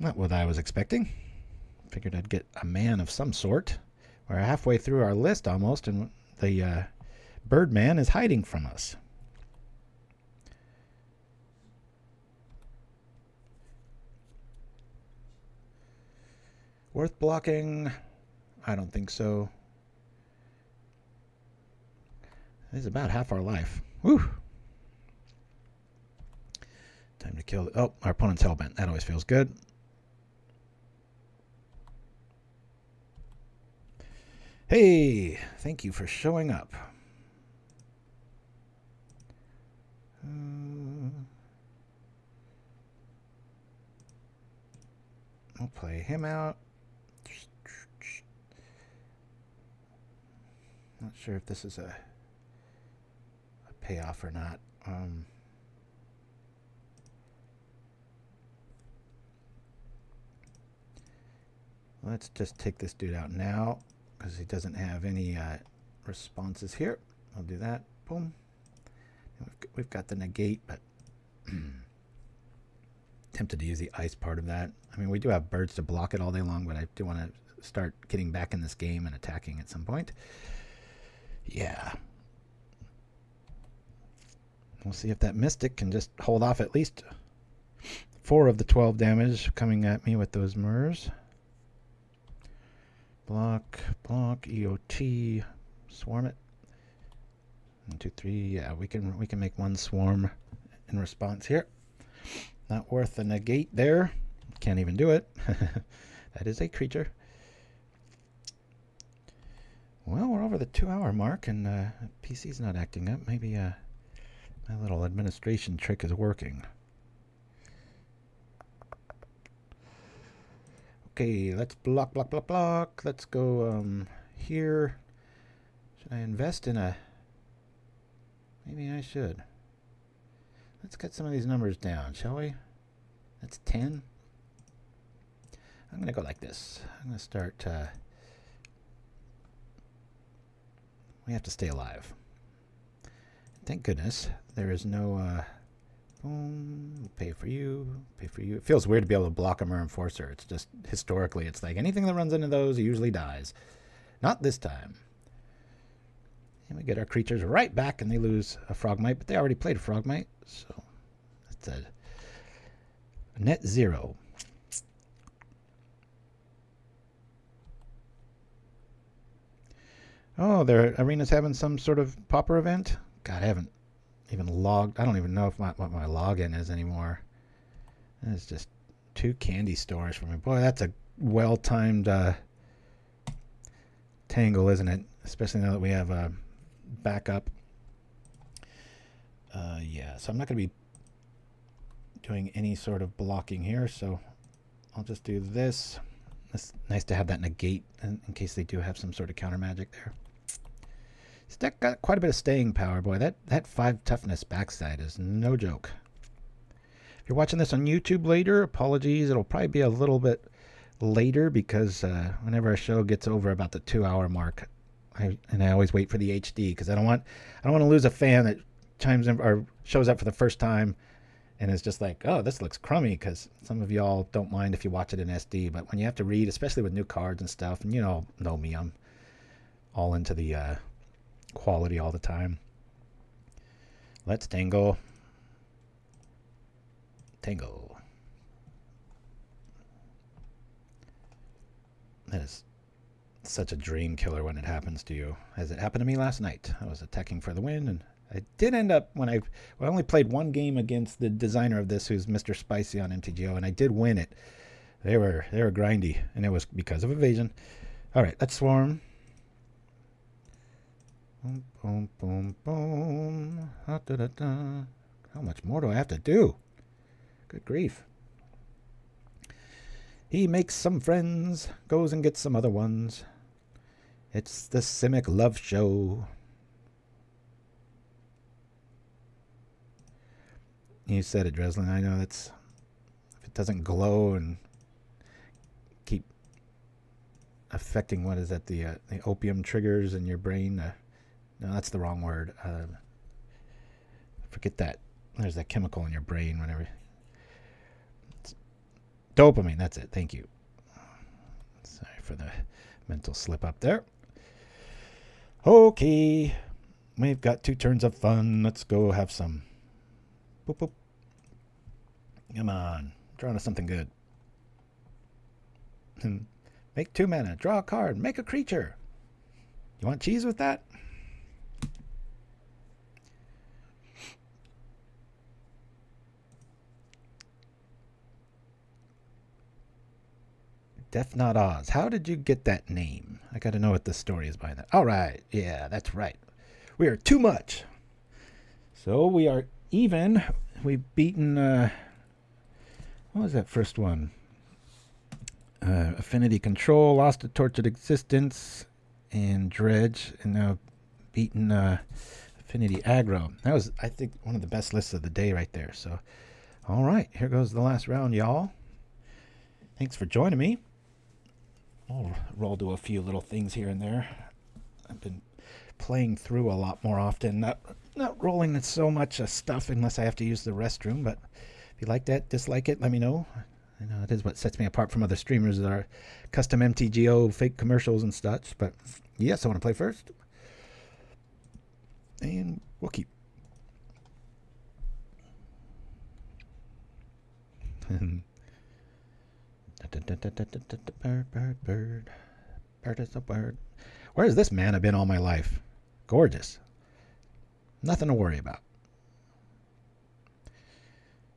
Not what I was expecting. Figured I'd get a man of some sort. We're halfway through our list almost, and the Birdman is hiding from us. Worth blocking? I don't think so. This is about half our life. Whew. Time to kill. Oh, our opponent's hellbent. That always feels good. Hey, thank you for showing up. I'll play him out. Not sure if this is a payoff or not. Let's just take this dude out now because he doesn't have any responses here. I'll do that. Boom. We've got the negate, but tempted to use the ice part of that. I mean, we do have birds to block it all day long, but I do want to start getting back in this game and attacking at some point. Yeah. We'll see if that Mystic can just hold off at least 4 of the 12 damage coming at me with those Murs. Block, block, EOT, swarm it. 1, 2, 3. Yeah, we can make 1 swarm in response here. Not worth the negate there. Can't even do it. That is a creature. Well, we're over the 2-hour mark, and PC's not acting up. Maybe my little administration trick is working. Okay, let's block, block, block, block. Let's go here. Should I invest in a... Maybe I should. Let's get some of these numbers down, shall we? That's 10. I'm going to go like this. I'm going to start... we have to stay alive. Thank goodness there is no... boom, pay for you, pay for you. It feels weird to be able to block a Enforcer. It's just, historically, it's like anything that runs into those usually dies. Not this time. And we get our creatures right back, and they lose a Frogmite, but they already played a Frogmite, so that's a net 0. Oh, their arena's having some sort of pauper event? God, I haven't even logged. I don't even know if what my login is anymore. It's just 2 candy stores for me. Boy, that's a well-timed Tangle, isn't it? Especially now that we have a backup. Yeah, so I'm not going to be doing any sort of blocking here, so I'll just do this. It's nice to have that negate in case they do have some sort of counter magic there. This deck got quite a bit of staying power, boy. That 5 toughness backside is no joke. If you're watching this on YouTube later, apologies. It'll probably be a little bit later because whenever a show gets over about the 2-hour mark, I always wait for the HD because I don't want to lose a fan that chimes in or shows up for the first time and is just like, oh, this looks crummy, because some of y'all don't mind if you watch it in SD, but when you have to read, especially with new cards and stuff, and you know me, I'm all into the quality all the time. Let's Tangle. Tangle. That is such a dream killer when it happens to you. As it happened to me last night. I was attacking for the win, and I did end up, when I only played one game against the designer of this, who's MrSpicy on MTGO, and I did win it. They were grindy, and it was because of evasion. All right, let's swarm. Boom, boom, boom, boom. Da, da, da, da. How much more do I have to do? Good grief. He makes some friends, goes and gets some other ones. It's the Simic love show. You said it, Dreslin. I know that's... If it doesn't glow and keep affecting, what is that, the opium triggers in your brain? No, that's the wrong word. Forget that. There's that chemical in your brain whenever... Dopamine, that's it. Thank you. Sorry for the mental slip up there. Okay. We've got 2 turns of fun. Let's go have some. Boop, boop. Come on. Drawing us something good. Make 2 mana. Draw a card. Make a creature. You want cheese with that? Death Not Oz. How did you get that name? I got to know what the story is behind that. All right. Yeah, that's right. We are too much. So we are even. We've beaten... what was that first one? Affinity Control, Lost a Tortured Existence, and Dredge, and now beaten Affinity Aggro. That was, I think, one of the best lists of the day right there. So, all right. Here goes the last round, y'all. Thanks for joining me. I'll roll to a few little things here and there. I've been playing through a lot more often, not rolling so much stuff unless I have to use the restroom. But if you like that, dislike it, let me know. I know it is what sets me apart from other streamers that are custom MTGO fake commercials and such. But yes, I want to play first, and we'll keep. Bird is a bird. Where has this mana been all my life? Gorgeous. Nothing to worry about.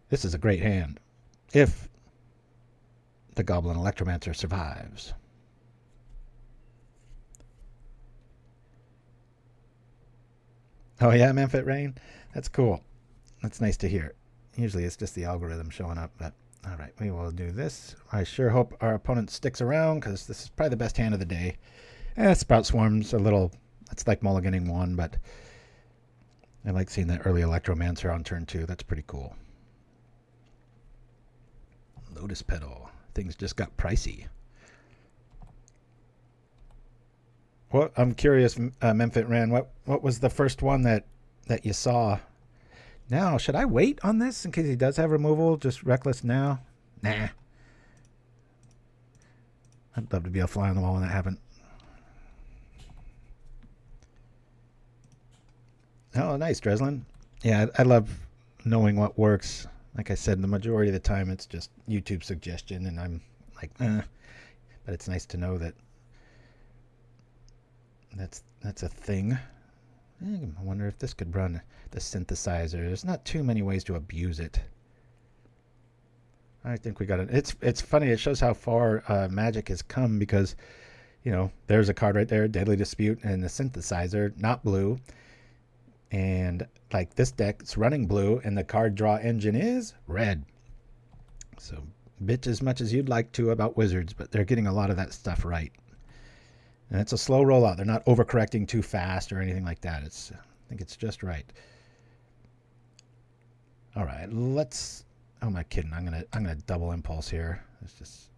This is a great hand. If the Goblin Electromancer survives. Oh yeah, Manfit Rain? That's cool. That's nice to hear. Usually it's just the algorithm showing up, but all right, we will do this. I sure hope our opponent sticks around, because this is probably the best hand of the day. Sprout Swarm's a little... It's like mulliganing 1, but I like seeing that early Electromancer on turn 2. That's pretty cool. Lotus Petal. Things just got pricey. Well, I'm curious, Memphit Ran, what was the first one that you saw? Now, should I wait on this in case he does have removal? Just Reckless now? Nah. I'd love to be a fly on the wall when that happened. Oh, nice, Dreslin. Yeah, I love knowing what works. Like I said, the majority of the time it's just YouTube suggestion, and I'm like, But it's nice to know that that's a thing. I wonder if this could run the synthesizer. There's not too many ways to abuse it. I think we got it. It's funny. It shows how far Magic has come, because, you know, there's a card right there, Deadly Dispute, and the synthesizer, not blue. And like this deck, it's running blue, and the card draw engine is red. So bitch as much as you'd like to about Wizards, but they're getting a lot of that stuff right. And it's a slow rollout. They're not overcorrecting too fast or anything like that. I think it's just right. All right, let's... Oh, am I kidding? I'm gonna double impulse here.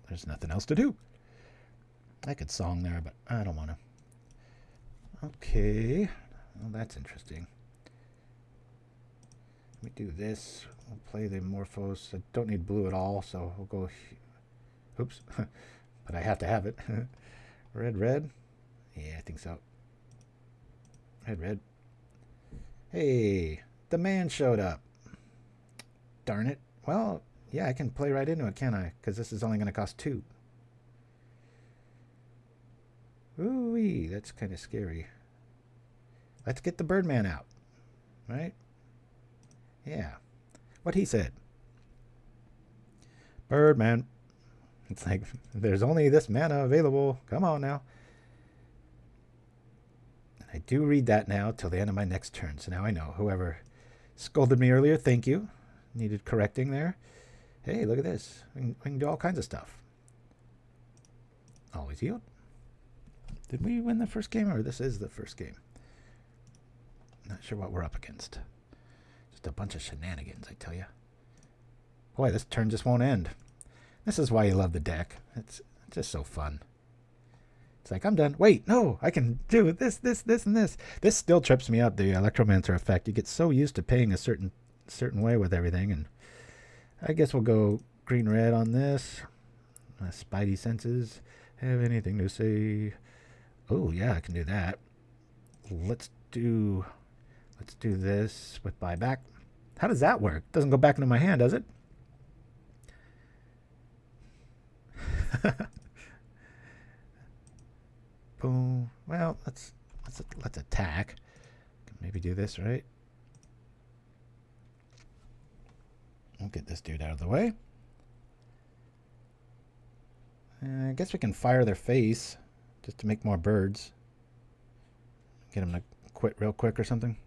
There's nothing else to do. I could song there, but I don't want to. Okay. Well, that's interesting. Let me do this. We'll play the Morphos. I don't need blue at all, so we'll go... Oops. But I have to have it. Red. Yeah, I think so. Red. Hey, the man showed up. Darn it. Well, yeah, I can play right into it, can't I? Because this is only going to cost 2. Ooh-wee, that's kind of scary. Let's get the Birdman out. Right? Yeah. What he said. Birdman. It's like, there's only this mana available. Come on now. And I do read that now till the end of my next turn. So now I know. Whoever scolded me earlier, thank you. Needed correcting there. Hey, look at this. We can do all kinds of stuff. Always yield. Did we win the first game, or this is the first game? Not sure what we're up against. Just a bunch of shenanigans, I tell you. Boy, this turn just won't end. This is why you love the deck. It's just so fun. It's like, I'm done. Wait, no, I can do this, and this. This still trips me up, the Electromancer effect. You get so used to paying a certain way with everything, and I guess we'll go green-red on this. My spidey senses have anything to say. Oh, yeah, I can do that. Let's do this with buyback. How does that work? Doesn't go back into my hand, does it? Boom. Well, let's attack. Maybe do this, right? We'll get this dude out of the way. I guess we can fire their face just to make more birds. Get them to quit real quick or something.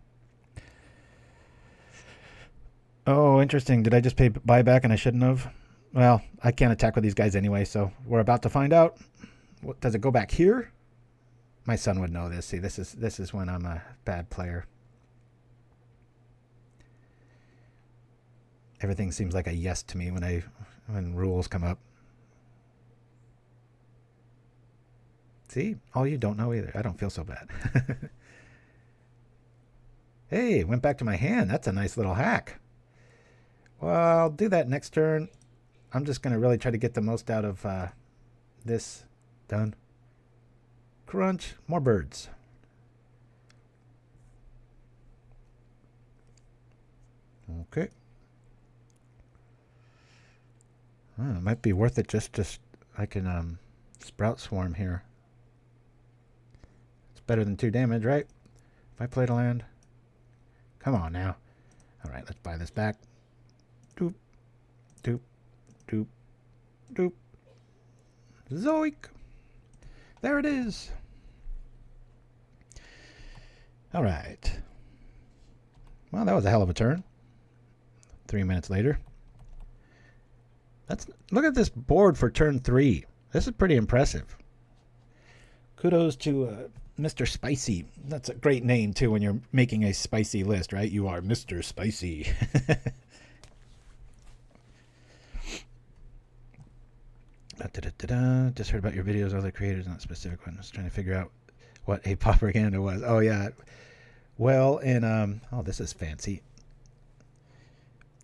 Oh, interesting. Did I just pay buyback and I shouldn't have? Well, I can't attack with these guys anyway, so we're about to find out. What, does it go back here? My son would know this. See, this is when I'm a bad player. Everything seems like a yes to me when rules come up. See? All you don't know either. I don't feel so bad. Hey, went back to my hand. That's a nice little hack. Well, I'll do that next turn. I'm just going to really try to get the most out of this. Done. Crunch. More birds. Okay. Oh, it might be worth it just I can Sprout Swarm here. It's better than 2 damage, right? If I played a land. Come on now. All right, let's buy this back. Doop. Doop. Doop. Doop. Zoink. There it is. All right. Well, that was a hell of a turn. 3 minutes later. Look at this board for turn 3. This is pretty impressive. Kudos to MrSpicy. That's a great name, too, when you're making a spicy list, right? You are MrSpicy. Just heard about your videos, other creators, not specific one. I was trying to figure out what a propaganda was. Oh, yeah. Well, in, oh, this is fancy.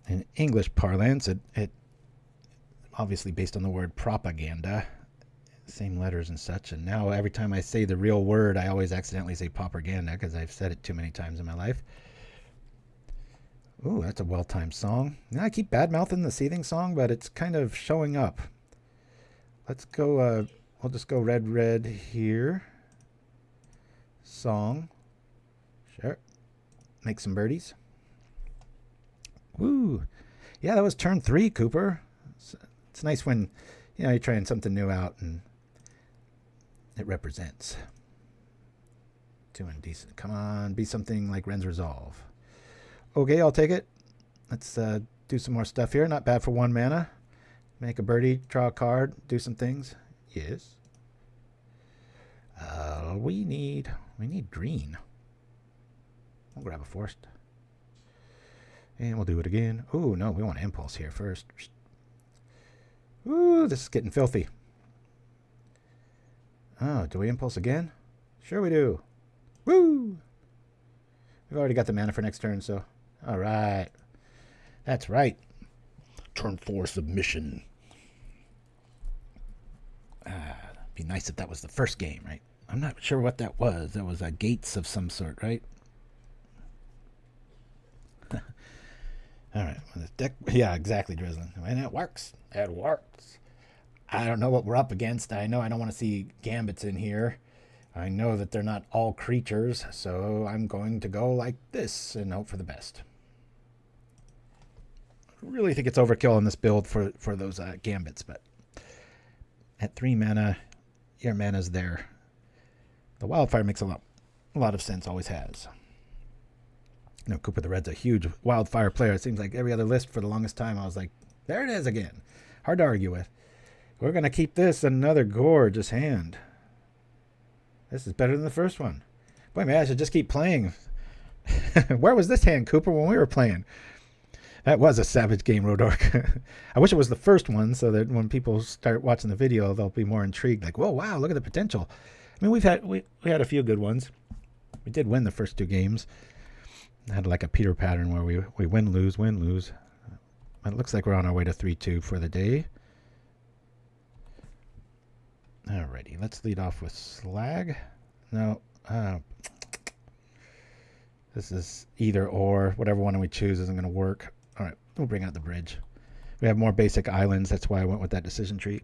In English parlance, it obviously based on the word propaganda, same letters and such. And now every time I say the real word, I always accidentally say propaganda because I've said it too many times in my life. Ooh, that's a well-timed song. Now I keep bad-mouthing the Seething Song, but it's kind of showing up. Let's go, we'll just go red here. Song. Sure. Make some birdies. Woo. Yeah, that was turn 3, Cooper. It's nice when, you're trying something new out and it represents. Doing decent. Come on, be something like Wrenn's Resolve. Okay, I'll take it. Let's do some more stuff here. Not bad for 1 mana. Make a birdie, draw a card, do some things. Yes. We need green. We'll grab a forest. And we'll do it again. Ooh, no, we want impulse here first. Ooh, this is getting filthy. Oh, do we impulse again? Sure we do. Woo! We've already got the mana for next turn, so... All right. That's right. Turn 4 submission. Be nice if that was the first game, right? I'm not sure what that was. That was a gates of some sort, right? All right. Well, this deck, yeah, exactly, Drizzling. And it works. It works. I don't know what we're up against. I know I don't want to see Gambits in here. I know that they're not all creatures, so I'm going to go like this and hope for the best. I really think it's overkill on this build for those Gambits, but at 3 mana, your mana's there. The Wildfire makes a lot of sense, always has. You know, Cooper the Red's a huge Wildfire player. It seems like every other list for the longest time, I was like, there it is again. Hard to argue with. We're going to keep this another gorgeous hand. This is better than the first one. Boy, man, I should just keep playing. Where was this hand, Cooper, when we were playing? That was a savage game, Rodork. I wish it was the first one so that when people start watching the video, they'll be more intrigued. Like, whoa, wow, look at the potential. I mean, we had a few good ones. We did win the first 2 games. Had like a Peter pattern where we win, lose, win, lose. But it looks like we're on our way to 3-2 for the day. Alrighty, let's lead off with Slag. No, this is either or. Whatever one we choose isn't going to work. All right, we'll bring out the bridge. We have more basic islands. That's why I went with that decision tree.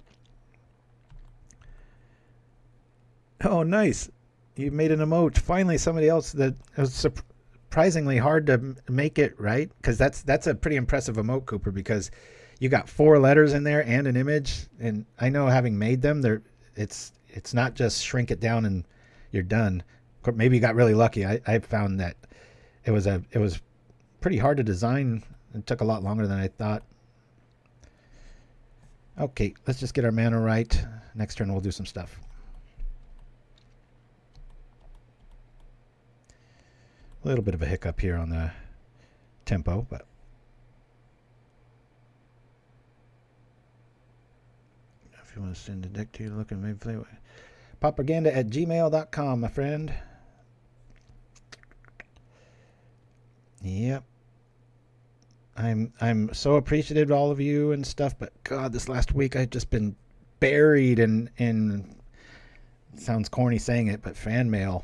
Oh, nice. You made an emote. Finally, somebody else that was surprisingly hard to make it, right? Because that's a pretty impressive emote, Cooper, because you got 4 letters in there and an image. And I know having made them, it's not just shrink it down and you're done. Maybe you got really lucky. I found that it was pretty hard to design. It took a lot longer than I thought. Okay, let's just get our mana right. Next turn we'll do some stuff. A little bit of a hiccup here on the tempo, but if you want to send a deck to you, look and maybe play with propaganda@gmail.com, my friend. Yep. I'm so appreciative of all of you and stuff, but God, this last week I've just been buried in it sounds corny saying it, but fan mail.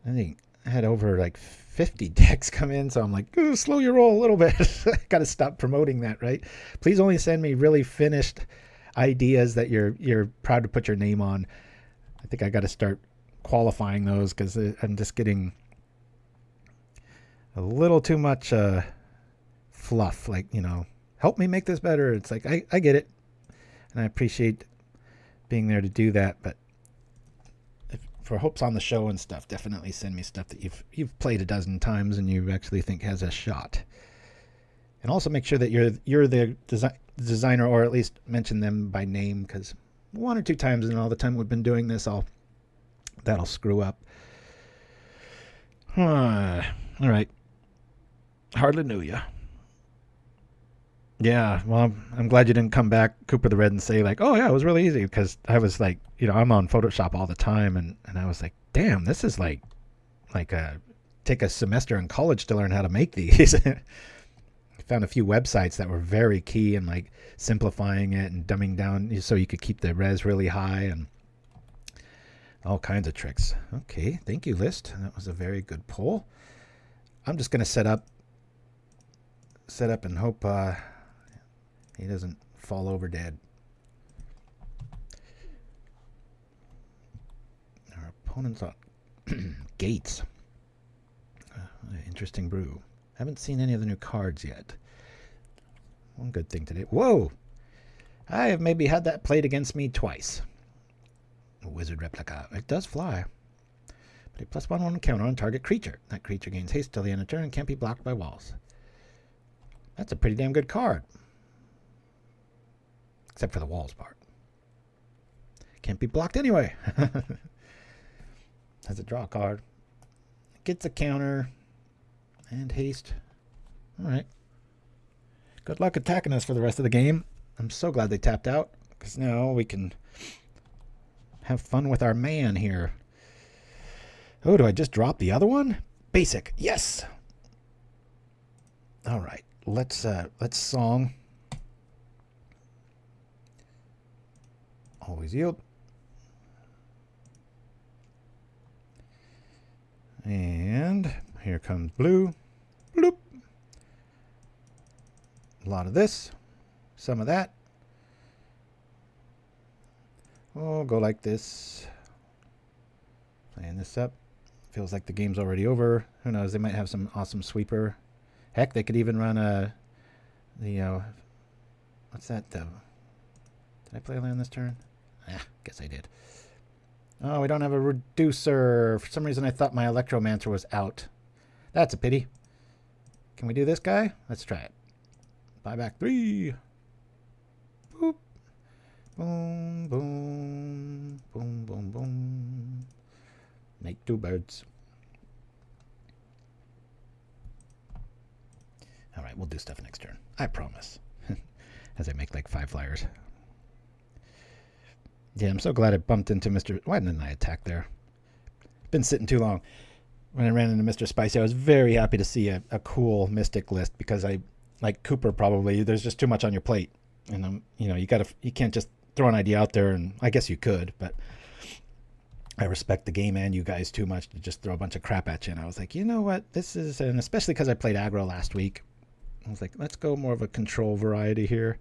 I think I had over like 50 decks come in, so I'm like, slow your roll a little bit. I got to stop promoting that, right? Please only send me really finished ideas that you're proud to put your name on. I think I got to start qualifying those because I'm just getting a little too much fluff. Like, help me make this better. It's like I get it, and I appreciate being there to do that, but for hopes on the show and stuff, definitely send me stuff that you've played a dozen times and you actually think has a shot. And also make sure that you're the designer, or at least mention them by name, because 1 or 2 times in all the time we've been doing this, that'll screw up. All right. Hardly knew ya. Yeah, well, I'm glad you didn't come back, Cooper the Red, and say like, oh yeah, it was really easy, because I was like, I'm on Photoshop all the time, and I was like, damn, this is like take a semester in college to learn how to make these. I found a few websites that were very key in like simplifying it and dumbing down so you could keep the res really high and all kinds of tricks. Okay, thank you, List. That was a very good poll. I'm just gonna set up and hope he doesn't fall over dead. Our opponent's on Gates. Interesting brew. Haven't seen any of the new cards yet. One good thing today. Whoa! I have maybe had that played against me twice. A wizard replica. It does fly. But a +1/+1 counter on target creature. That creature gains haste till the end of turn and can't be blocked by walls. That's a pretty damn good card. Except for the walls part. Can't be blocked anyway. Has a draw card. Gets a counter. And haste. Alright. Good luck attacking us for the rest of the game. I'm so glad they tapped out, because now we can have fun with our man here. Oh, do I just drop the other one? Basic. Yes! Alright. Let's song. Always yield. comes blue. Bloop. A lot of this. Some of that. Oh, go like this. Playing this up. Feels like the game's already over. Who knows? They might have some awesome sweeper. Heck, they could even run what's that though? Did I play a land this turn? Guess I did. Oh, we don't have a reducer. For some reason, I thought my Electromancer was out. That's a pity. Can we do this guy? Let's try it. Buy back 3. Boop. Boom, boom, boom, boom, boom. Make 2 birds. All right, we'll do stuff next turn. I promise. As I make like 5 flyers. Yeah, I'm so glad I bumped into Mr. Why didn't I attack there? Been sitting too long. When I ran into MrSpicy, I was very happy to see a cool Mystic list because I, like Cooper probably, there's just too much on your plate. And you can't just throw an idea out there, and I guess you could, but I respect the game and you guys too much to just throw a bunch of crap at you. And I was like, you know what? This is, and especially because I played aggro last week, I was like, let's go more of a control variety here.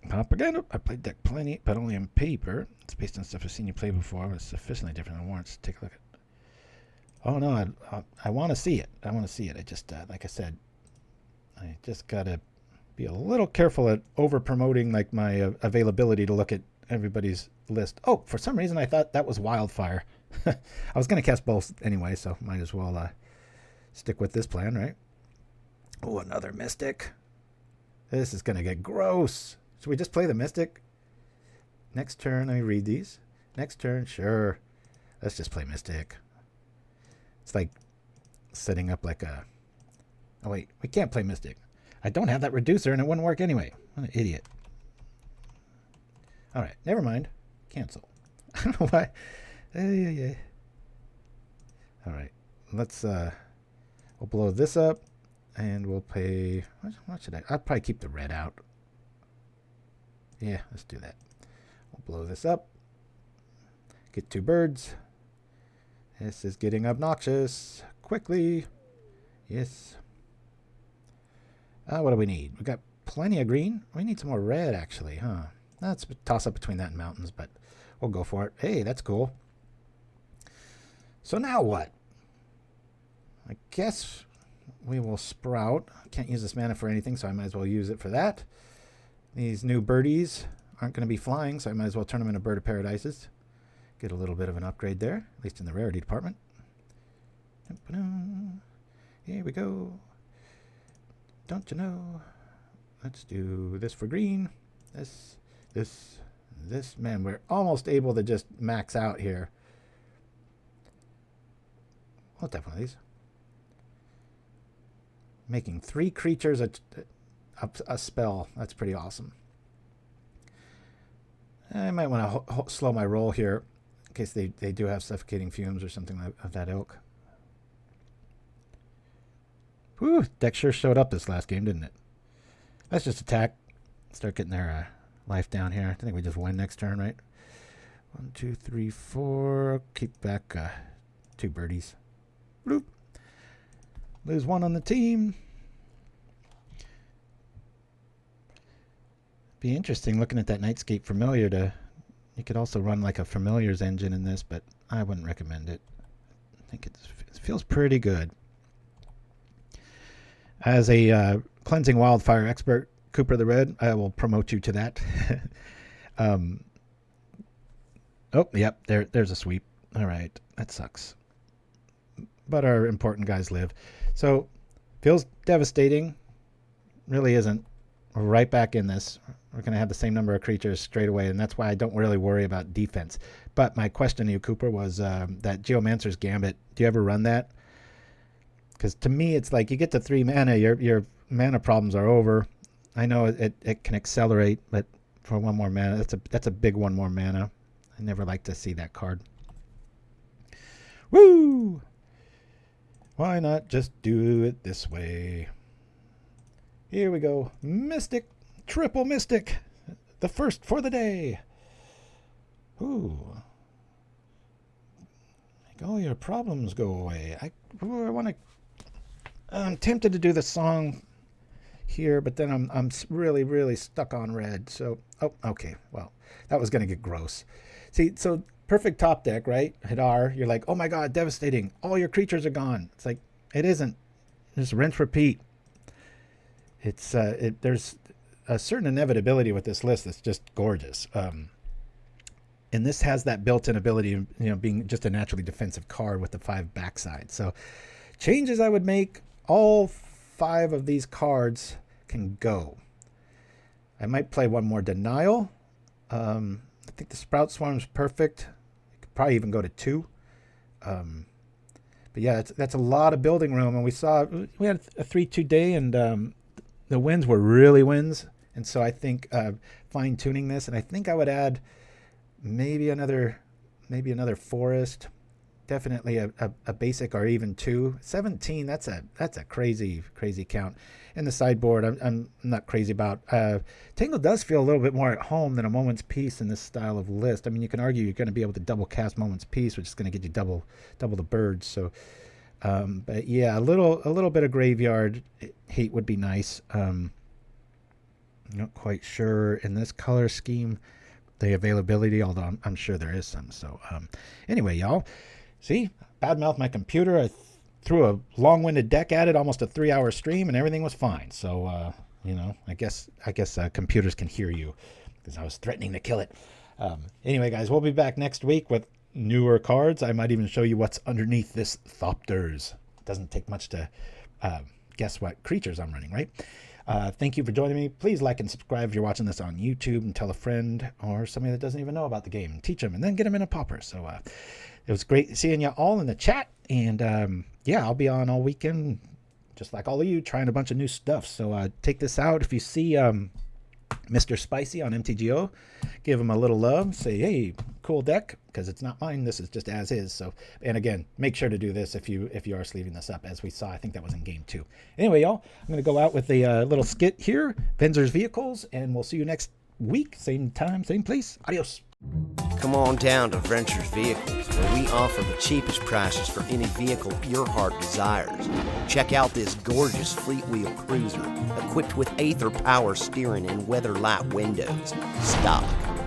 Propaganda. I played deck plenty, but only on paper. It's based on stuff I've seen you play before, but it's sufficiently different than warrants. Take a look at. Oh no, I want to see it. I want to see it. I just, like I said, I just gotta be a little careful at over promoting like my availability to look at everybody's list. Oh, for some reason I thought that was Wildfire. I was gonna cast both anyway, so might as well stick with this plan, right? Oh, another Mystic. This is gonna get gross. Should we just play the Mystic? Next turn, I read these. Next turn, sure. Let's just play Mystic. It's like setting up like a... Oh, wait. We can't play Mystic. I don't have that reducer, and it wouldn't work anyway. What an idiot. All right. Never mind. Cancel. I don't know why. Yeah. All right. Let's... We'll blow this up, and we'll pay... What should I... I'll probably keep the red out. Yeah, let's do that. We'll blow this up. Get 2 birds. This is getting obnoxious. Quickly. Yes. What do we need? We got plenty of green. We need some more red, actually, huh? That's a toss-up between that and mountains, but we'll go for it. Hey, that's cool. So now what? I guess we will sprout. I can't use this mana for anything, so I might as well use it for that. These new birdies aren't going to be flying, so I might as well turn them into Bird of Paradises. Get a little bit of an upgrade there, at least in the rarity department. Here we go. Don't you know? Let's do this for green. This. Man, we're almost able to just max out here. We'll tap one of these. Making 3 creatures a spell. That's pretty awesome. I might want to slow my roll here in case they do have suffocating fumes or something of that ilk. Whew, deck sure showed up this last game, didn't it? Let's just attack. Start getting their life down here. I think we just win next turn, right? 1, 2, 3, 4. Keep back 2 birdies. Bloop. Lose 1 on the team. Be interesting looking at that Nightscape Familiar to... You could also run like a Familiars engine in this, but I wouldn't recommend it. I think it feels pretty good. As a Cleansing Wildfire expert, Cooper the Red, I will promote you to that. Oh, yep, there's a sweep. All right, that sucks. But our important guys live. So, feels devastating. Really isn't. We're right back in this. We're going to have the same number of creatures straight away, and that's why I don't really worry about defense. But my question to you, Cooper, was that Geomancer's Gambit. Do you ever run that? Because to me, it's like you get to 3 mana, your mana problems are over. I know it can accelerate, but for 1 more mana, that's a big 1 more mana. I never like to see that card. Woo! Why not just do it this way? Here we go. Mystic. Triple Mystic. The first for the day. Ooh. all your problems go away. I'm tempted to do the song here, but then I'm really, really stuck on red. So, okay. Well, that was going to get gross. See, so perfect top deck, right? Hit R. You're like, oh my God, devastating. All your creatures are gone. It's like, it isn't. Just rinse, repeat. It's there's a certain inevitability with this list that's just gorgeous. And this has that built-in ability of, being just a naturally defensive card with the 5 backside. So changes I would make, all 5 of these cards can go. I might play one more Denial. I think the Sprout Swarm's perfect. You could probably even go to 2. But yeah, that's a lot of building room. And we had a 3-2 day, and the wins were really wins. And so I think fine-tuning this, and I think I would add maybe another forest, definitely a basic, or even 2. 17, that's a crazy count. In the sideboard, I'm not crazy about. Tangle does feel a little bit more at home than a Moment's Peace in this style of list. I mean, you can argue you're going to be able to double cast Moment's Peace, which is going to get you double the birds. So, but yeah, a little bit of graveyard hate would be nice. Not quite sure in this color scheme the availability, although I'm sure there is some. So anyway, y'all, see, badmouth my computer. I threw a long-winded deck at it, almost a 3-hour stream, and everything was fine. So I guess computers can hear you, because I was threatening to kill it. Anyway, guys, we'll be back next week with newer cards. I might even show you what's underneath this Thopters. It doesn't take much to guess what creatures I'm running, right? Thank you for joining me. Please like and subscribe if you're watching this on YouTube, and tell a friend or somebody that doesn't even know about the game. Teach them, and then get them in a Pauper. So it was great seeing you all in the chat. And yeah, I'll be on all weekend, just like all of you, trying a bunch of new stuff. So take this out. If you see MrSpicy on MTGO, give him a little love. Say, hey, cool deck, because it's not mine. This is just as is. So, and again, make sure to do this if you are sleeving this up, as we saw. I think that was in game 2. Anyway, y'all, I'm going to go out with a little skit here, Venzer's Vehicles, and we'll see you next week. Same time, same place. Adios. Come on down to Ventures Vehicles, where we offer the cheapest prices for any vehicle your heart desires. Check out this gorgeous fleet wheel cruiser, equipped with Aether power steering and weather light windows. Stock.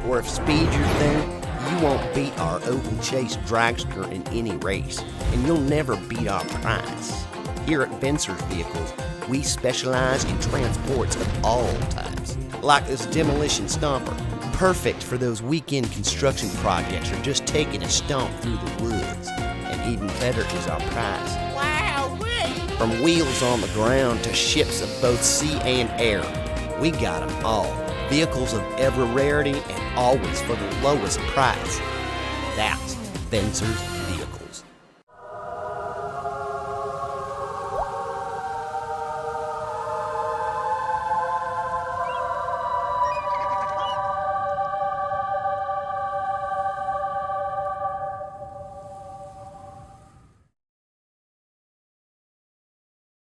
Or if speed's your thing, you won't beat our open chase dragster in any race, and you'll never beat our price. Here at Ventures Vehicles, we specialize in transports of all types, like this demolition stomper, perfect for those weekend construction projects or just taking a stomp through the woods. And even better is our price. Wow! From wheels on the ground to ships of both sea and air, we got them all. Vehicles of every rarity and always for the lowest price. That's Ventures